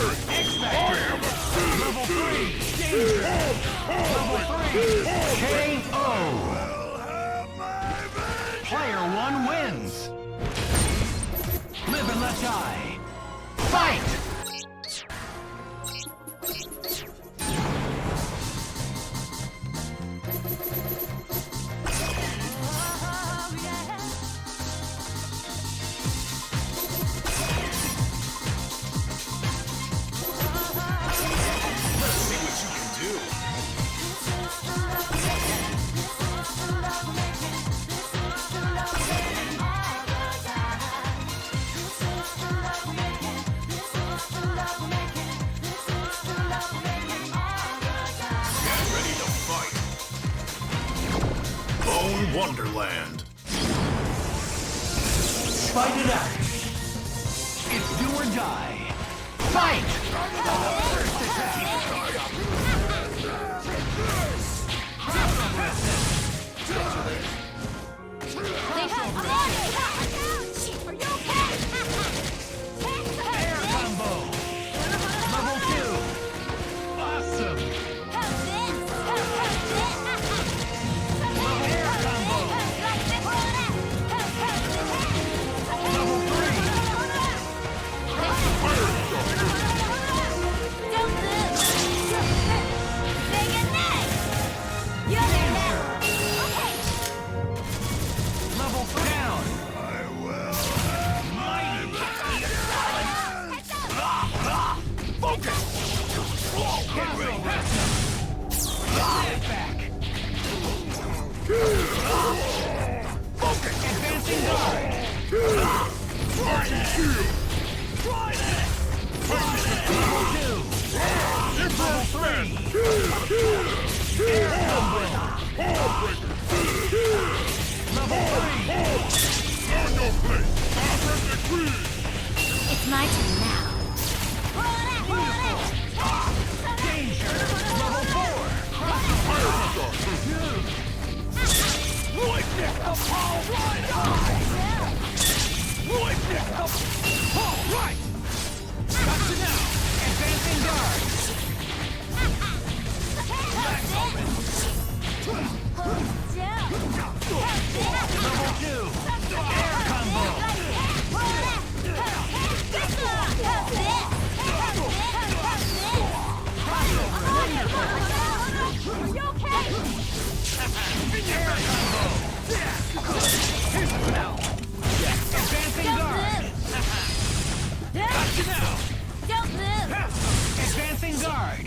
Advancing guard. Level 3. Danger. Level 3. KO. Player 1 wins. Live and let die. Fight! Wonderland. Fight it out. It's do or die. Fight! First attack. Are you okay? Air combo. Level 2. Awesome. Air combo. Level 3. Level 4 down. Focus! Back. Focus! Advancing guard. Mighty shield! Level 2. Level 3. Air combo. Level 3. On your place! Offense decree! It's my turn now. Danger. Level 4. Witness the power right eye! Witness the... All right! Gotcha now. Advancing guard. Level 2. Air combo. Are you okay? Air combo. Advancing guard. Gotcha now. Don't move. Advancing guard.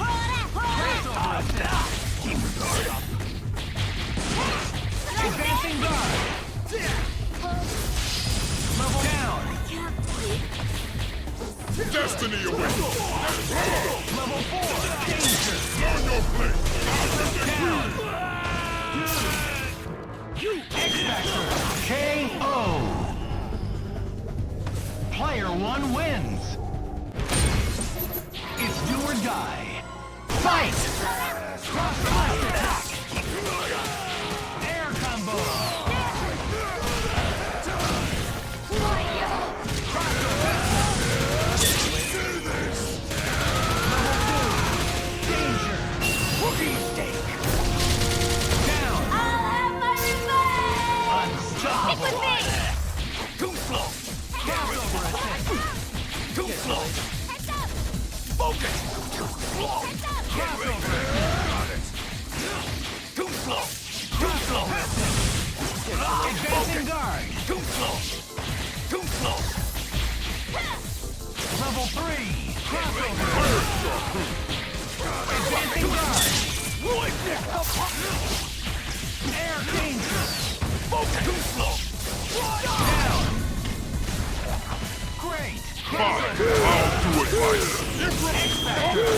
Keep your guard up! Advancing guard. Level down. Destiny awaits! Level 4. Danger. On your place! Down. X-Factor. KO. Player 1 wins. It's do or die. Fight! Cross-blast attack. Air combo. Cookie steak. Down. I'll have my revenge! Unstoppable. Stick with me! Too slow! Crossover attack. Too slow. Heads up! Focus. Too slow. Heads up! Get ready. Got it. Too slow. Too slow. Advancing guard. Too slow. Too slow. Level 3. Crossover. Advancing guard. Air danger. Focus. Too slow. Down. Great. Fine. I'll do it myself. X-Factor.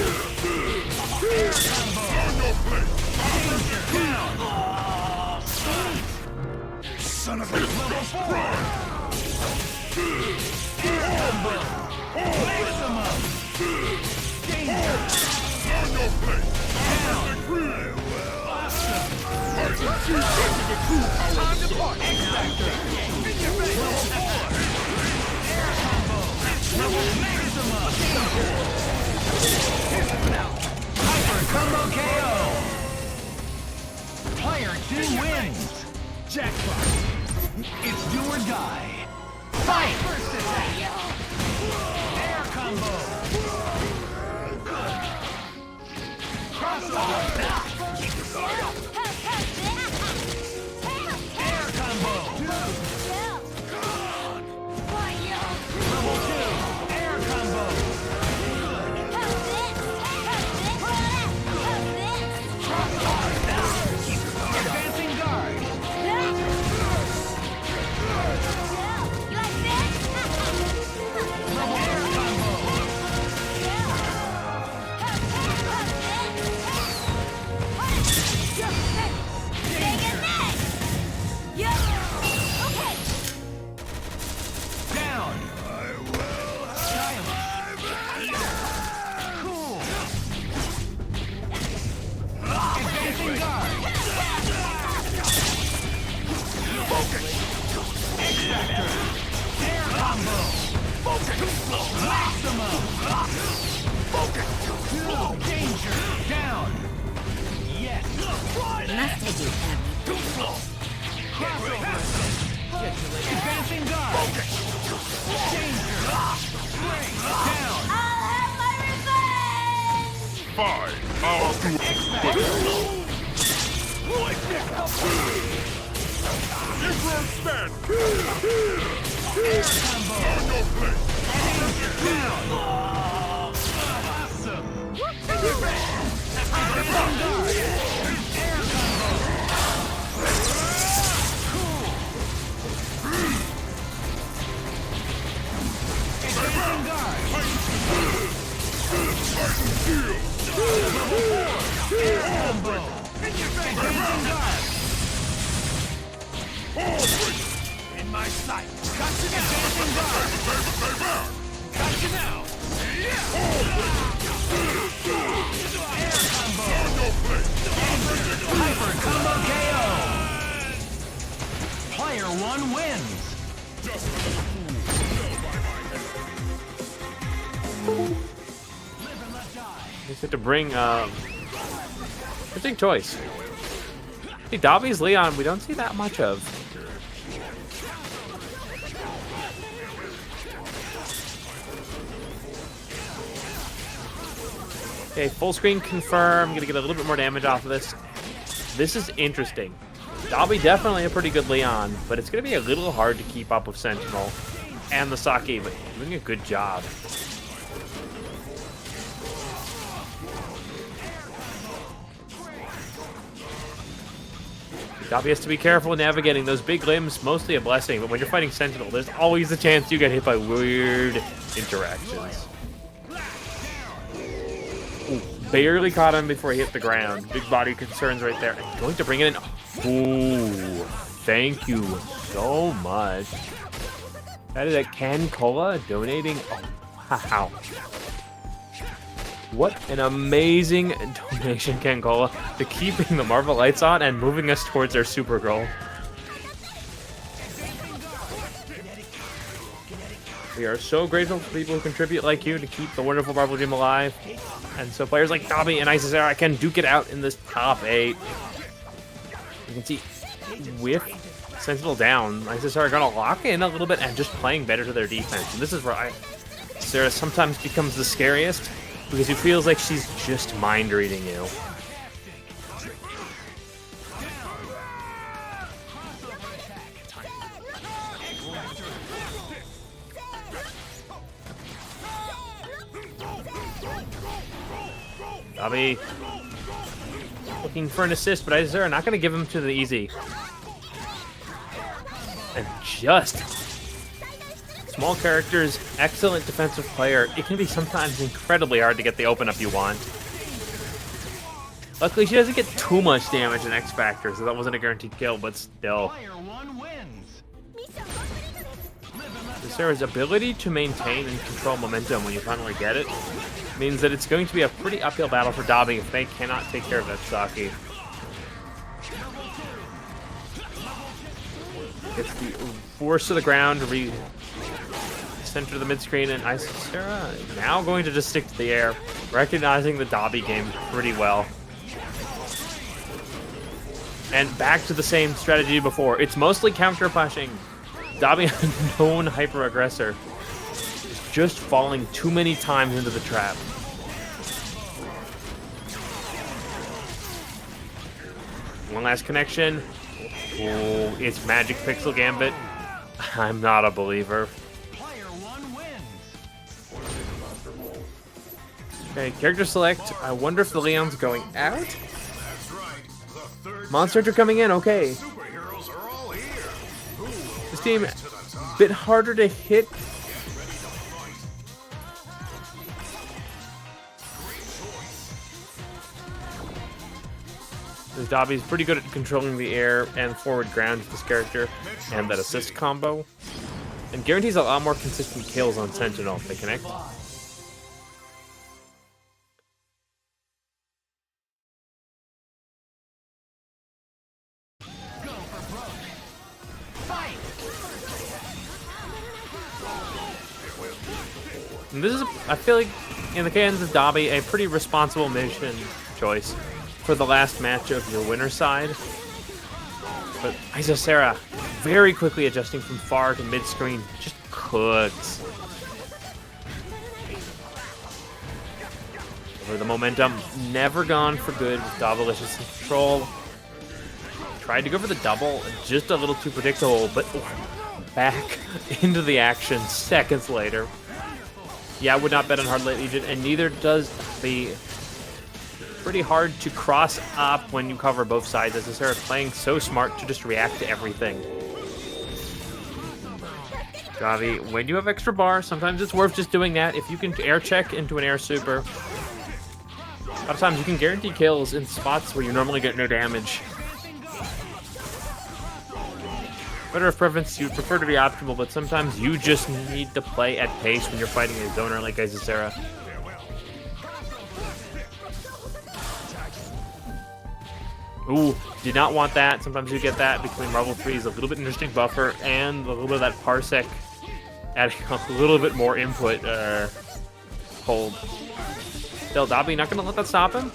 Air combo. Danger. Down. Son of a Level 4. Air combo. Maximum. Danger. Down. Awesome. Time to party. X-Factor. Level 4. Air combo. Level maximum. Danger. Hyper combo KO. Player 2 wins. Jackpot. It's do or die. Fight! First attack. Air combo. Crossover. Air combo. Level 2. Air combo. Advancing guard. Level air combo. Down. Stylish. Cool. Advancing guard. X-Factor. Air combo. Maximum. Danger. Down. Yes. Crossover. Advancing guard. Danger. Great. Down. Fine. I'll do it. X-Factor. You won't stand. Air combo. Danger. Down. Awesome. Advancing guard. Air combo. Cool. Advancing guard. Level 4. Air combo. Advancing guard. In my sight. Got you now. Advancing guard. Got you now. Air combo. Hyper combo KO. Player 1 wins. Live and let die. Just have to bring interesting choice. Hey, Dobby's Leon, we don't see that much of. Okay, full screen confirm. Gonna get a little bit more damage off of this. This is interesting. Dobby definitely a pretty good Leon, but it's gonna be a little hard to keep up with Sentinel and the Saki, but doing a good job. Dobby has to be careful navigating those big limbs, mostly a blessing, but when you're fighting Sentinel, there's always the chance you get hit by weird interactions. Ooh, barely caught him before he hit the ground. Big body concerns right there. Going to bring it in. Ooh, thank you so much. That is a CanCola donating. Oh, wow. What an amazing donation, CanCola, to keeping the Marvel lights on and moving us towards our Supergirl. We are so grateful for people who contribute like you to keep the wonderful Marvel Dream alive. And so players like Dobby and Isicera can duke it out in this top 8. You can see with Sentinel down, Isicera are going to lock in a little bit and just playing better to their defense. And this is where Isicera sometimes becomes the scariest because he feels like she's just mind reading you. Dobby looking for an assist, but Isicera not going to give him to the easy. And just small characters, excellent defensive player. It can be sometimes incredibly hard to get the open up you want. Luckily, she doesn't get too much damage in X Factor, so that wasn't a guaranteed kill, but still. Isicera's ability to maintain and control momentum when you finally get it means that it's going to be a pretty uphill battle for Dobby if they cannot take care of that Saki. Gets the force to the ground, center the mid-screen, and Isicera now going to just stick to the air, recognizing the Dobby game pretty well. And back to the same strategy before. It's mostly counter-pushing. Dobby, a known hyper-aggressor, is just falling too many times into the trap. One last connection. Oh, it's Magic Pixel Gambit. I'm not a believer. Okay, character select. I wonder if the Leon's going out. Monster Hunter coming in, okay. This team, a bit harder to hit. This Dobby's pretty good at controlling the air and forward ground with this character, and that assist combo. And guarantees a lot more consistent kills on Sentinel if they connect. And this is, I feel like, in the hands of Dobby, a pretty responsible mission choice for the last match of your winner side. But Isicera very quickly adjusting from far to mid-screen, just cooks. Over the momentum, never gone for good with Dobbilicious control. Tried to go for the double, just a little too predictable, but back into the action seconds later. Yeah, I would not bet on Hard Light Legion, and neither does the pretty hard to cross up when you cover both sides, as Azura playing so smart to just react to everything. Gavi, when you have extra bar, sometimes it's worth just doing that. If you can air check into an air super, a lot of times you can guarantee kills in spots where you normally get no damage. Better of preference, you'd prefer to be optimal, but sometimes you just need to play at pace when you're fighting a zoner like Isicera. Ooh, did not want that. Sometimes you get that between Marvel 3's a little bit interesting buffer and a little bit of that parsec adding a little bit more input hold. Still, Dobby not going to let that stop him.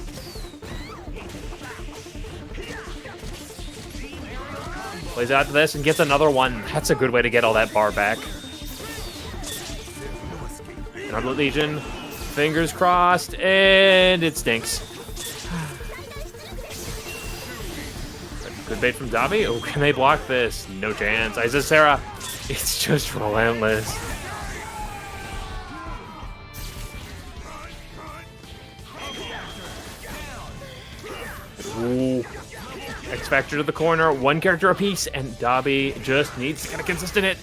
Plays out to this and gets another one. That's a good way to get all that bar back. Another Legion. Fingers crossed, and it stinks. Good bait from Dobby. Oh, can they block this? No chance. Isicera, it's just relentless. Ooh. X Factor to the corner, one character apiece, and Dobby just needs to get a consistent hit.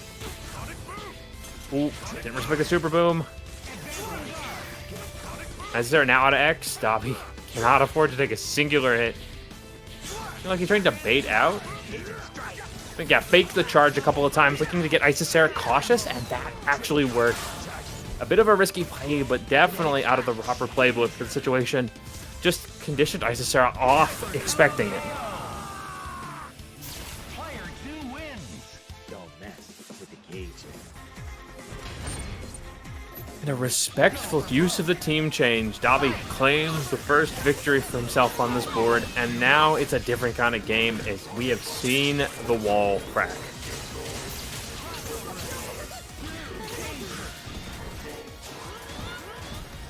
Ooh, didn't respect the super boom. Isicera now out of X. Dobby cannot afford to take a singular hit. I feel like he's trying to bait out. I think, yeah, fake the charge a couple of times, looking to get Isicera cautious, and that actually worked. A bit of a risky play, but definitely out of the proper playbook for the situation. Just conditioned Isicera off, expecting it. And a respectful use of the team change. Dobby claims the first victory for himself on this board, and now it's a different kind of game as we have seen the wall crack.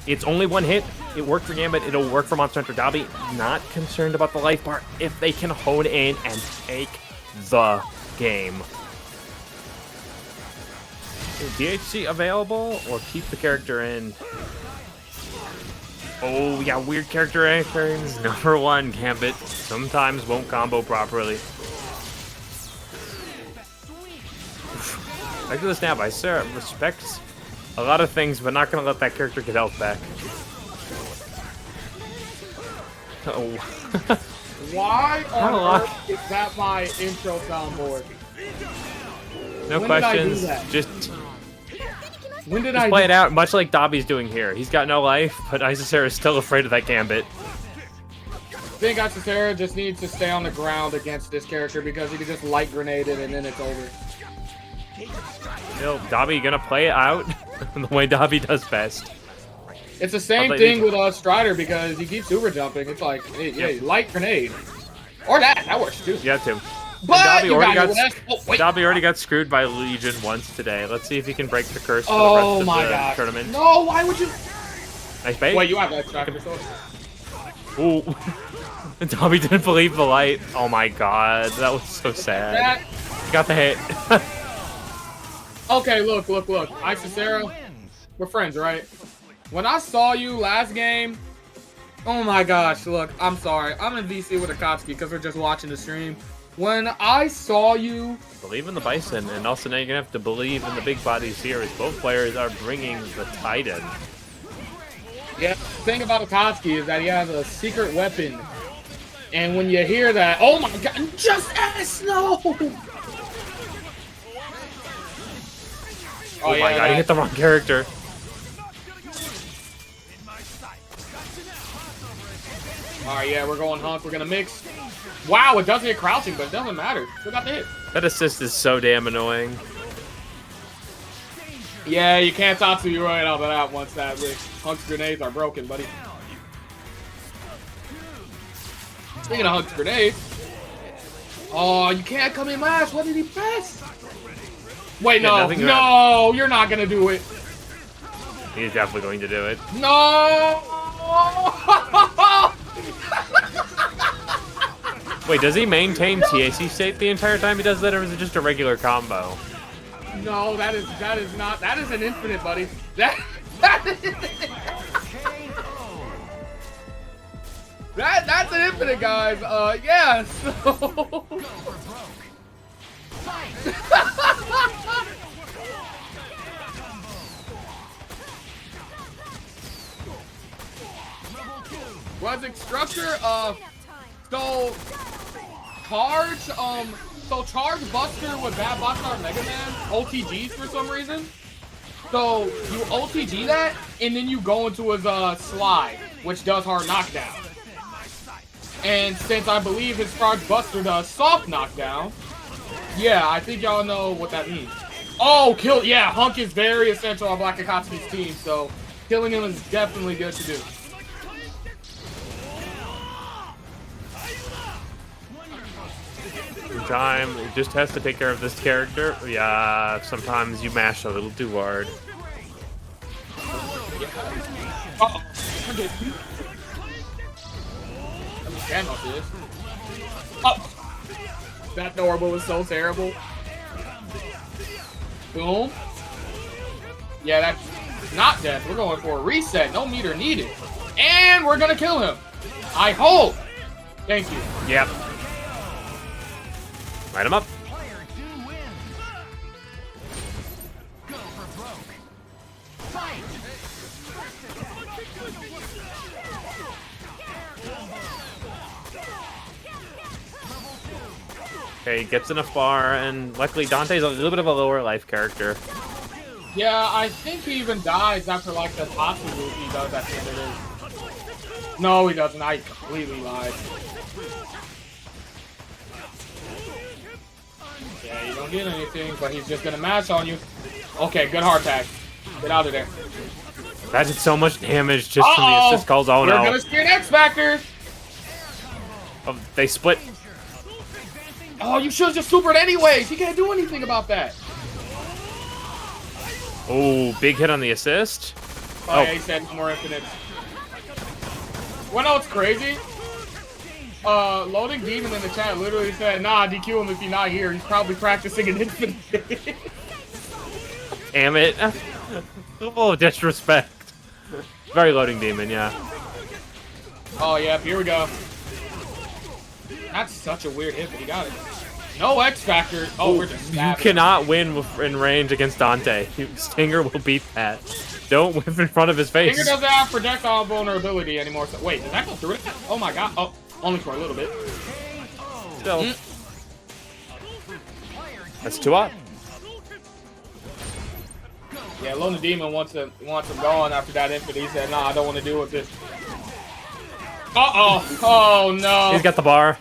It's only one hit. It worked for Gambit. It'll work for Monster Hunter Dobby. Not concerned about the life bar if they can hone in and take the game. Is DHC available or keep the character in? Oh, yeah, weird character anchorings. Number 1, Gambit. Sometimes won't combo properly. Back to the snap. Isicera respects a lot of things, but not going to let that character get health back. Oh. Why on earth is that my intro soundboard? No When questions. Did I do that? Just When did I play it out, much like Dobby's doing here. He's got no life, but Isicera is still afraid of that Gambit. I think Isicera just needs to stay on the ground against this character because he can just light grenade it and then it's over. Still, Dobby gonna play it out the way Dobby does best. It's the same thing with Strider because he keeps super jumping. It's like, hey, yeah, light grenade. Or that works too. Yeah, too. But Dobby Dobby already got screwed by Legion once today. Let's see if he can break the curse for oh the my rest of the god. tournament. No, why would you? Nice bait. Wait, you have that Strider. Ooh. Dobby didn't believe the light. Oh my god, that was so sad. Got the hit. Okay, look. Isicera, we're friends, right? When I saw you last game, oh my gosh, look, I'm sorry. I'm in VC with Akatsuki because we're just watching the stream. When I saw you... Believe in the Bison, and also now you're going to have to believe in the big bodies here as both players are bringing the Titan. Yeah, the thing about Akatsuki is that he has a secret weapon. And when you hear that, oh my god, just S, no! Oh my god, he hit the wrong character. Alright, yeah, we're going Hunk. We're gonna mix. Wow, it doesn't hit crouching, but it doesn't matter. Still got the hit. That assist is so damn annoying. Yeah, you can't Tatsu right out of that once that Hunk's grenades are broken, buddy. Speaking of Hunk's grenades. Oh, you can't come in last. What did he press? Wait, no, no, you're not gonna do it. He's definitely going to do it. No! Wait, does he maintain TAC state the entire time he does that, or is it just a regular combo? No, that is not. That is an infinite, buddy. That's an infinite, guys. Yeah. So. Project structure, so charge Buster with Bad Buster or Megaman OTGs for some reason. So you OTG that, and then you go into his slide, which does hard knockdown. And since I believe his charge Buster does soft knockdown, yeah, I think y'all know what that means. Oh, yeah, Hunk is very essential on Black Akatsuki's team, so killing him is definitely good to do. Time, it just has to take care of this character. Yeah, sometimes you mash a little too hard. Uh-oh. Oh, that normal was so terrible. Boom. Yeah, that's not death. We're going for a reset. No meter needed. And we're going to kill him. I hope. Thank you. Yep. Light him up. Okay, gets enough bar, and luckily Dante's a little bit of a lower life character. Yeah, I think he even dies after like the Tatsu move he does at the end of it. No, he doesn't. I completely lied. Yeah, you don't get anything, but he's just gonna mash on you. Okay, good hard tag. Get out of there. That did so much damage just from the assist calls. Oh no. We're gonna steer an X Factor. Oh, they split. Oh, you should have just supered anyways. He can't do anything about that. Oh, big hit on the assist. Oh, yeah, he said no more infinites. Well, no, it's crazy. Loading Demon in the chat literally said, nah, DQ him if he's not here. He's probably practicing an infinite. Damn it. Oh, disrespect. Very Loading Demon, yeah. Oh, yeah, here we go. That's such a weird hit, but he got it. No X Factor. Oh, we're just You cannot win in range against Dante. Stinger will beat that. Don't whip in front of his face. Stinger doesn't have projectile vulnerability anymore. So, wait, does that go through it? Oh my god. Oh, only for a little bit. Still. That's 2 up. Yeah, Lona Demon wants him going after that infinite. He said, nah, I don't want to deal with this. Uh-oh. Oh, no. He's got the bar.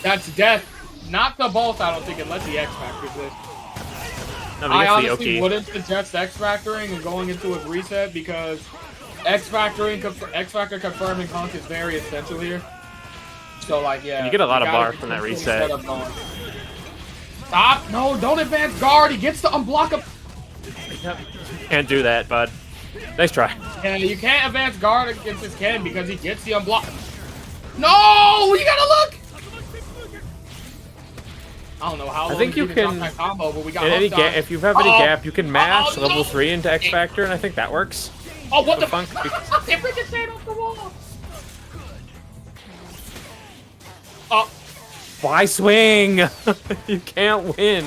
That's death. Not the both, I don't think, unless he X Factors this. No, I honestly wouldn't suggest X Factoring and going into his reset because X Factor confirming Hunk is very essential here. So, like, yeah. And you get a lot of bar from that reset. Stop! No, don't advance guard. He gets to unblock him. Can't do that, bud. Nice try. Yeah, you can't advance guard against this Ken because he gets the unblock. No! You gotta look! I don't know how long I think you can. That combo, but we got if you have any gap, you can mash level 3 into X Factor, and I think that works. Oh, what the fuck? If we can stand off the wall. Oh. Why swing? You can't win.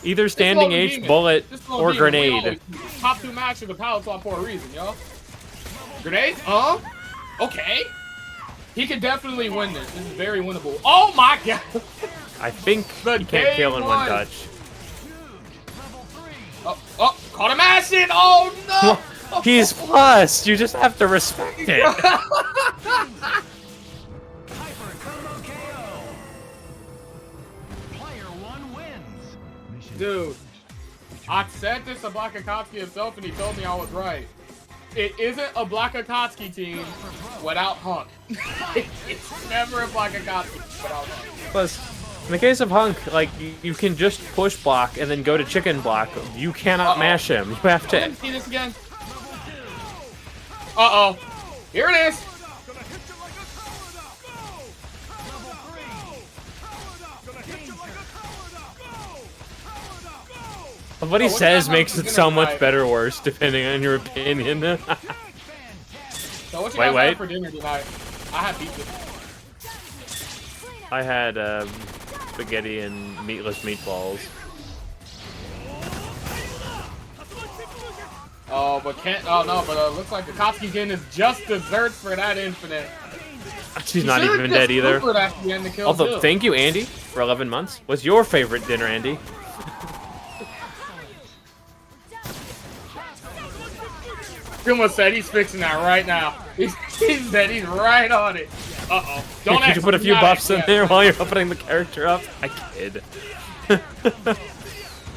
Either standing H, bullet, or grenade. Top 2 matches of Palette Swap for a reason, yo. Grenade? Okay. He can definitely win this. This is very winnable. Oh my god! I think you can't kill in 1 touch. Oh, caught him acid! Oh no! He's plus. You just have to respect it. Dude, I said this to Black Akatsuki himself, and he told me I was right. It isn't a Black Akatsuki team without Hunk. It's never a Black Akatsuki without Hunk. Plus, in the case of Hunk, like, you can just push block and then go to chicken block. You cannot mash him. You have to. Let me see this again. Uh-oh. Here it is. What he says makes it so much better or worse, depending on your opinion. So what you guys had for dinner tonight? I had pizza. I had spaghetti and meatless meatballs. Oh, but looks like the Akatsuki is just desserts for that infinite. She's not even dead either. Also, thank you, Andy, for 11 months. What's your favorite dinner, Andy? Kuma said he's fixing that right now. He said he's right on it. Uh-oh. Don't Could you put a few buffs in there while you're opening the character up? I kid.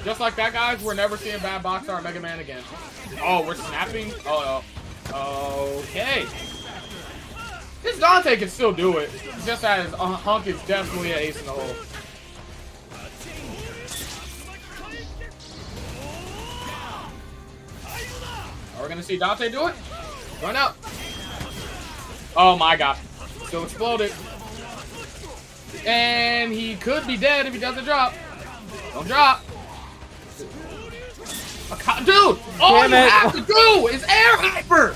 Just like that, guys, we're never seeing Bad Boxer or Megaman again. Oh, we're snapping? Oh, no. Okay. This Dante can still do it. It's just that his Hunk is definitely an ace in the hole. We're gonna see Dante do it. Run up. Oh my god. Still exploded. And he could be dead if he doesn't drop. Don't drop. Dude! All you have to do is air hyper!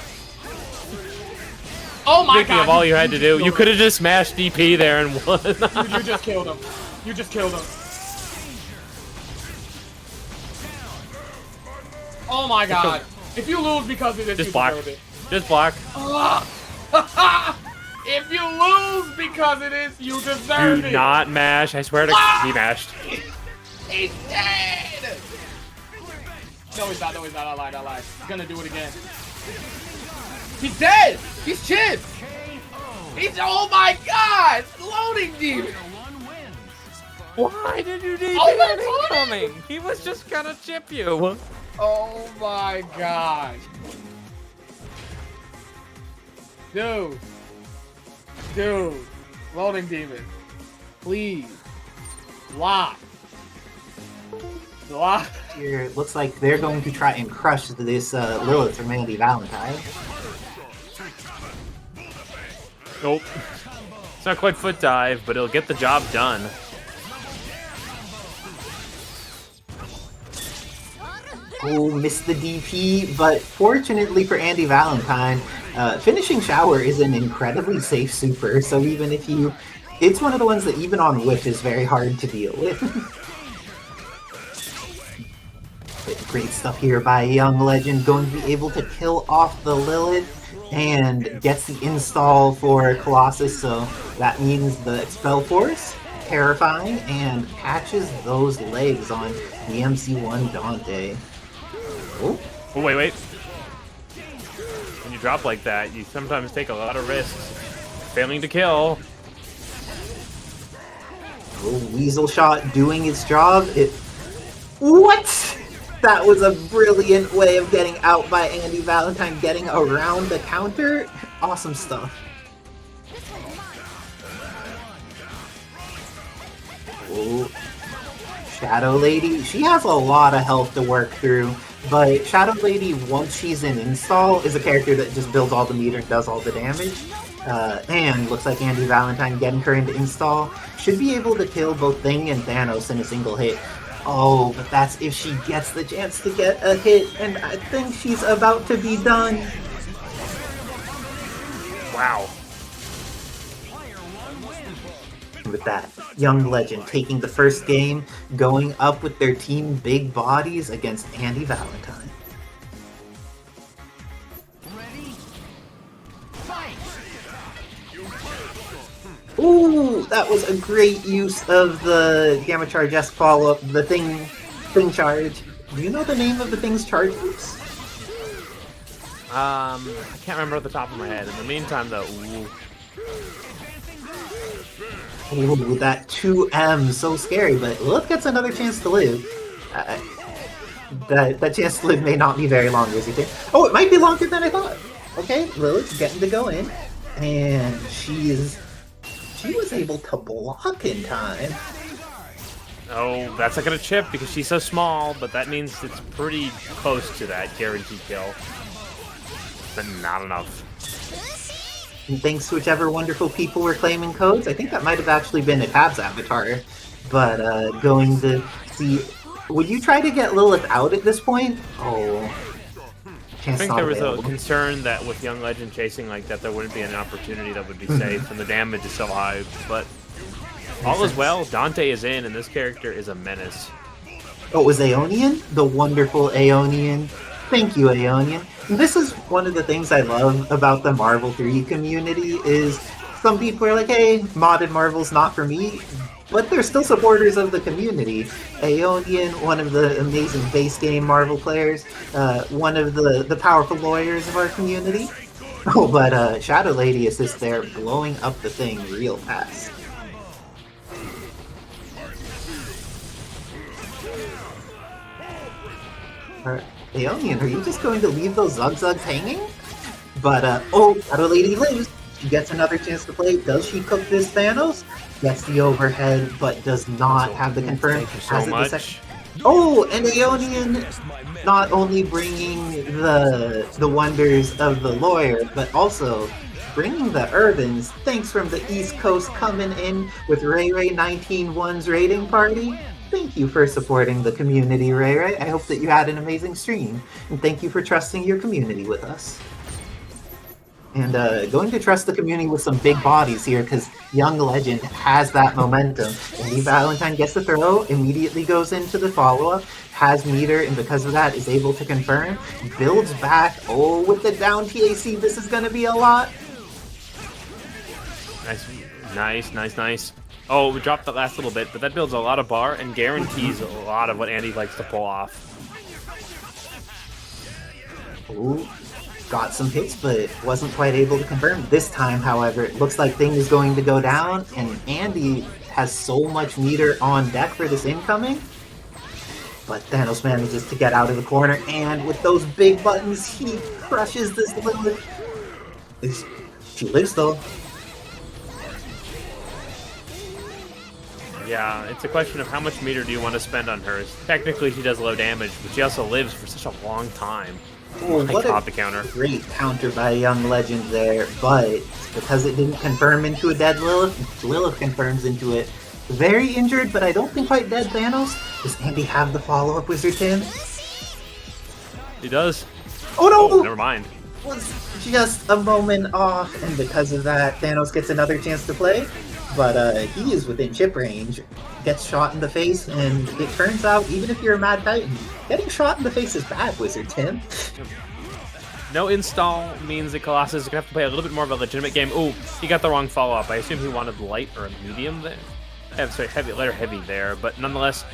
Oh my god. Speaking of all you had to do, you could have just smashed DP there and won. You just killed him. You just killed him. Oh my god. If you lose because of this, just you block. deserve it. Just block. If you lose because of this, you deserve it. Do not mash. I swear to God, he mashed. He's dead! No, he's not. No, he's not. I lied. He's gonna do it again. He's dead! He's chipped! Oh my god! Loading demon! Why did you need that incoming? He was just gonna chip you. Oh my god. Dude. Loading demon. Please. Lock. here. It looks like they're going to try and crush this Lilith from Andi Valentine. Nope. It's not quite foot dive, but it'll get the job done. Oh, missed the DP, but fortunately for Andi Valentine, finishing shower is an incredibly safe super, so even if you... It's one of the ones that even on whiff is very hard to deal with. Great stuff here by Young Legend, going to be able to kill off the Lilith, and gets the install for Colossus, so that means the Expel Force, terrifying, and catches those legs on the MC1 Dante. Oh, wait. When you drop like that, you sometimes take a lot of risks. Failing to kill. oh, Weasel Shot doing its job. What? That was a brilliant way of getting out by Andi Valentine, getting around the counter. Awesome stuff. Oh, Shadow Lady. She has a lot of health to work through, but Shadow Lady, once she's in install, is a character that just builds all the meter and does all the damage. And looks like Andi Valentine getting her into install should be able to kill both Thing and Thanos in a single hit. Oh, but that's if she gets the chance to get a hit, and I think she's about to be done. Wow. With that, Young Legend taking the first game, going up with their team Big Bodies against Andi Valentine. Ooh, that was a great use of the Gamma Charge S follow-up, the thing charge. Do you know the name of the thing's charge moves? I can't remember at the top of my head. In the meantime, though, Ooh, that 2M, so scary, but Lilith gets another chance to live. That chance to live may not be very long, as you think. Oh, it might be longer than I thought. Okay, Lilith's getting to go in, and she was able to block in time. oh, that's not gonna chip because she's so small, but that means it's pretty close to that guaranteed kill. But not enough. And thanks to whichever wonderful people were claiming codes, I think that might have actually been a Tab's avatar. But going to see... Would you try to get Lilith out at this point? Oh. I think there was a concern that with Young Legend chasing like that, there wouldn't be an opportunity that would be safe, and the damage is so high. But all is well. Dante is in, and this character is a menace. Oh, it was Aeonian? The wonderful Aeonian. Thank you, Aeonian. This is one of the things I love about the Marvel 3 community is some people are like, hey, modded Marvel's not for me, but they're still supporters of the community. Aeonian, one of the amazing base game Marvel players, one of the powerful lawyers of our community. Oh, but Shadow Lady is just there blowing up the thing real fast. Aeonian, are you just going to leave those Zugzugs hanging? But, oh, Shadow Lady lives. She gets another chance to play. Does she cook this Thanos? Gets the overhead, but does not have the confirm. So much. Oh, and Aeonian not only bringing the wonders of the lawyer, but also bringing the Urbans. Thanks from the East Coast coming in with Ray 19-1's raiding party. Thank you for supporting the community, Ray. I hope that you had an amazing stream. And thank you for trusting your community with us. And going to trust the community with some big bodies here, because Young Legend has that momentum. Andi Valentine gets the throw, immediately goes into the follow-up, has meter, and because of that is able to confirm, builds back. Oh, with the down TAC, this is going to be a lot. Nice. Oh, we dropped the last little bit, but that builds a lot of bar and guarantees a lot of what Andi likes to pull off. Ooh, got some hits, but wasn't quite able to confirm. This time, however, it looks like Thing is going to go down, and Andi has so much meter on deck for this incoming. But Thanos manages to get out of the corner, and with those big buttons, he crushes this Lilith. She lives, though. Yeah, it's a question of how much meter do you want to spend on hers. Technically, she does low damage, but she also lives for such a long time. Oh, what caught a the counter. great counter by Young Legend there, but because it didn't confirm into a dead Lilith, Lilith confirms into it. Very injured, but I don't think quite dead Thanos. Does Andi have the follow-up Wizard Tim? He does. Oh no! Oh, never mind. Was just a moment off, and because of that, Thanos gets another chance to play. But he is within chip range, gets shot in the face, and it turns out, even if you're a Mad Titan, getting shot in the face is bad, Wizard Tim. No install means that Colossus is going to have to play a little bit more of a legitimate game. Ooh, he got the wrong follow-up. I assume he wanted light or a medium there. Sorry, heavy, light or heavy there, but nonetheless...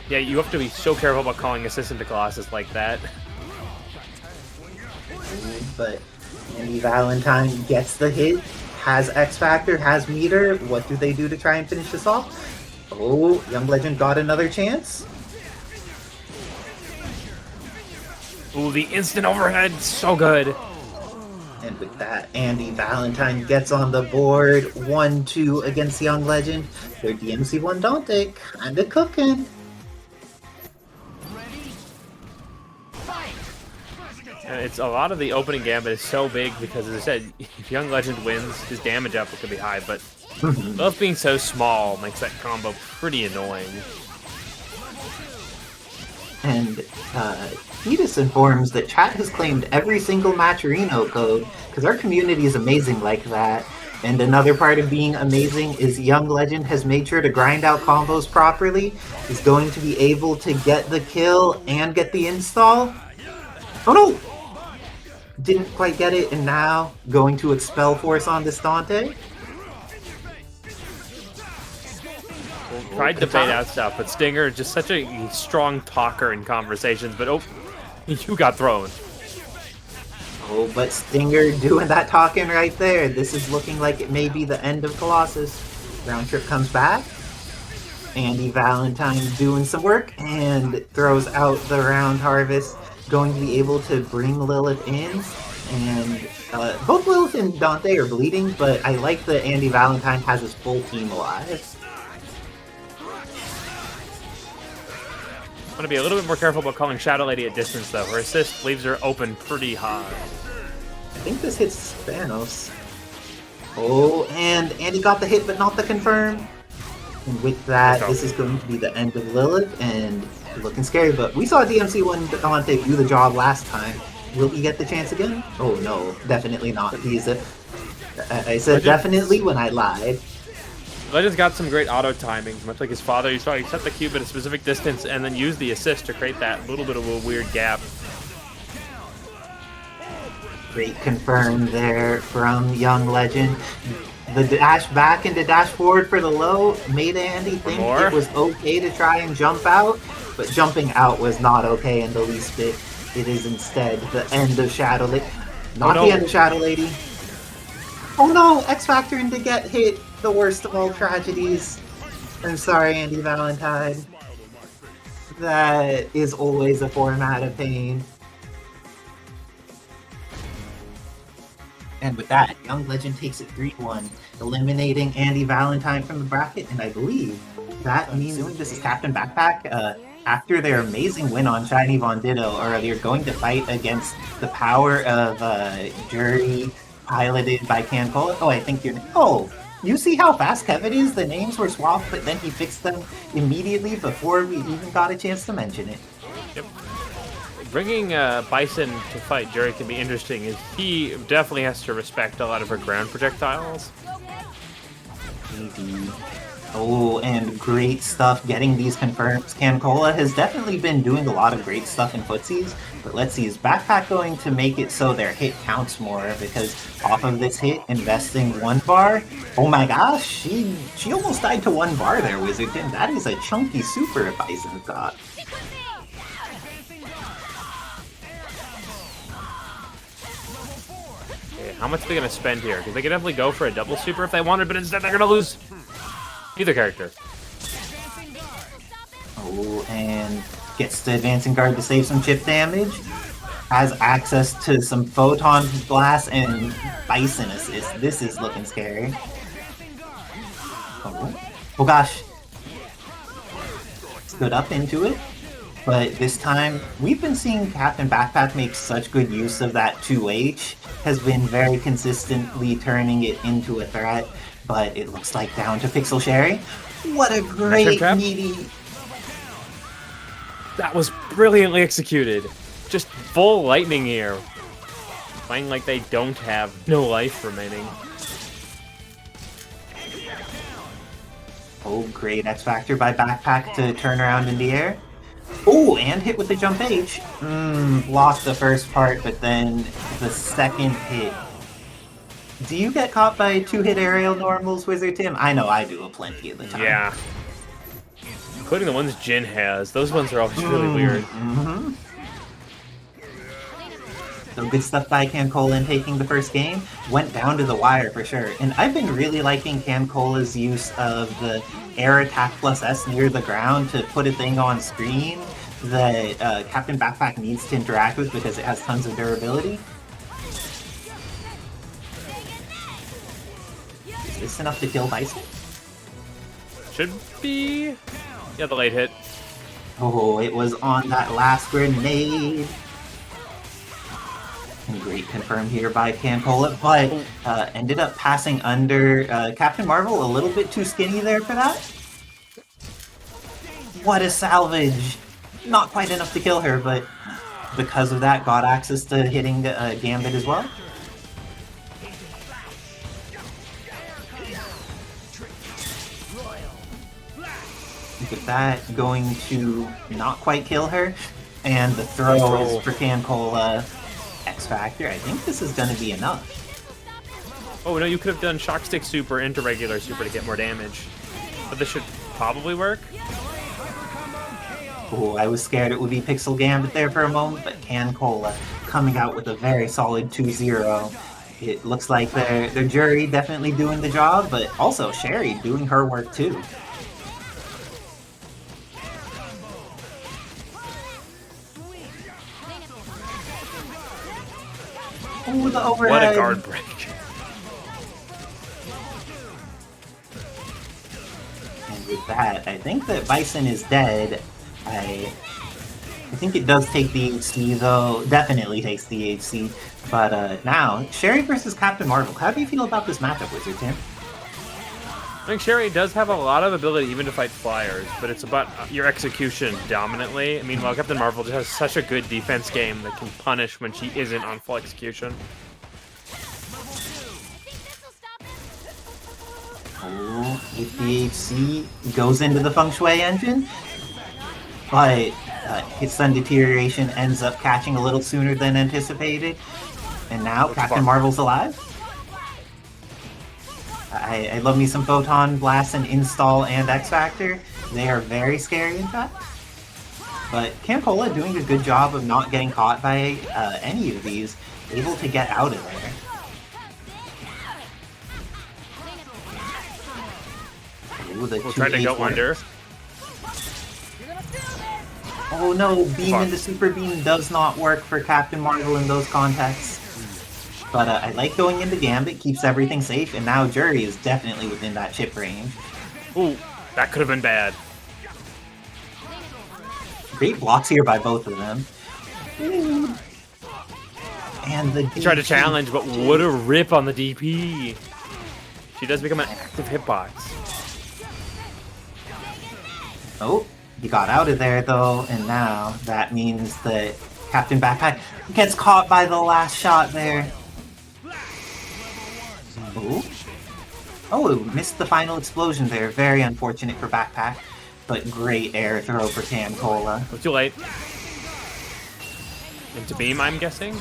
Yeah, you have to be so careful about calling assist into Colossus like that. But Andi Valentine gets the hit, has X Factor, has meter. What do they do to try and finish this off? Oh, Young Legend got another chance. Ooh, the instant overhead, so good. And with that, Andi Valentine gets on the board. 1-2 against Young Legend. Their DMC1 Dante kinda cooking. It's a lot of the opening Gambit is so big because, as I said, if Young Legend wins, his damage output could be high, but both being so small makes that combo pretty annoying. And Edis informs that chat has claimed every single Matcherino code because our community is amazing like that. And another part of being amazing is Young Legend has made sure to grind out combos properly. Is going to be able to get the kill and get the install. Oh no! Didn't quite get it, and now going to expel force on this Dante. Tried to bait out stuff, but Stinger just such a strong talker in conversations, but oh, you got thrown. Oh, but Stinger doing that talking right there. This is looking like it may be the end of Colossus. Round trip comes back. Andi Valentine doing some work and throws out the round harvest. Going to be able to bring Lilith in, and both Lilith and Dante are bleeding, but I like that Andi Valentine has his full team alive. I'm going to be a little bit more careful about calling Shadow Lady at distance, though. Her assist leaves her open pretty high. I think this hits Thanos. Oh, and Andi got the hit, but not the confirm. And with that, this is going to be the end of Lilith, and looking scary, but we saw DMC1 Dante do the job last time. Will he get the chance again? Oh no, definitely not. He's a... I said definitely when I lied. Legend's got some great auto timing, much like his father. You saw he set the cube at a specific distance and then used the assist to create that little bit of a weird gap. Great confirm there from Young Legend. The dash back into dash forward for the low made Andi think it was okay to try and jump out, but jumping out was not okay in the least bit. It is instead the end of Shadow Lady. Not the end of Shadow Lady. Oh no! X Factor and to get hit. The worst of all tragedies. I'm sorry, Andi Valentine. That is always a format of pain. And with that, Young Legend takes it 3-1, eliminating Andi Valentine from the bracket, and I believe that means this is CaptainBackpak. After their amazing win on ShinyVonDitto earlier, going to fight against the power of Juri, piloted by CanCola. Oh, I think you're... Oh! You see how fast Kevin is? The names were swapped, but then he fixed them immediately before we even got a chance to mention it. Yep. Bringing Bison to fight Juri can be interesting, as he definitely has to respect a lot of her ground projectiles. Indeed. Oh, and great stuff getting these confirms. CanCola has definitely been doing a lot of great stuff in footsies, but let's see, is Backpack going to make it so their hit counts more? Because off of this hit, investing 1 bar, oh my gosh, she almost died to 1 bar there, Wizardton. That is a chunky super if Bison got. Okay, how much are they going to spend here? Because they could definitely go for a double super if they wanted, but instead they're going to lose either character. Oh, and gets the advancing guard to save some chip damage. Has access to some photon blast and Bison assist. This is looking scary. Oh gosh. Stood up into it. But this time, we've been seeing CaptainBackpak make such good use of that 2H, has been very consistently turning it into a threat, but it looks like down to Pixel Sherry. What a great meaty... That was brilliantly executed. Just full lightning here. Playing like they don't have no life remaining. Oh, great X Factor by Backpack to turn around in the air. Oh, and hit with the jump H. Lost the first part, but then the second hit. Do you get caught by 2-hit aerial normals, Wizard Tim? I know I do a plenty of the time. Yeah. Including the ones Jin has. Those ones are always really weird. So good stuff by CanCola in taking the first game. Went down to the wire for sure. And I've been really liking CanCola's use of the air attack plus S near the ground to put a thing on screen that CaptainBackpak needs to interact with because it has tons of durability. Is this enough to kill Bison? Should be... Yeah, the late hit. Oh, it was on that last grenade. Great confirmed here by CanCola, but ended up passing under Captain Marvel, a little bit too skinny there for that. What a salvage! Not quite enough to kill her, but because of that, got access to hitting Gambit as well. With that, going to not quite kill her, and the throw is for CanCola. X Factor. I think this is going to be enough. Oh no, you could have done Shock Stick Super into regular Super to get more damage. But this should probably work. Oh, I was scared it would be Pixel Gambit there for a moment, but CanCola coming out with a very solid 2-0. It looks like their Juri definitely doing the job, but also Sherry doing her work too. Oh, the overhead. What a guard break. And with that, I think that Bison is dead. I think it does take the HC though. Definitely takes the HC. But now, Sherry versus Captain Marvel. How do you feel about this matchup, Wizard Tim? I think Sherry does have a lot of ability even to fight flyers, but it's about your execution dominantly. I mean, while Captain Marvel just has such a good defense game that can punish when she isn't on full execution. Oh, with the HC, goes into the Feng Shui engine, but his Sun Deterioration ends up catching a little sooner than anticipated, and now Captain Marvel's alive. I love me some Photon Blast and Install and X Factor. They are very scary, in fact. But CanCola doing a good job of not getting caught by any of these, able to get out of there. Ooh, We'll try to go under. Oh no, Beam into Super Beam does not work for Captain Marvel in those contexts. But I like going into Gambit, keeps everything safe, and now Juri is definitely within that chip range. Ooh, that could have been bad. Great blocks here by both of them. Ooh. And the DP. He tried to challenge, but what a rip on the DP. She does become an active hitbox. Oh, he got out of there though, and now that means that CaptainBackpak gets caught by the last shot there. Oh, missed the final explosion there. Very unfortunate for Backpack, but great air throw for CanCola. Too late. Into beam, I'm guessing?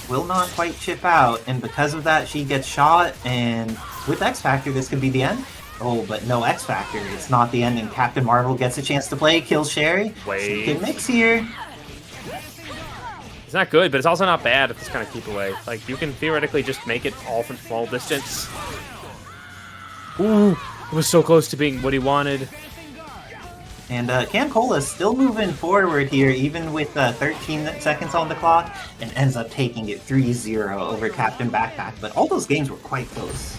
Will not quite chip out, and because of that, she gets shot, and with X Factor, this could be the end. Oh, but no X Factor. It's not the end, and Captain Marvel gets a chance to play, kills Sherry. Wait. Good mix here. It's not good, but it's also not bad if it's kind of keep away. Like, you can theoretically just make it all from small distance. Ooh, it was so close to being what he wanted. And CanCola is still moving forward here, even with 13 seconds on the clock, and ends up taking it 3-0 over CaptainBackpak. But all those games were quite close.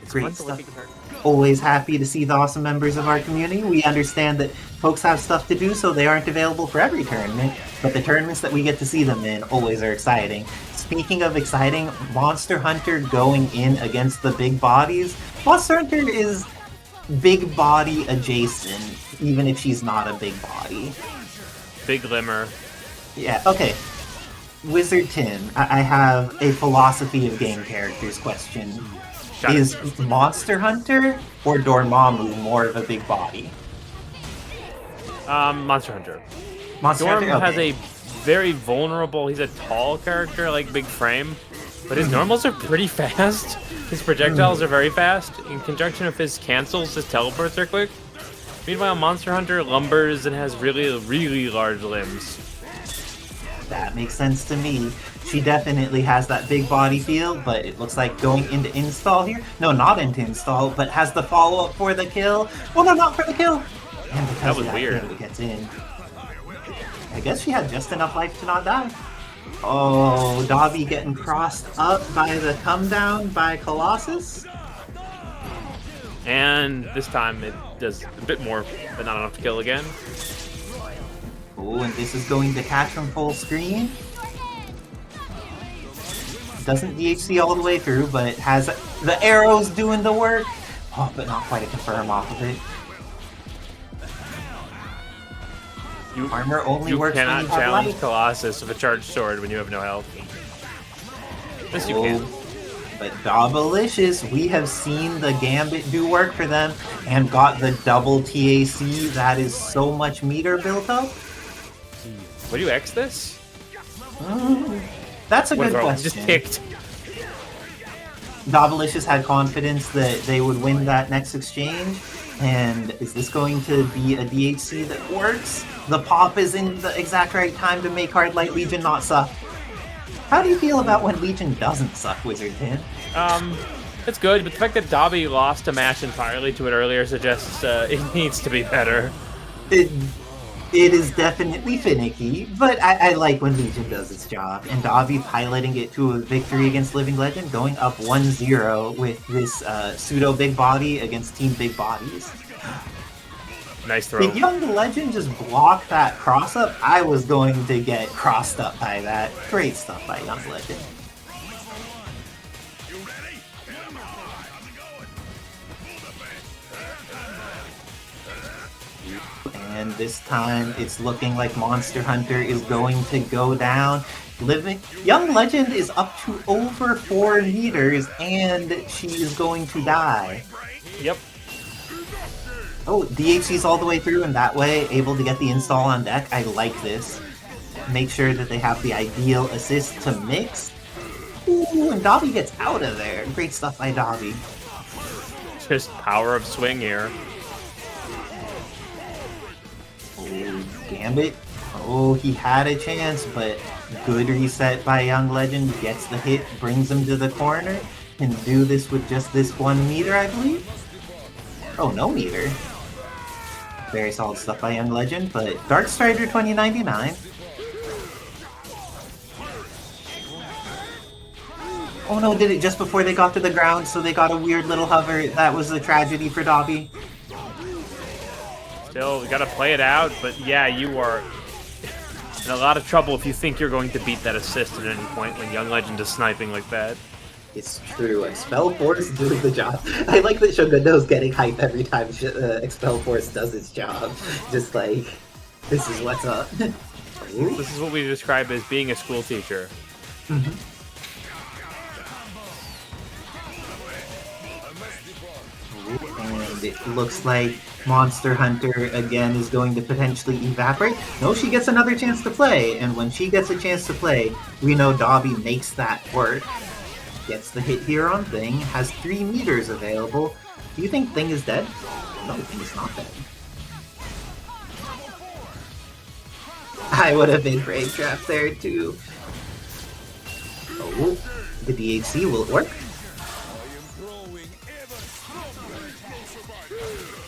Great stuff. Always happy to see the awesome members of our community. We understand that folks have stuff to do, so they aren't available for every tournament, but the tournaments that we get to see them in always are exciting. Speaking of exciting, Monster Hunter going in against the big bodies. Monster Hunter is big body adjacent, even if she's not a big body. Big limmer. Yeah, okay. Wizard Tim, I have a philosophy of game characters question. Is Monster Hunter or Dormammu more of a big body? Monster Hunter. Monster Dorm Hunter? has Okay. a very vulnerable, he's a tall character, like big frame, but his normals are pretty fast. His projectiles are very fast. In conjunction with his cancels, his teleports are quick. Meanwhile, Monster Hunter lumbers and has really, really large limbs. That makes sense to me. She definitely has that big body feel, but it looks like going into install here. No, not into install, but has the follow-up for the kill. Well, no, not for the kill. And because That was of weird. kill, it gets in. I guess she had just enough life to not die. Oh, Dobby getting crossed up by the come down by Colossus. And this time it does a bit more, but not enough to kill again. Oh, and this is going to catch from full screen. Doesn't DHC all the way through, but has the arrows doing the work. Oh, but not quite a confirm off of it. Armor only works when cannot you have challenge life. Colossus with a charged sword when you have no health. Yes, you can. But Dobbilicious, we have seen the Gambit do work for them and got the double TAC. That is so much meter built up. Would you X this? That's a good Withrow, question. just picked. Dobbilicious had confidence that they would win that next exchange. And is this going to be a DHC that works? The pop is in the exact right time to make Hard Light Legion not suck. How do you feel about when Legion doesn't suck, Wizard Tin? It's good, but the fact that Dobby lost a match entirely to it earlier suggests it needs to be better. It is definitely finicky, but I like when Legion does its job. And Dobby piloting it to a victory against Living Legend, going up 1-0 with this pseudo big body against Team Big Bodies. Nice throw. Did Young Legend just block that cross up? I was going to get crossed up by that. Great stuff by Young Legend. And this time, it's looking like Monster Hunter is going to go down. Young Legend is up to over 4 meters, and she is going to die. Yep. Oh, DHC's all the way through, and that way, able to get the install on deck. I like this. Make sure that they have the ideal assist to mix. Ooh, and Dobby gets out of there. Great stuff by Dobby. Just power of swing here. Oh, Gambit. Oh, he had a chance, but good reset by Young Legend. Gets the hit, brings him to the corner. Can do this with just this 1 meter, I believe. Oh, no meter. Very solid stuff by Young Legend, but Dark Strider 2099. Oh no, did it just before they got to the ground, so they got a weird little hover. That was a tragedy for Dobby. Still, we gotta play it out, but yeah, you are in a lot of trouble if you think you're going to beat that assist at any point when Young Legend is sniping like that. It's true, Expel Force doing the job. I like that Shogundo's getting hype every time Expel Force does its job. Just like, this is what's up. This is what we describe as being a school teacher. And it looks like Monster Hunter again is going to potentially evaporate. No, she gets another chance to play, and when she gets a chance to play, we know Dobby makes that work. Gets the hit here on Thing, has 3 meters available. Do you think Thing is dead? No, Thing's not dead. I would have been brave trapped there too. Oh, the DHC will work.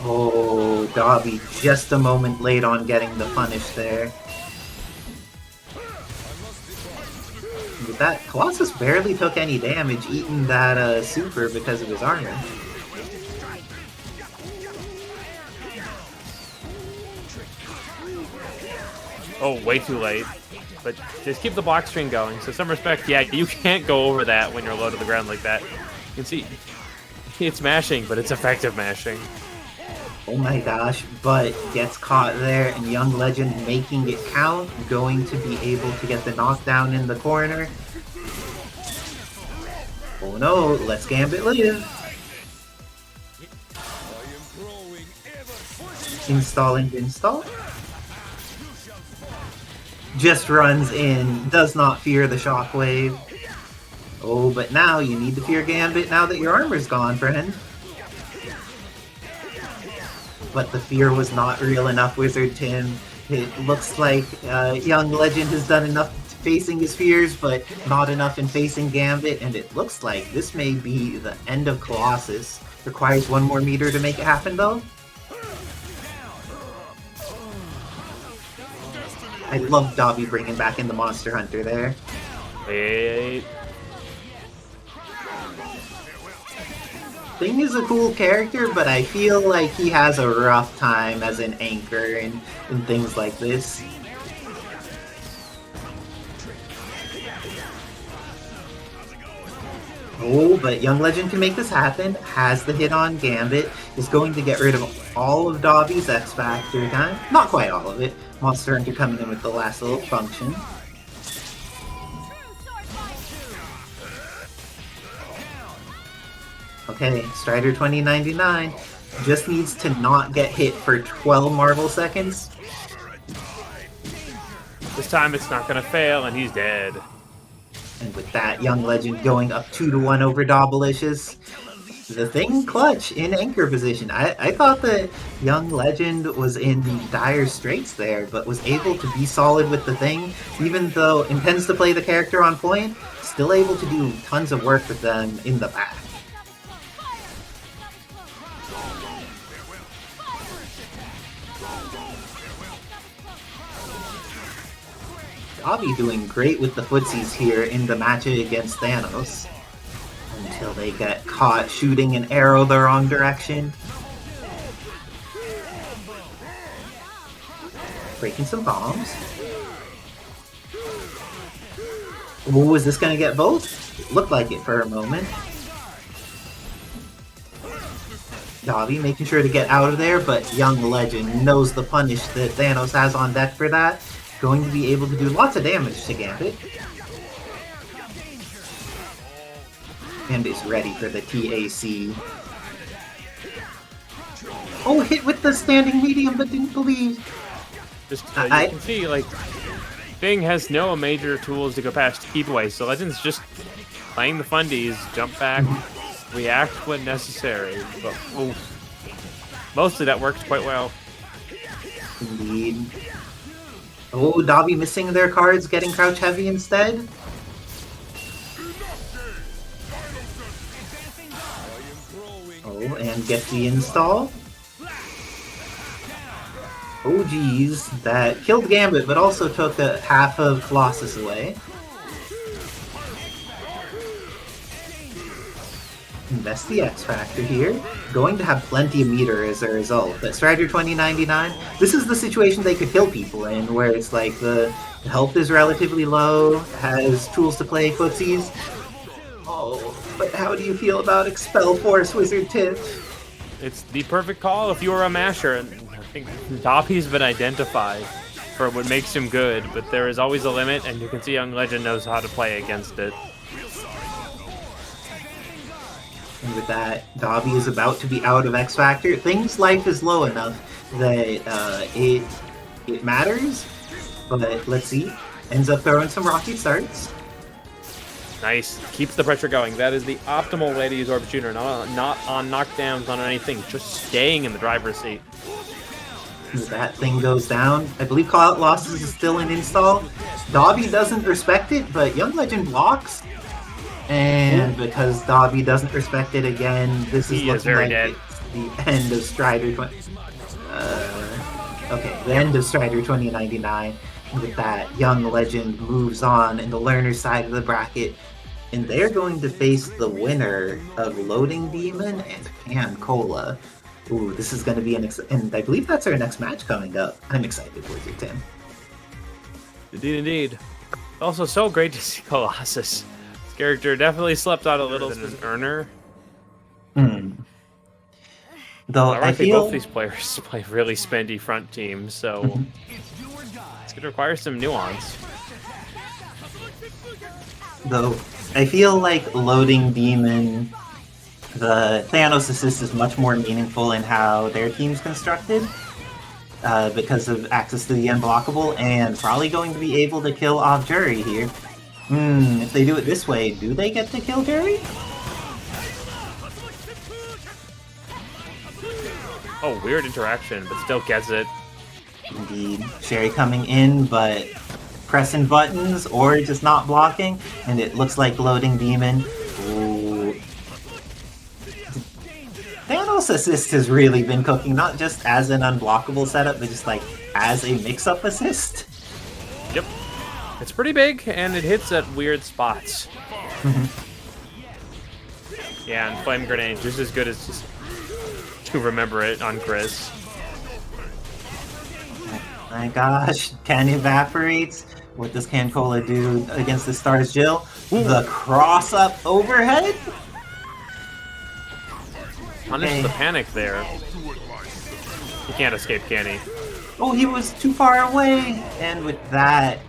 Oh, Dobby just a moment late on getting the punish there. With that, Colossus barely took any damage eating that super because of his armor. Oh, way too late. But just keep the block string going. So some respect, yeah, you can't go over that when you're low to the ground like that. You can see it's mashing, but it's effective mashing. Oh my gosh, but gets caught there, and Young Legend making it count, going to be able to get the knockdown in the corner. Oh no, let's Gambit live. Installing install. Just runs in, does not fear the shockwave. Oh, but now you need to fear Gambit now that your armor's gone, friend. But the fear was not real enough, Wizard Tim. It looks like Young Legend has done enough facing his fears, but not enough in facing Gambit, and it looks like this may be the end of Colossus. Requires one more meter to make it happen, though. I love Dobby bringing back in the Monster Hunter there. Wait. Thing is a cool character, but I feel like he has a rough time as an anchor and things like this. Oh, but Young Legend can make this happen. Has the hit on Gambit. Is going to get rid of all of Dobby's X Factor time. Not quite all of it. Monster Hunter coming in with the last little function. Okay, Strider 2099 just needs to not get hit for 12 Marvel seconds. This time it's not gonna fail, and he's dead. And with that, Young Legend going up 2-1 over Dobbilicious. The thing clutch in anchor position. I thought that Young Legend was in dire straits there, but was able to be solid with the thing, even though intends to play the character on point, still able to do tons of work with them in the back. Dobby doing great with the footsies here in the match against Thanos. Until they get caught shooting an arrow the wrong direction. Breaking some bombs. Oh, is this gonna get both? It looked like it for a moment. Dobby making sure to get out of there, but Young Legend knows the punish that Thanos has on deck for that. Going to be able to do lots of damage to Gambit. And is ready for the TAC. Oh, hit with the standing medium, but didn't believe. Just you can see, like, Thing has no major tools to go past keep away, so Legend's just playing the fundies, jump back, react when necessary. But mostly that works quite well. Indeed. Oh, Dobby missing their cards, getting crouch heavy instead. Oh, and get the install. Oh geez, that killed Gambit, but also took half of Colossus away. Invest the X Factor here. Going to have plenty of meter as a result. But Strider 2099, this is the situation they could kill people in, where it's like the health is relatively low, has tools to play footsies. Oh, but how do you feel about Expel Force, Wizard Tim? It's the perfect call if you were a masher, and I think Dobby's been identified for what makes him good, but there is always a limit, and you can see Young Legend knows how to play against it. And with that, Dobby is about to be out of X Factor. Thing's life is low enough that it matters, but let's see. Ends up throwing some rocky starts. Nice. Keeps the pressure going. That is the optimal way to use Orb Shooter. Not on knockdowns, not on anything. Just staying in the driver's seat. As that thing goes down, I believe Call Out Losses is still in install. Dobby doesn't respect it, but Young Legend blocks. And because Dobby doesn't respect it again, this is looking like it's the end of Strider 20. Okay, the end of Strider 2099. And with that, Young Legend moves on in the learner's side of the bracket, and they're going to face the winner of Loading Demon and CanCola. Ooh, this is going to be and I believe that's our next match coming up. I'm excited for you, Tim. Indeed, indeed. Also, so great to see Colossus. This character definitely slept out a little than an earner. Though I Ironically, feel both these players play really spendy front teams, so it's going to require some nuance. Though I feel like loading Demon, the Thanos assist is much more meaningful in how their team's constructed. Because of access to the unblockable, and probably going to be able to kill off Juri here. If they do it this way, do they get to kill Juri? Oh, weird interaction, but still gets it. Indeed. Sherry coming in, but pressing buttons or just not blocking, and it looks like loading Demon. Ooh. Thanos assist has really been cooking, not just as an unblockable setup, but just like as a mix-up assist. Yep. It's pretty big, and it hits at weird spots. Yeah, and Flame Grenade, just as good as just to remember it on Chris. My gosh, can evaporate. What does CanCola do against the S.T.A.R.S Jill? The cross-up overhead? Punish the panic there. He can't escape, can he? Oh, he was too far away! And with that,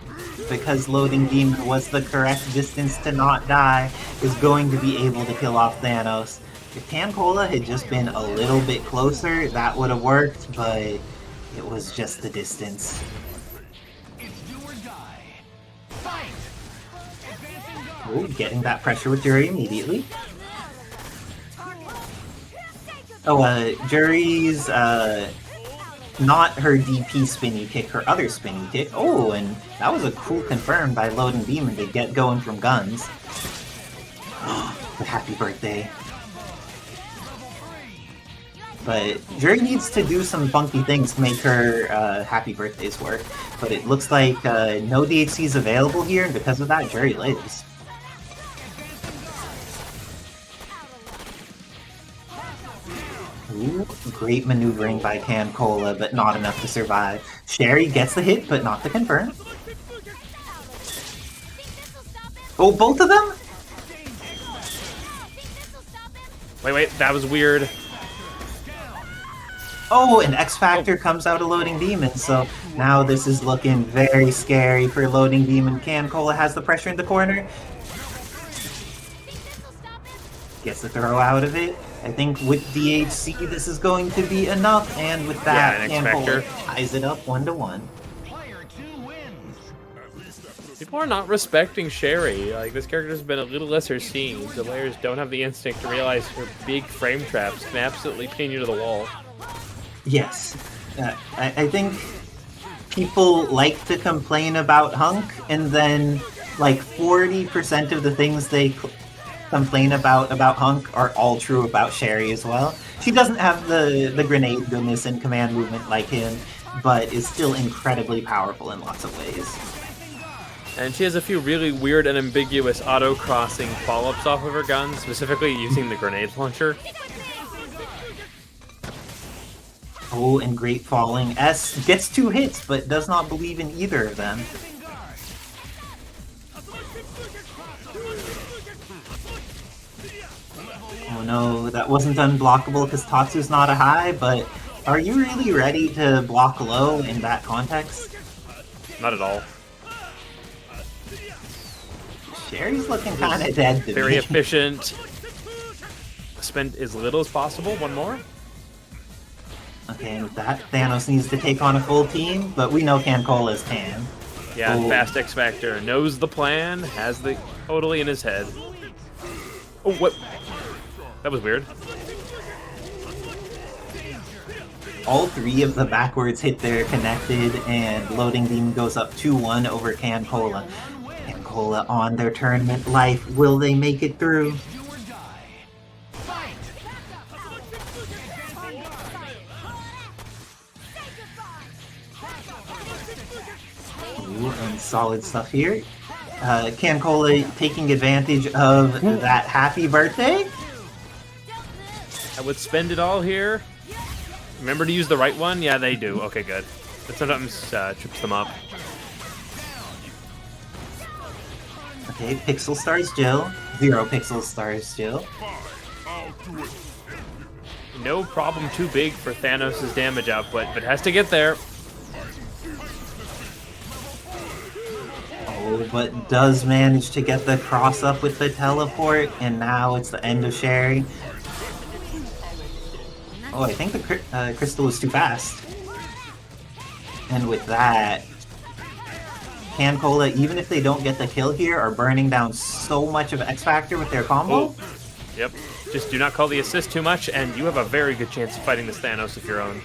because loading Demon was the correct distance to not die, is going to be able to kill off Thanos. If CanCola had just been a little bit closer, that would have worked, but it was just the distance. Oh, getting that pressure with Juri immediately. Oh, Juri's, not her DP spinny kick, her other spinny kick. Oh, and that was a cool confirm by loading Demon to get going from guns. The happy birthday. But Juri needs to do some funky things to make her happy birthdays work. But it looks like no DHCs available here, and because of that, Juri lives. Ooh, great maneuvering by CanCola, but not enough to survive. Sherry gets the hit, but not the confirm. Oh, both of them? Wait, that was weird. Oh, and X Factor comes out of Loading Demon, so now this is looking very scary for Loading Demon. CanCola has the pressure in the corner. Gets the throw out of it. I think with DHC this is going to be enough, and with that, CanCola ties it up 1-1. People are not respecting Sherry. Like, this character's been a little lesser seen. The players don't have the instinct to realize her big frame traps can absolutely pin you to the wall. Yes. I think people like to complain about Hunk, and then like 40% of the things they complain about Hunk are all true about Sherry as well. She doesn't have the grenade goodness and command movement like him, but is still incredibly powerful in lots of ways. And she has a few really weird and ambiguous auto-crossing follow-ups off of her gun, specifically using the grenade launcher. Oh, and great falling. S gets 2 hits, but does not believe in either of them. Oh no, that wasn't unblockable because Tatsu's not a high, but are you really ready to block low in that context? Not at all. Sherry's looking kind of dead to Very me. efficient. Spend as little as possible. One more. Okay, and with that, Thanos needs to take on a full team, but we know CanCola's can. Yeah, Oh. Fast X Factor knows the plan, has the totally in his head. Oh, what? That was weird. All 3 of the backwards hit there connected, and Loading Demon goes up 2-1 over CanCola. CanCola on their tournament life. Will they make it through? Ooh, and solid stuff here. CanCola taking advantage of that happy birthday. I would spend it all here. Remember to use the right one? Yeah, they do. Okay, good. That sometimes trips them up. Okay, Pixel Stars Jill. 0 Pixel Stars Jill. No problem too big for Thanos' damage output, but has to get there. Oh, but does manage to get the cross up with the teleport, and now it's the end of Sherry. Oh, I think the crystal was too fast. And with that, CanCola, even if they don't get the kill here, are burning down so much of X Factor with their combo. Oh. Yep. Just do not call the assist too much, and you have a very good chance of fighting this Thanos if you're on.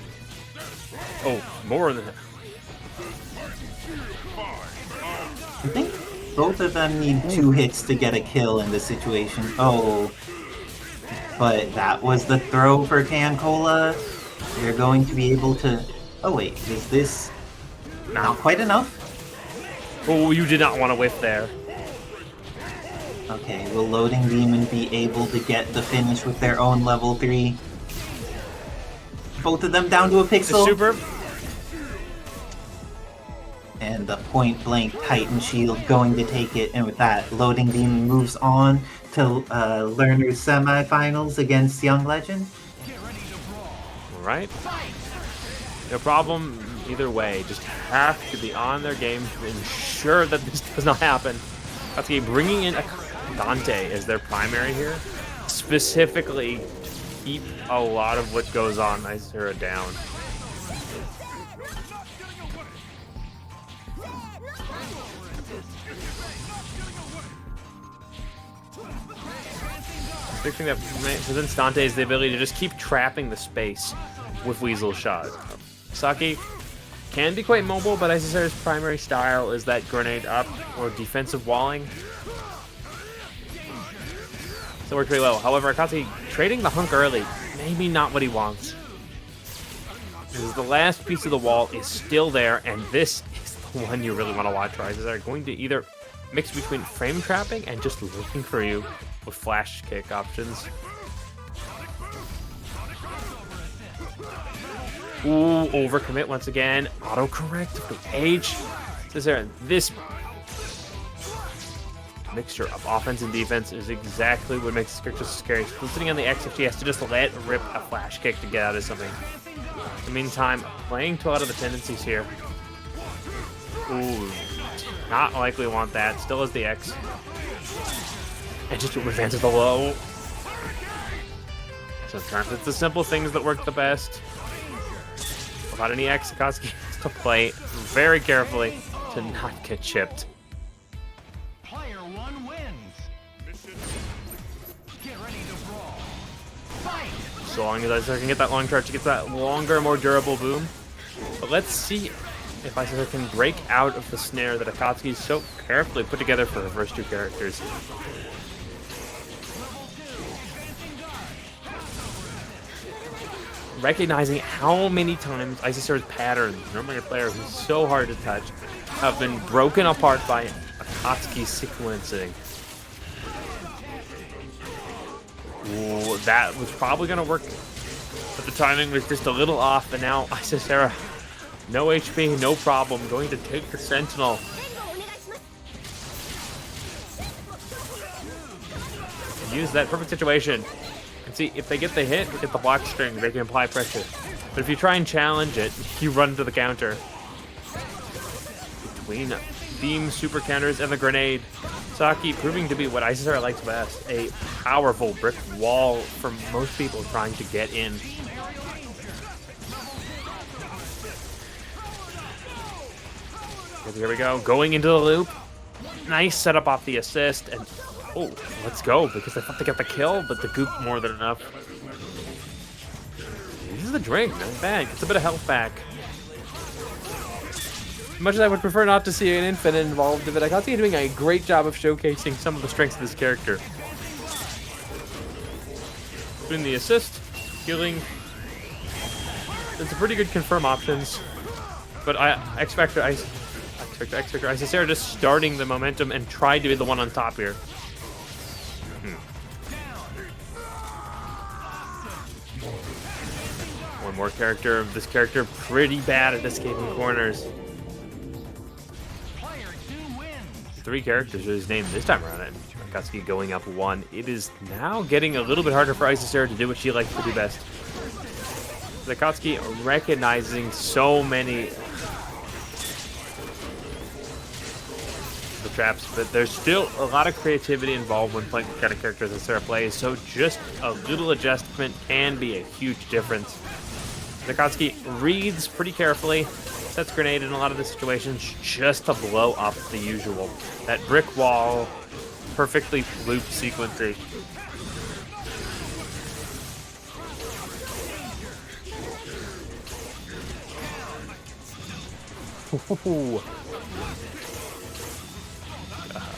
Oh, more than that. I think both of them need 2 hits to get a kill in this situation. Oh, but that was the throw for CanCola. You're going to be able to... Oh wait, is this not quite enough? Oh, you did not want to whiff there. Okay, will Loading Demon be able to get the finish with their own level 3? Both of them down to a pixel. Super. And the point blank Titan Shield going to take it, and with that, Loading Demon moves on to Learner's semifinals against Young Legend. All right. No problem either way. Just have to be on their game to ensure that this does not happen. That's bringing in a Dante as their primary here, specifically to keep a lot of what goes on Isicera down. Big thing that presents Dante is the ability to just keep trapping the space with Weasel Shot. Saki can be quite mobile, but Isicera's primary style is that grenade up or defensive walling. So worked really well. However, Akatsuki trading the hunk early, maybe not what he wants. Because the last piece of the wall is still there, and this is the one you really want to watch. Right? They're going to either mix between frame trapping and just looking for you with flash kick options. Ooh, overcommit once again. Autocorrect with H. This mixture of offense and defense is exactly what makes this character so scary. So sitting on the X, if she has to just let rip a flash kick to get out of something. In the meantime, playing to a lot of the tendencies here. Ooh, not likely want that. Still has the X. And just advances the low. Sometimes it's the simple things that work the best. Without any X, Akatsuki has to play very carefully to not get chipped. Player 1 wins. Get ready to brawl. Fight. So long as Isicera can get that long charge, to get that longer, more durable boom. But let's see if Isicera can break out of the snare that Akatsuki so carefully put together for her first 2 characters. Recognizing how many times Isicera's patterns, normally a player who's so hard to touch, have been broken apart by Akatsuki's sequencing. Ooh, that was probably going to work, but the timing was just a little off, and now Isicera, no HP, no problem, going to take the Sentinel. And use that perfect situation. And see, if they get the hit, get the block string, they can apply pressure. But if you try and challenge it, you run to the counter. Between beam super counters and the grenade, Saki proving to be what Isicera likes best, a powerful brick wall for most people trying to get in. Here we go, going into the loop. Nice setup off the assist, and oh, let's go, because I thought they got the kill, but the goop more than enough. This is the drink, not bad. It's a bit of health back. As much as I would prefer not to see an infinite involved in it, Akatsuki doing a great job of showcasing some of the strengths of this character. Doing the assist, healing. It's a pretty good confirm options, but X Factor Isicera just starting the momentum and tried to be the one on top here. One more character of this character, pretty bad at escaping corners. Player 2 wins. 3 characters with his name this time around, and Akatsuki going up 1. It is now getting a little bit harder for Isicera to do what she likes to do best. Akatsuki recognizing so many the traps, but there's still a lot of creativity involved when playing the kind of characters that Sarah plays, so just a little adjustment can be a huge difference. Akatsuki reads pretty carefully, sets grenade in a lot of the situations just to blow up the usual. That brick wall, perfectly looped sequencing.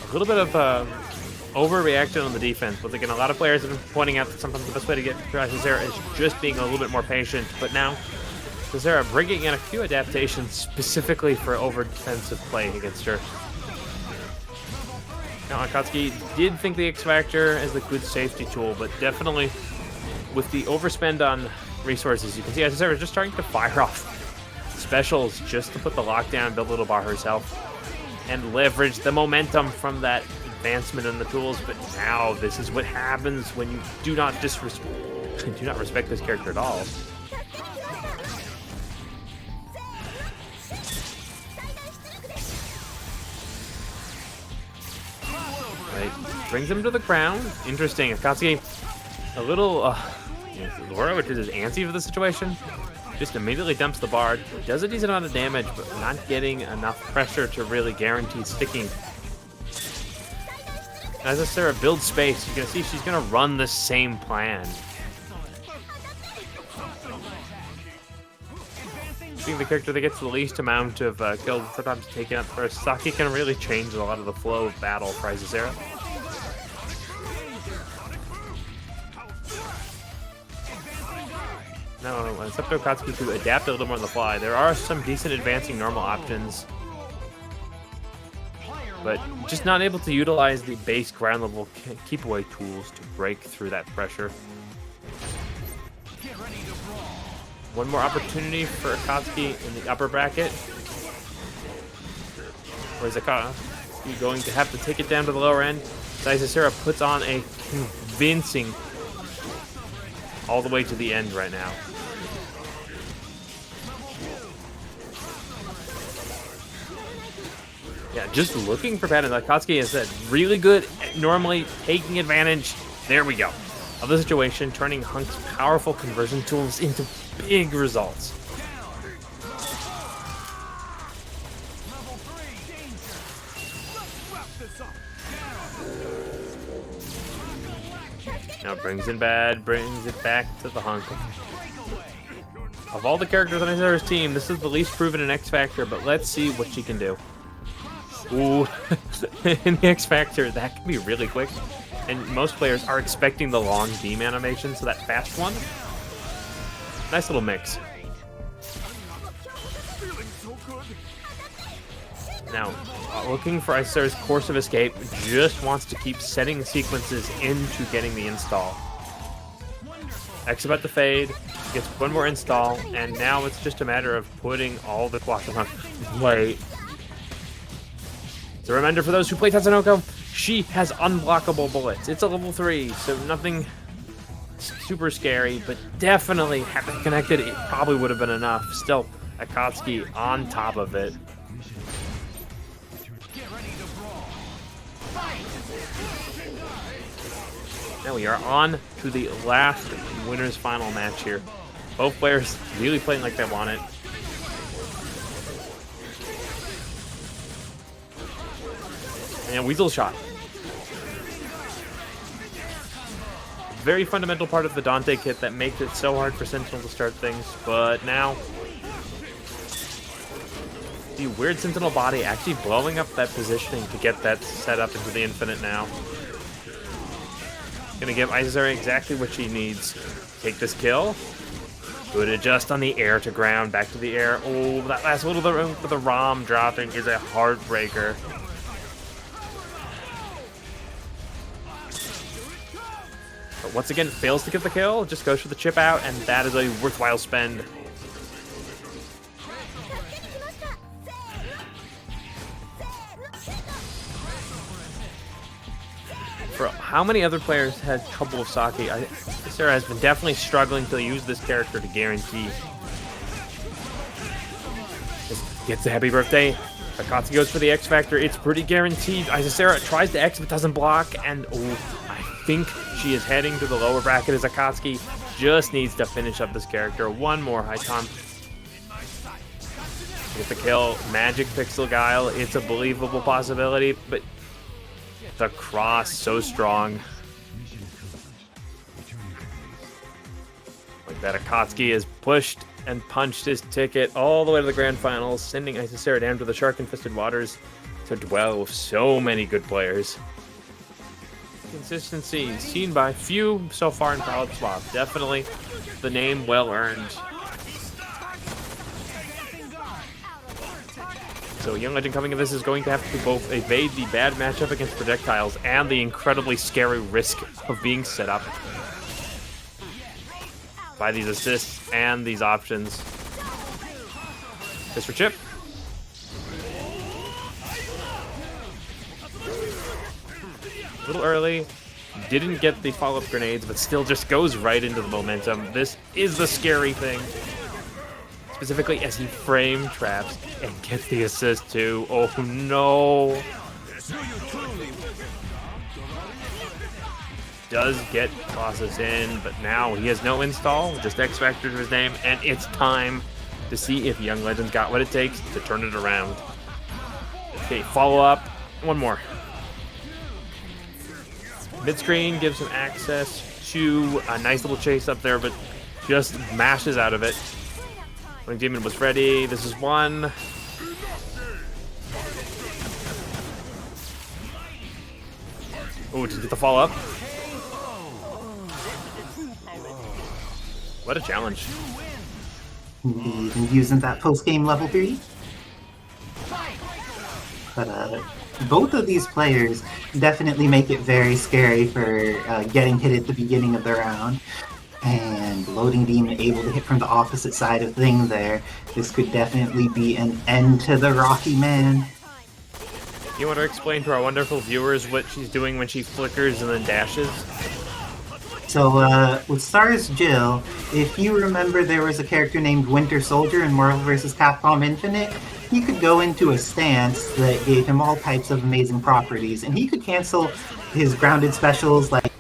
A little bit of overreaction on the defense, but again, a lot of players have been pointing out that sometimes the best way to get through Isicera is just being a little bit more patient, but now Isicera bringing in a few adaptations specifically for over-defensive play against her. Now, Akatsuki did think the X-Factor as a good safety tool, but definitely with the overspend on resources, you can see Isicera is just starting to fire off specials just to put the lockdown, build a little bar herself, and leverage the momentum from that advancement in the tools. But now this is what happens when you do not respect this character at all. Right, brings him to the ground. Interesting. Akatsuki a little Laura, which is antsy for the situation. Just immediately dumps the bard. Does a decent amount of damage, but not getting enough pressure to really guarantee sticking. As Isicera builds space, you're going to see she's going to run the same plan. Being the character that gets the least amount of kills, sometimes taken up first, Saki can really change a lot of the flow of battle for Isicera. Now, it's up to Akatsuki to adapt a little more on the fly. There are some decent advancing normal options, but just not able to utilize the base ground level keep away tools to break through that pressure. One more opportunity for Akatsuki in the upper bracket. Where's Akatsuki going to have to take it down to the lower end? Isicera puts on a convincing all the way to the end right now. Yeah, just looking for patterns. Akatsuki has said really good at normally taking advantage. There we go. Of the situation, turning Hunk's powerful conversion tools into big results. Now brings in bad, brings it back to the Hunk. Of all the characters on Isicera's team, this is the least proven in X Factor, but let's see what she can do. Ooh, in the X Factor, that can be really quick. And most players are expecting the long beam animation, so that fast one. Nice little mix. Now, looking for Isicera's course of escape, just wants to keep setting sequences into getting the install. X about to fade, gets one more install, and now it's just a matter of putting all the Quasamon away. It's a reminder for those who play Tatsunoko, she has unblockable bullets. It's a level 3, so nothing super scary, but definitely having connected, it probably would have been enough. Still, Akatsuki on top of it. Now we are on to the last winner's final match here. Both players really playing like they want it. And Weasel Shot. Very fundamental part of the Dante kit that makes it so hard for Sentinel to start things, but now the weird Sentinel body actually blowing up that positioning to get that set up into the infinite now. Gonna give Isicera exactly what she needs. Take this kill. Good adjust on the air to ground, back to the air. Oh, that last little bit of the ROM dropping is a heartbreaker. But once again, fails to get the kill, just goes for the chip out, and that is a worthwhile spend. For how many other players had trouble with Saki, Isicera has been definitely struggling to use this character to guarantee. Gets the happy birthday. Akatsuki goes for the X Factor. It's pretty guaranteed. Isicera tries to X but doesn't block. And I think she is heading to the lower bracket as Akatsuki just needs to finish up this character. One more high time. Get the kill. Magic Pixel Guile. It's a believable possibility, but the cross so strong. Like that, Akatsuki is pushed and punched his ticket all the way to the grand finals, sending Isicera down to the shark-infested waters to dwell with so many good players. Consistency seen by few so far in Palette Swap. Definitely the name well earned. So Young Legend coming in this is going to have to both evade the bad matchup against projectiles and the incredibly scary risk of being set up by these assists and these options. This for Chip. A little early. Didn't get the follow-up grenades, but still just goes right into the momentum. This is the scary thing. Specifically as he frame traps and gets the assist too. Oh no. Does get Colossus in, but now he has no install, just X Factor to his name, and it's time to see if Young Legend's got what it takes to turn it around. Okay, follow up. One more. Mid-screen gives him access to a nice little chase up there, but just mashes out of it. When Demon was ready, this is one. Oh, did you get the follow-up? What a challenge. Using that post-game level 3. But both of these players definitely make it very scary for getting hit at the beginning of the round. And Loading Demon able to hit from the opposite side of things there. This could definitely be an end to the Rocky Man. You want to explain to our wonderful viewers what she's doing when she flickers and then dashes? So, with S.T.A.R.S Jill, if you remember there was a character named Winter Soldier in Marvel vs. Capcom Infinite, he could go into a stance that gave him all types of amazing properties, and he could cancel his grounded specials like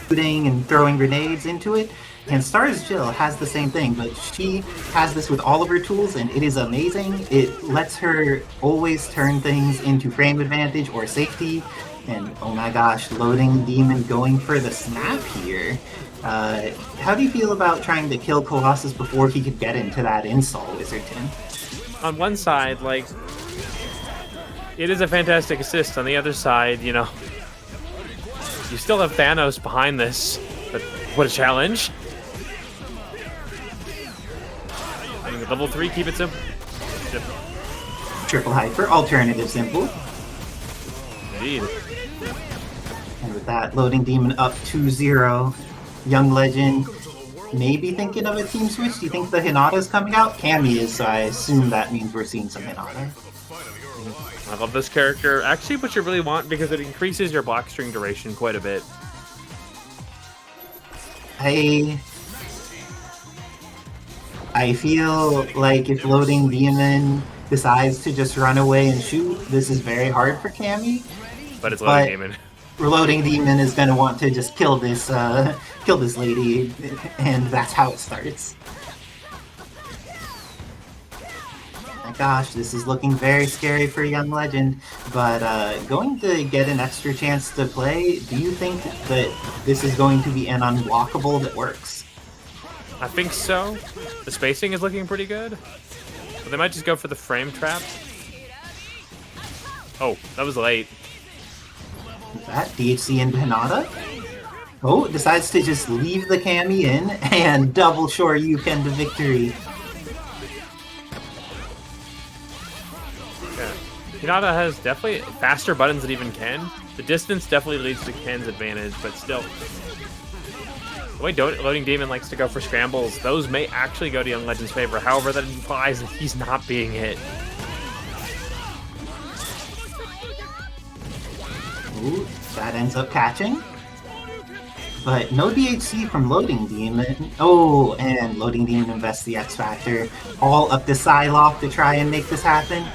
shooting and throwing grenades into it. And S.T.A.R.S Jill has the same thing, but she has this with all of her tools, and it is amazing. It lets her always turn things into frame advantage or safety. And oh my gosh, Loading Demon going for the snap here. How do you feel about trying to kill Colossus before he could get into that install, Wizardton? On one side, like, it is a fantastic assist. On the other side, you know, you still have Thanos behind this, but what a challenge. I mean, level 3, keep it simple. Triple hyper, alternative simple. Indeed. And with that, Loading Demon up 2-0. Young Legend maybe thinking of a team switch. Do you think the Hinata's coming out? Cammy is, so I assume that means we're seeing some Hinata. I love this character. Actually, what you really want, because it increases your block string duration quite a bit. I feel like if Loading Demon decides to just run away and shoot, this is very hard for Cammy. But it's Loading Demon. Loading Demon is going to want to just kill this lady, and that's how it starts. My gosh, this is looking very scary for Young Legend, but going to get an extra chance to play, do you think that this is going to be an unblockable that works? I think so. The spacing is looking pretty good. But they might just go for the frame trap. Oh, that was late. That DHC into Hinata. Oh, decides to just leave the Cammy in and double short Yuken to victory. Yeah. Hinata has definitely faster buttons than even Ken. The distance definitely leads to Ken's advantage, but still. The way Loading Demon likes to go for scrambles, those may actually go to Young Legend's favor. However, that implies that he's not being hit. Ooh, That ends up catching. But no DHC from Loading Demon. Oh, and Loading Demon invests the X Factor. All up to Psylocke to try and make this happen.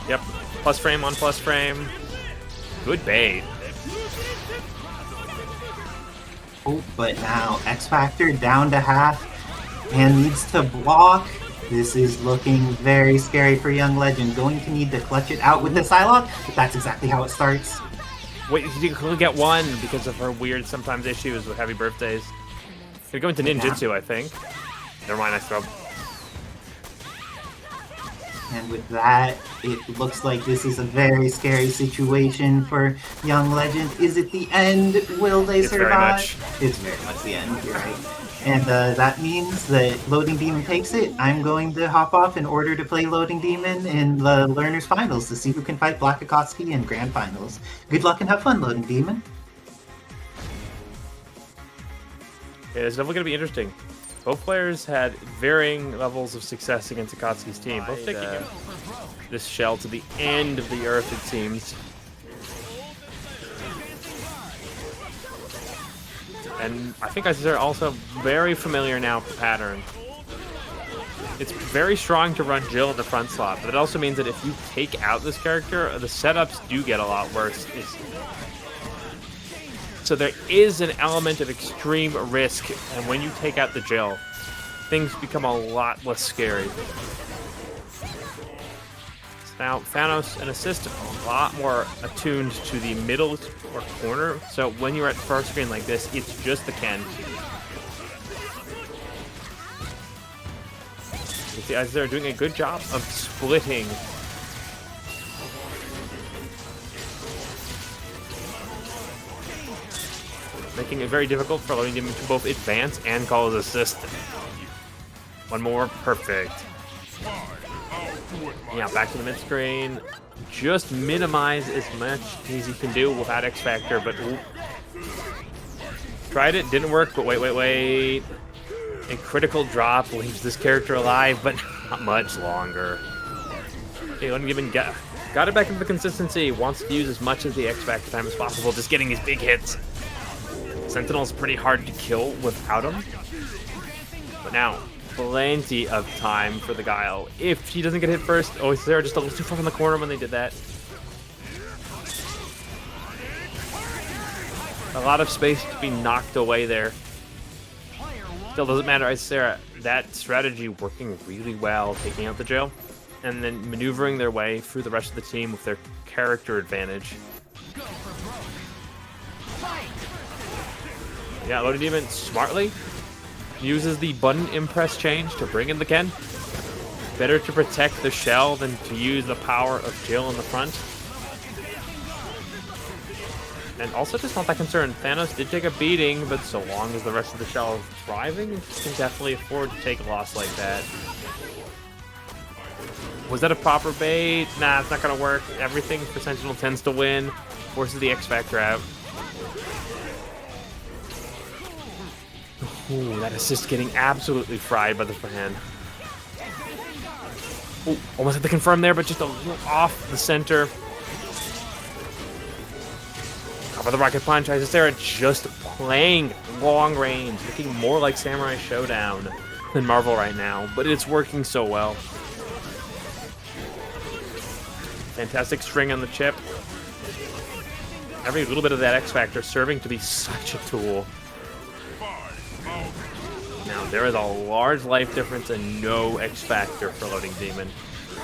Yep. Plus frame on plus frame. Good bait. Oh, but now X Factor down to half and needs to block. This is looking very scary for Young Legend. Going to need to clutch it out with the Psylocke, but that's exactly how it starts. Wait, you can only get one because of her weird sometimes issues with heavy birthdays. Gonna go into ninjutsu, I think. Never mind, I throw. And with that, it looks like this is a very scary situation for Young Legend. Is it the end? Will they survive? It's very much the end, you're right. And that means that Loading Demon takes it. I'm going to hop off in order to play Loading Demon in the Learners Finals to see who can fight Black Akatsuki in Grand Finals. Good luck and have fun, Loading Demon. Yeah, it's definitely going to be interesting. Both players had varying levels of success against Akatsuki's team. Both taking this shell to the end of the earth, it seems. And I think Isicera also very familiar now with the pattern. It's very strong to run Jill in the front slot, but it also means that if you take out this character, the setups do get a lot worse. So there is an element of extreme risk, and when you take out the Jill, things become a lot less scary. Now, Thanos and Assist are a lot more attuned to the middle or corner, so when you're at first screen like this, it's just the Ken. You see, as they're doing a good job of splitting. Making it very difficult for Loading Demon to both advance and call his assist. One more, perfect. Yeah, back to the mid screen. Just minimize as much as you can do without X Factor, but ooh. Tried it, didn't work, but wait. A critical drop leaves this character alive, but not much longer. Okay, Loading Demon got it back into the consistency, wants to use as much of the X Factor time as possible, just getting his big hits. Sentinel's pretty hard to kill without him. But now, plenty of time for the Guile. If she doesn't get hit first, oh, they're just a little too far in the corner when they did that. A lot of space to be knocked away there. Still doesn't matter, Isicera. That strategy working really well, taking out the Jill, and then maneuvering their way through the rest of the team with their character advantage. Yeah, Loading Demon smartly uses the button impress change to bring in the Ken. Better to protect the shell than to use the power of Jill in the front. And also just not that concerned. Thanos did take a beating, but so long as the rest of the shell is thriving, you can definitely afford to take a loss like that. Was that a proper bait? Nah, it's not gonna work. Everything for Sentinel tends to win. Forces the X Factor out. Ooh, that assist getting absolutely fried by the forehand. Ooh, almost had to confirm there, but just a little off the center. Cover the rocket punch. Isicera just playing long range, looking more like Samurai Showdown than Marvel right now, but it's working so well. Fantastic string on the chip. Every little bit of that X Factor serving to be such a tool. Now, there is a large life difference and no X Factor for Loading Demon.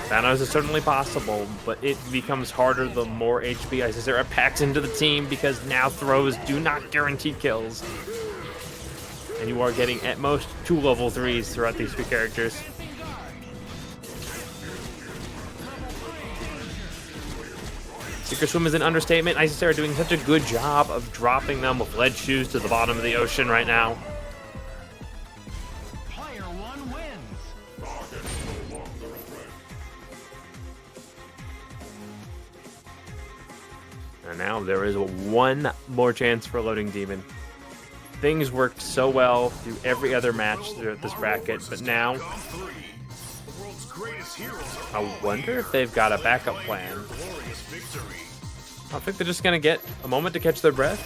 Thanos is certainly possible, but it becomes harder the more HP Isicera packs into the team because now throws do not guarantee kills. And you are getting at most 2 level 3s throughout these 3 characters. Secret Swim is an understatement. Isicera doing such a good job of dropping them with lead shoes to the bottom of the ocean right now. And now there is one more chance for Loading Demon. Things worked so well through every other match throughout this bracket, but now I wonder if they've got a backup plan. victory. I think they're just gonna get a moment to catch their breath.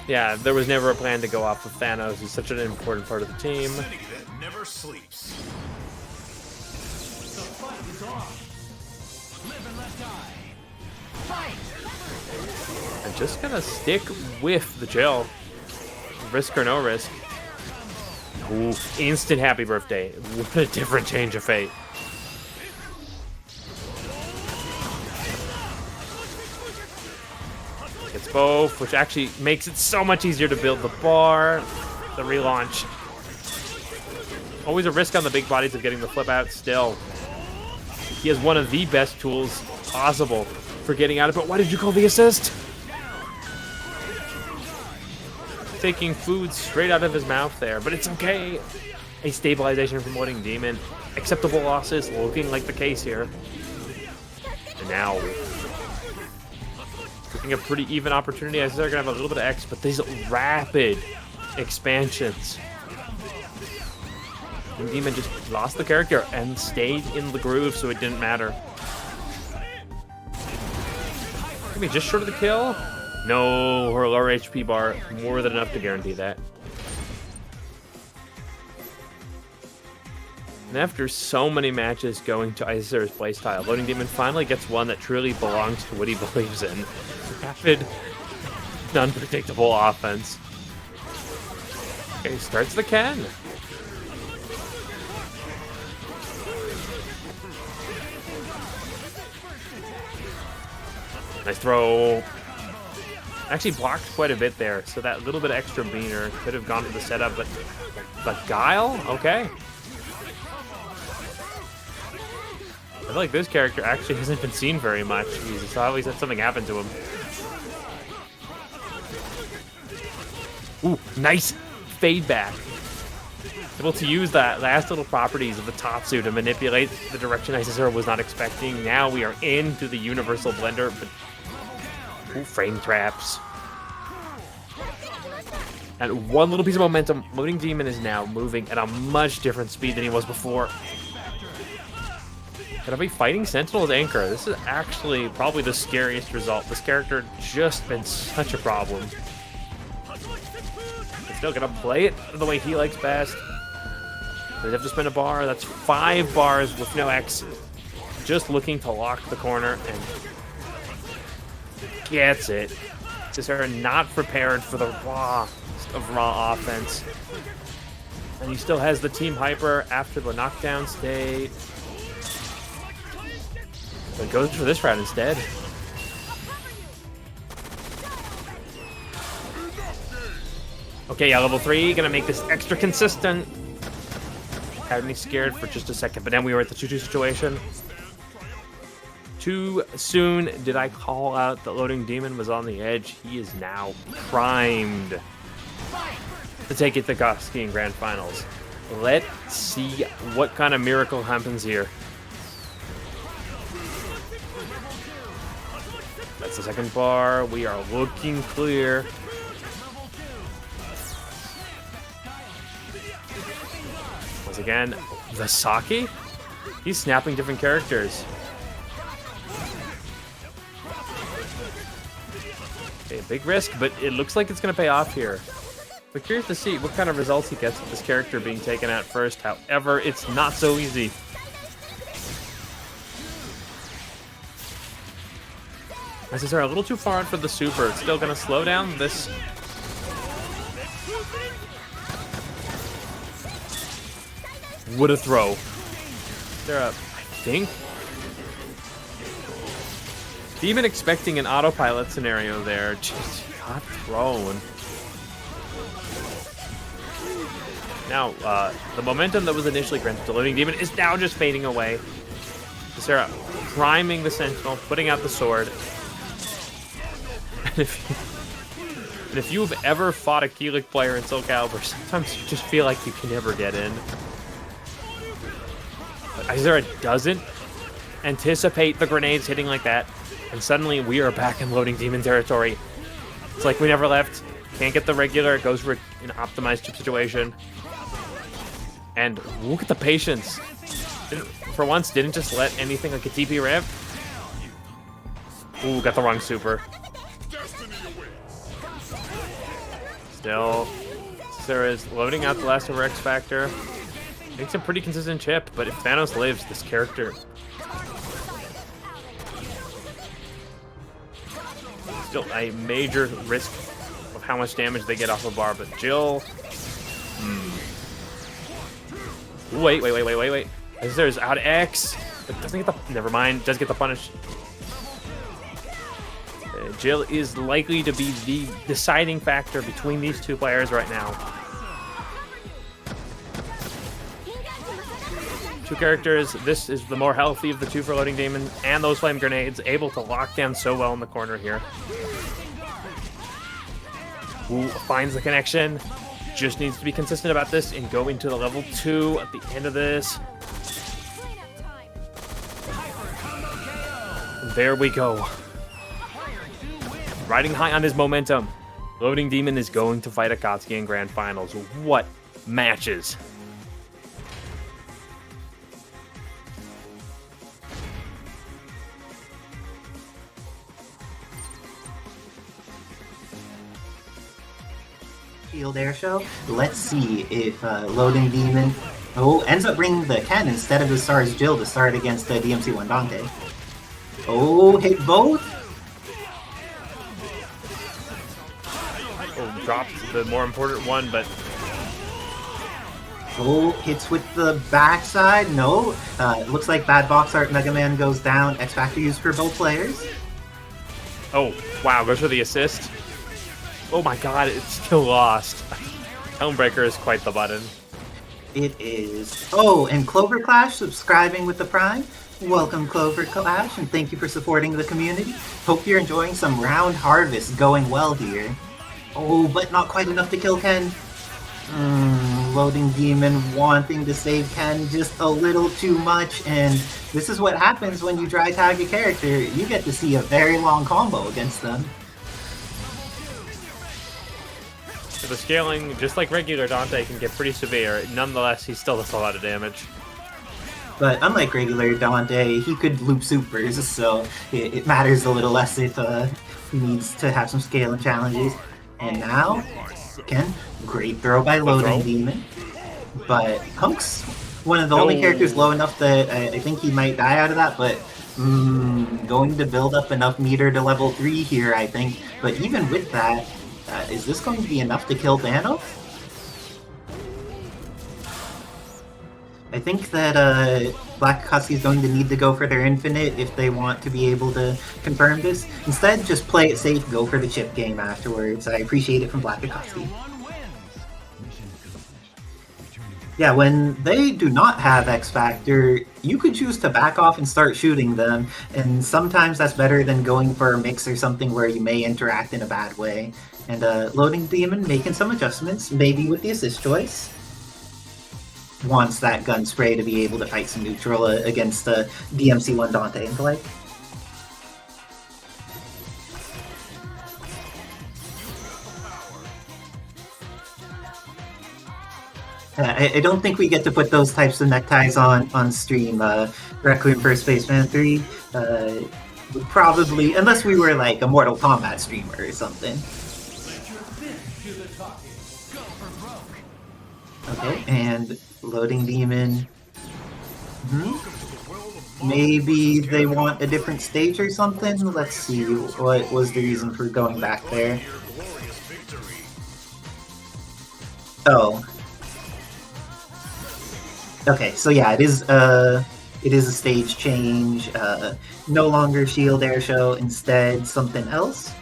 Yeah, there was never a plan to go off of Thanos. He's such an important part of the team. City that never sleeps. The fight is on. Live and let die. Fight! I'm just gonna stick with the chill. Risk or no risk. Ooh, instant happy birthday. What a different change of fate. It's both, which actually makes it so much easier to build the bar. The relaunch. Always a risk on the big bodies of getting the flip out still. He has one of the best tools possible for getting out of it. Why did you call the assist? Taking food straight out of his mouth there, but it's okay. A stabilization from Loading Demon. Acceptable losses looking like the case here. And now, looking a pretty even opportunity. I think they're gonna have a little bit of X, but these rapid expansions. Loading Demon just lost the character and stayed in the groove, so it didn't matter. Maybe just short of the kill. No, her lower HP bar, more than enough to guarantee that. And after so many matches going to Isicera's playstyle, Loading Demon finally gets one that truly belongs to what he believes in. Rapid, unpredictable offense. Okay, starts the Ken. Nice throw. Actually blocked quite a bit there, so that little bit of extra beaner could have gone to the setup, but Guile? Okay. I feel like this character actually hasn't been seen very much. He's always had something happen to him. Ooh, nice fade back. Able to use that last little properties of the Tatsu to manipulate the direction Isicera was not expecting. Now we are into the Universal Blender, but ooh, frame traps. And one little piece of momentum. Loading Demon is now moving at a much different speed than he was before. Gonna be fighting Sentinel's anchor. This is actually probably the scariest result. This character just been such a problem. He's still gonna play it the way he likes best. They have to spin a bar. That's 5 bars with no X. Just looking to lock the corner and gets it. Isicera not prepared for the raw of raw offense. And he still has the team hyper after the knockdown state. But goes for this round instead. Okay, yeah, level 3, gonna make this extra consistent. Had me scared for just a second, but then we were at the 2-2 situation. Too soon did I call out that Loading Demon was on the edge. He is now primed to take it to Koski in Grand Finals. Let's see what kind of miracle happens here. That's the second bar. We are looking clear. Once again, the Saki? He's snapping different characters. Okay, a big risk, but it looks like it's going to pay off here. We're curious to see what kind of results he gets with this character being taken out first. However, it's not so easy. Isicera a little too far out for the super. It's still going to slow down this. What a throw. Isicera, I think. Even expecting an autopilot scenario there, just got thrown. Now, the momentum that was initially granted to Loading Demon is now just fading away. Isicera priming the Sentinel, putting out the sword. And if you've ever fought a Keelik player in Soul Calibur, sometimes you just feel like you can never get in. But Isicera doesn't anticipate the grenades hitting like that, and suddenly we are back in Loading Demon territory. It's like we never left. Can't get the regular, it goes for an optimized chip situation. And look at the patience. For once, didn't just let anything like a TP ramp. Ooh, got the wrong super. Still, Isicera is loading out the last of her X Factor. Makes a pretty consistent chip, but if Thanos lives, this character... Still a major risk of how much damage they get off a bar, but Jill... Wait. Isicera's out of X, but doesn't get the... Never mind, does get the punish. Jill is likely to be the deciding factor between these two players right now. Two characters, this is the more healthy of the two for Loading Demon, and those flame grenades, able to lock down so well in the corner here. Ooh, finds the connection. Just needs to be consistent about this and go into the level 2 at the end of this. There we go. Riding high on his momentum, Loading Demon is going to fight Akatsuki in Grand Finals. What matches? Shield Air Show. Let's see if Loading Demon ends up bringing the Ken instead of the S.T.A.R.S Jill to start against the DMC1 Dante. Oh, hit both. Oh, dropped the more important one, but... Oh, hits with the backside. No. Looks like bad box art. Megaman goes down. X Factor used for both players. Oh, wow, goes for the assist. Oh my god, it's still lost. Helmbreaker is quite the button. It is. Oh, and Clover Clash subscribing with the Prime. Welcome, Clover Clash, and thank you for supporting the community. Hope you're enjoying some round harvest going well here. Oh, but not quite enough to kill Ken. Loading Demon wanting to save Ken just a little too much, and this is what happens when you dry tag a character. You get to see a very long combo against them. So the scaling, just like regular Dante, can get pretty severe. Nonetheless, he still does a lot of damage. But unlike regular Dante, he could loop supers, so it matters a little less if he needs to have some scaling challenges. And now, again, great throw by Loading Demon. But Hunk's one of the only characters low enough that I think he might die out of that, but going to build up enough meter to level 3 here, I think. But even with that, is this going to be enough to kill Thanos? I think that Black Akatsuki is going to need to go for their infinite if they want to be able to confirm this. Instead, just play it safe, go for the chip game afterwards. I appreciate it from Black Akatsuki. Yeah, when they do not have X Factor, you could choose to back off and start shooting them, and sometimes that's better than going for a mix or something where you may interact in a bad way. And Loading Demon making some adjustments, maybe with the assist choice. Wants that gun spray to be able to fight some neutral against DMC1 Dante and the like. I don't think we get to put those types of neckties on stream. Requiem for Spaceman 3 would probably, unless we were like a Mortal Kombat streamer or something. Okay, and Loading Demon. Maybe they want a different stage or something? Let's see, what was the reason for going back there? Oh. Okay, so yeah, it is a stage change. No longer Shield Air Show, instead something else.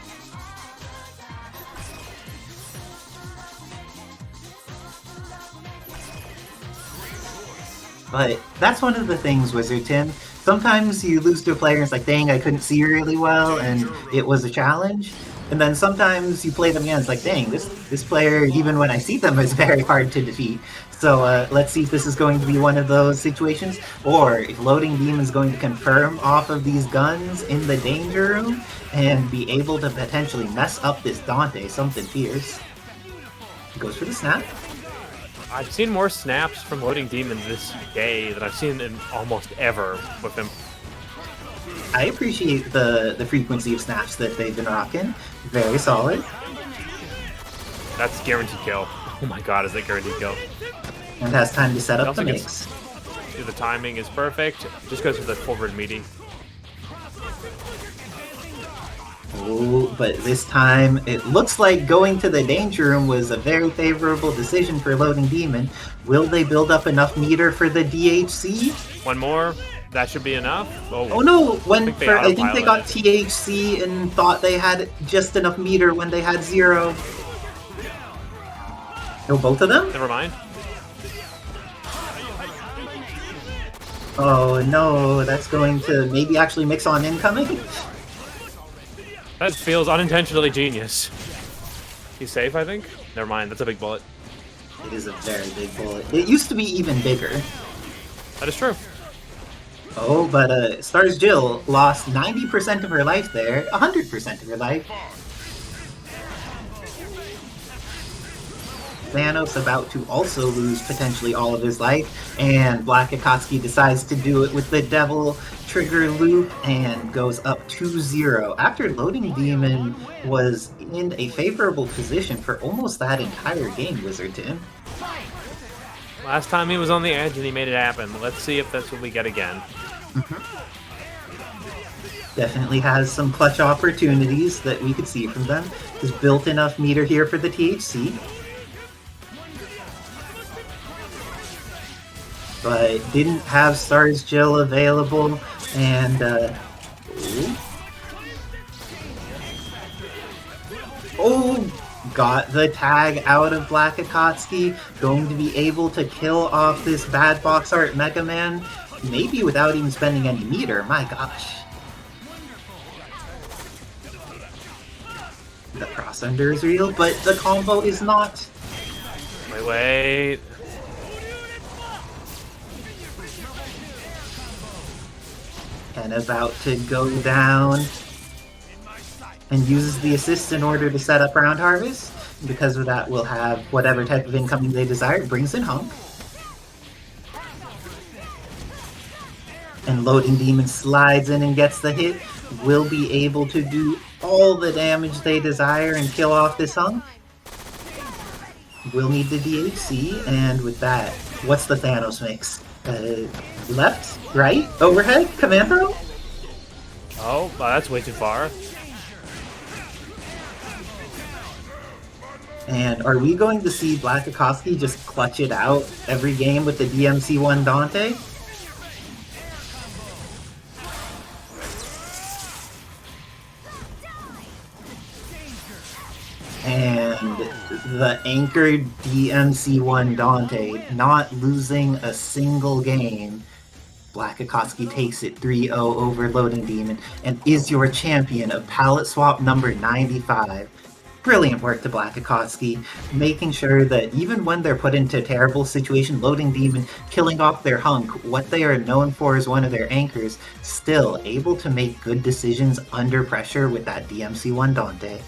But that's one of the things, Wizard Tim. Sometimes you lose to a player and it's like, dang, I couldn't see really well, and it was a challenge. And then sometimes you play them again, it's like, dang, this player, even when I see them, is very hard to defeat. So let's see if this is going to be one of those situations, or if Loading Demon is going to confirm off of these guns in the danger room and be able to potentially mess up this Dante, something fierce. He goes for the snap. I've seen more snaps from Loading Demon this day than I've seen in almost ever with him. I appreciate the frequency of snaps that they've been rocking. Very solid. That's guaranteed kill. Oh my god, is that guaranteed kill? And has time to set It up the also mix. The timing is perfect. Just goes for the forward meaty. Oh, but this time it looks like going to the danger room was a very favorable decision for Loading Demon. Will they build up enough meter for the DHC? One more. That should be enough. Oh no! I think they got it. THC and thought they had just enough meter when they had 0. No, both of them? Never mind. Oh no, that's going to maybe actually mix on incoming? That feels unintentionally genius. He's safe, I think? Never mind, that's a big bullet. It is a very big bullet. It used to be even bigger. That is true. Oh, but S.T.A.R.S. Jill lost 90% of her life there, 100% of her life. Thanos about to also lose potentially all of his life, and Black Akatsuki decides to do it with the Devil trigger loop and goes up 2-0 after Loading Demon was in a favorable position for almost that entire game, Wizard Tim. Last time he was on the edge and he made it happen. Let's see if that's what we get again. Definitely has some clutch opportunities that we could see from them. Has built enough meter here for the THC. But didn't have S.T.A.R.S. Jill available, and got the tag out of Black Akatsuki, going to be able to kill off this bad box art Megaman, maybe without even spending any meter, my gosh. The cross under is real, but the combo is not. Wait. And about to go down. And uses the assist in order to set up Round Harvest. Because of that, we'll have whatever type of incoming they desire. Brings in Hunk. And Loading Demon slides in and gets the hit. Will be able to do all the damage they desire and kill off this Hunk. We'll need the DHC, and with that, what's the Thanos mix? Left? Right? Overhead? Command throw? Oh, wow, that's way too far. And are we going to see Black Akatsuki just clutch it out every game with the DMC1 Dante? And the anchored DMC1 Dante not losing a single game. Black Akatsuki takes it 3-0 over Loading Demon and is your champion of palette swap number 95. Brilliant work to Black Akatsuki, making sure that even when they're put into a terrible situation, Loading Demon killing off their Hunk, what they are known for as one of their anchors, still able to make good decisions under pressure with that DMC1 Dante.